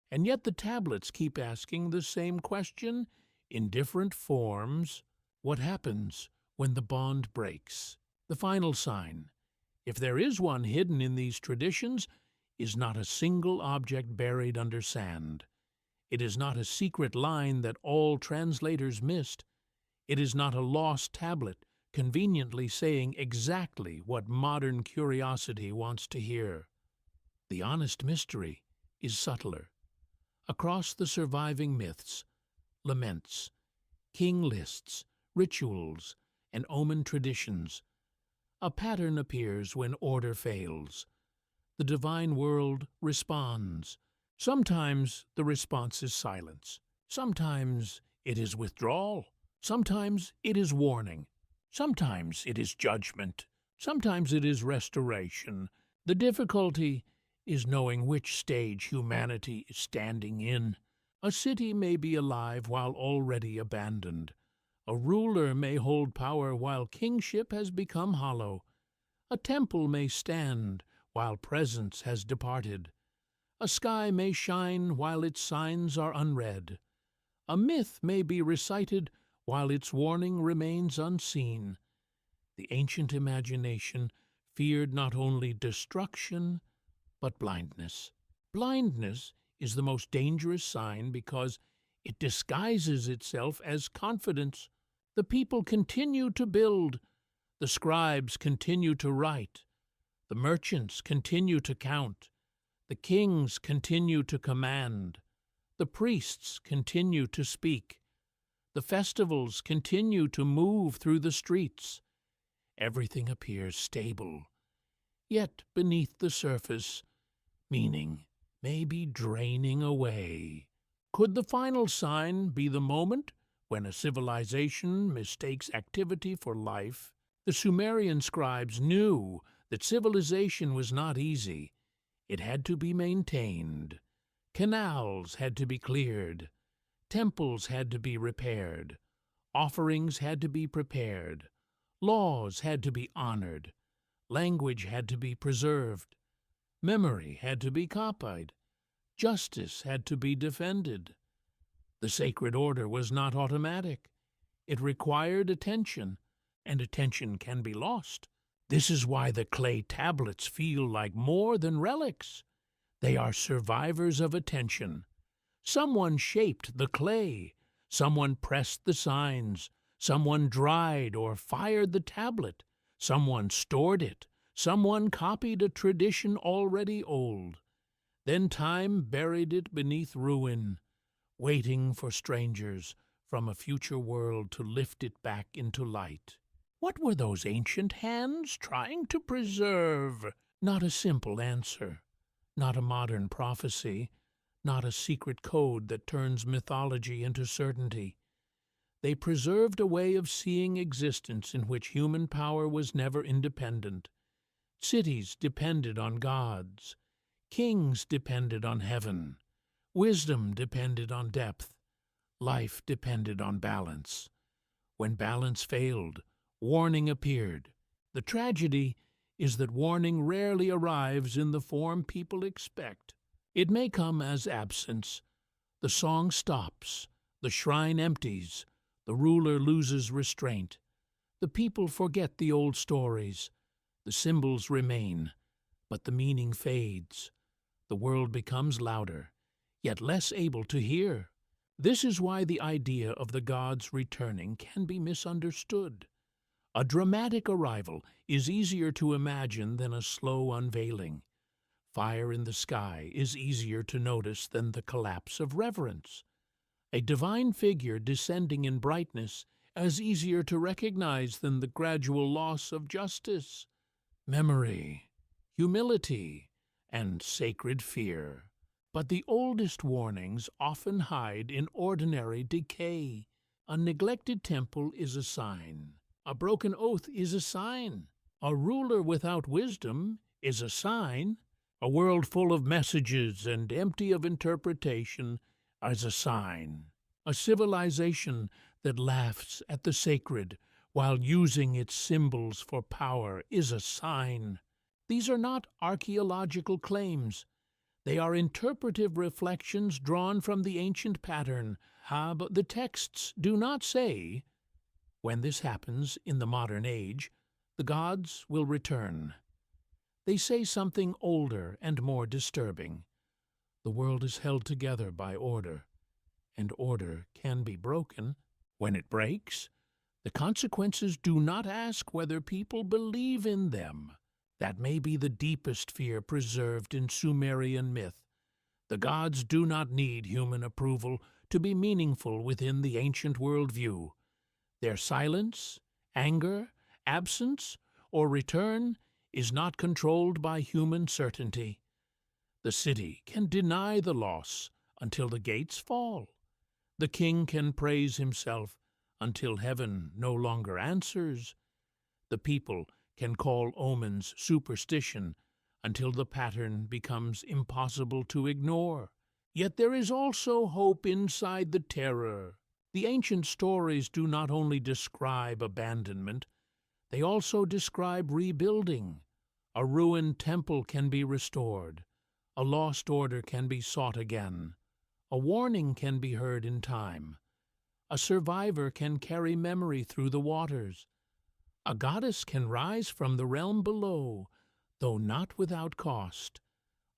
A: And yet the tablets keep asking the same question in different forms. What happens when the bond breaks? The final sign, if there is one hidden in these traditions, is not a single object buried under sand. It is not a secret line that all translators missed. It is not a lost tablet conveniently saying exactly what modern curiosity wants to hear. The honest mystery is subtler. Across the surviving myths, laments, king lists, rituals, and omen traditions, a pattern appears when order fails. The divine world responds. Sometimes the response is silence. Sometimes it is withdrawal. Sometimes it is warning. Sometimes it is judgment. Sometimes it is restoration. The difficulty is knowing which stage humanity is standing in. A city may be alive while already abandoned. A ruler may hold power while kingship has become hollow. A temple may stand while presence has departed. A sky may shine while its signs are unread. A myth may be recited while its warning remains unseen. The ancient imagination feared not only destruction, but blindness. Blindness is the most dangerous sign because it disguises itself as confidence. The people continue to build. The scribes continue to write. The merchants continue to count. The kings continue to command. The priests continue to speak. The festivals continue to move through the streets. Everything appears stable. Yet beneath the surface, meaning may be draining away. Could the final sign be the moment when a civilization mistakes activity for life? The Sumerian scribes knew that civilization was not easy. It had to be maintained. Canals had to be cleared. Temples had to be repaired. Offerings had to be prepared. Laws had to be honored. Language had to be preserved. Memory had to be copied. Justice had to be defended. The sacred order was not automatic. It required attention, and attention can be lost. This is why the clay tablets feel like more than relics. They are survivors of attention. Someone shaped the clay. Someone pressed the signs. Someone dried or fired the tablet. Someone stored it. Someone copied a tradition already old. Then time buried it beneath ruin, waiting for strangers from a future world to lift it back into light. What were those ancient hands trying to preserve? Not a simple answer, not a modern prophecy, not a secret code that turns mythology into certainty. They preserved a way of seeing existence in which human power was never independent. Cities depended on gods. Kings depended on heaven. Wisdom depended on depth. Life depended on balance. When balance failed, warning appeared. The tragedy is that warning rarely arrives in the form people expect. It may come as absence. The song stops. The shrine empties. The ruler loses restraint. The people forget the old stories. The symbols remain, but the meaning fades. The world becomes louder, yet less able to hear. This is why the idea of the gods returning can be misunderstood. A dramatic arrival is easier to imagine than a slow unveiling. Fire in the sky is easier to notice than the collapse of reverence. A divine figure descending in brightness is easier to recognize than the gradual loss of justice, memory, humility, and sacred fear. But the oldest warnings often hide in ordinary decay. A neglected temple is a sign. A broken oath is a sign. A ruler without wisdom is a sign. A world full of messages and empty of interpretation is a sign. A civilization that laughs at the sacred while using its symbols for power is a sign. These are not archaeological claims. They are interpretive reflections drawn from the ancient pattern. But the texts do not say, when this happens in the modern age, the gods will return. They say something older and more disturbing. The world is held together by order, and order can be broken. When it breaks, the consequences do not ask whether people believe in them. That may be the deepest fear preserved in Sumerian myth. The gods do not need human approval to be meaningful within the ancient worldview. Their silence, anger, absence, or return is not controlled by human certainty. The city can deny the loss until the gates fall. The king can praise himself until heaven no longer answers. The people can call omens superstition until the pattern becomes impossible to ignore. Yet there is also hope inside the terror. The ancient stories do not only describe abandonment, they also describe rebuilding. A ruined temple can be restored. A lost order can be sought again. A warning can be heard in time. A survivor can carry memory through the waters. A goddess can rise from the realm below, though not without cost.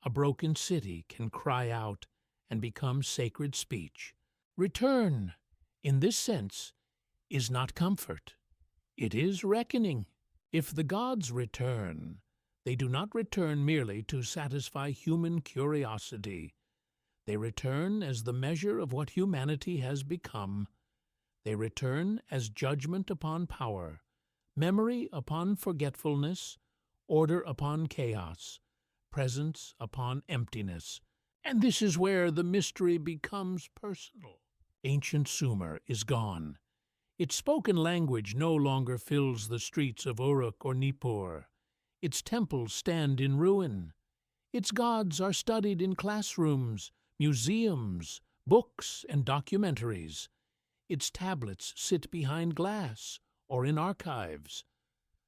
A: A broken city can cry out and become sacred speech. Return, in this sense, is not comfort. It is reckoning. If the gods return, they do not return merely to satisfy human curiosity. They return as the measure of what humanity has become. They return as judgment upon power, memory upon forgetfulness, order upon chaos, presence upon emptiness. And this is where the mystery becomes personal. Ancient Sumer is gone. Its spoken language no longer fills the streets of Uruk or Nippur. Its temples stand in ruin. Its gods are studied in classrooms, museums, books, and documentaries. Its tablets sit behind glass or in archives.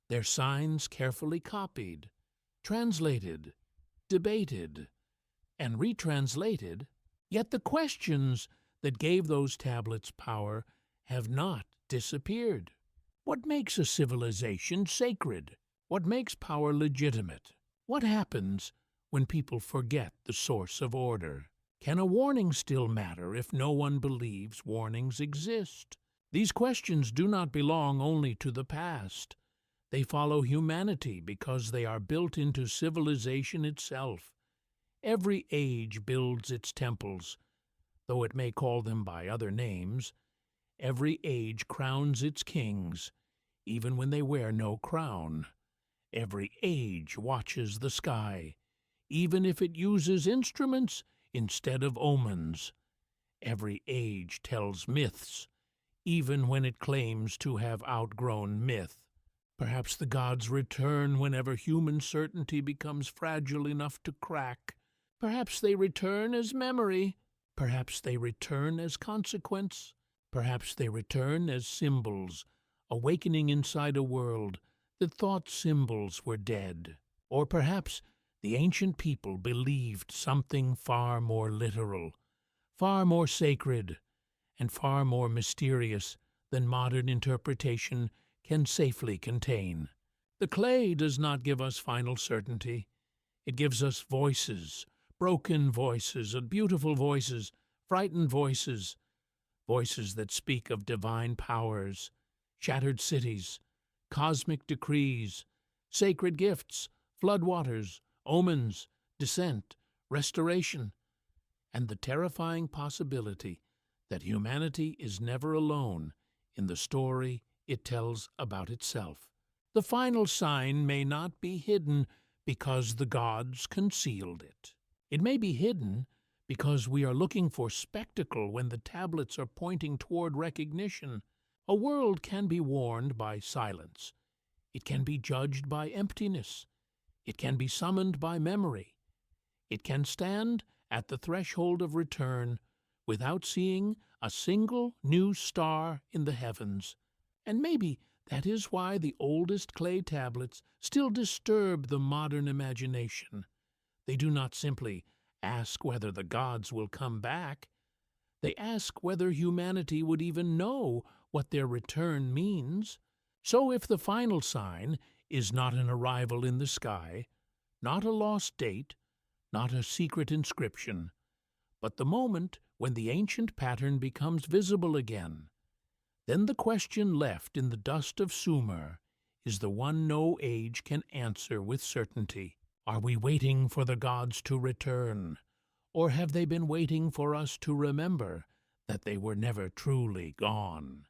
A: Their signs carefully copied, translated, debated, and retranslated. Yet the questions that gave those tablets power have not disappeared. What makes a civilization sacred? What makes power legitimate? What happens when people forget the source of order? Can a warning still matter if no one believes warnings exist? These questions do not belong only to the past. They follow humanity because they are built into civilization itself. Every age builds its temples, though it may call them by other names. Every age crowns its kings, even when they wear no crown. Every age watches the sky, even if it uses instruments instead of omens. Every age tells myths, even when it claims to have outgrown myth. Perhaps the gods return whenever human certainty becomes fragile enough to crack. Perhaps they return as memory. Perhaps they return as consequence. Perhaps they return as symbols, awakening inside a world that thought symbols were dead. Or perhaps the ancient people believed something far more literal, far more sacred, and far more mysterious than modern interpretation can safely contain. The clay does not give us final certainty. It gives us voices, broken voices, and beautiful voices, frightened voices, voices that speak of divine powers, shattered cities, cosmic decrees, sacred gifts, floodwaters, omens, descent, restoration, and the terrifying possibility that humanity is never alone in the story it tells about itself. The final sign may not be hidden because the gods concealed it. It may be hidden because we are looking for spectacle when the tablets are pointing toward recognition. A world can be warned by silence. It can be judged by emptiness. It can be summoned by memory. It can stand at the threshold of return without seeing a single new star in the heavens. And maybe that is why the oldest clay tablets still disturb the modern imagination. They do not simply ask whether the gods will come back. They ask whether humanity would even know what their return means. So if the final sign is not an arrival in the sky, not a lost date, not a secret inscription, but the moment when the ancient pattern becomes visible again, then the question left in the dust of Sumer is the one no age can answer with certainty. Are we waiting for the gods to return, or have they been waiting for us to remember that they were never truly gone?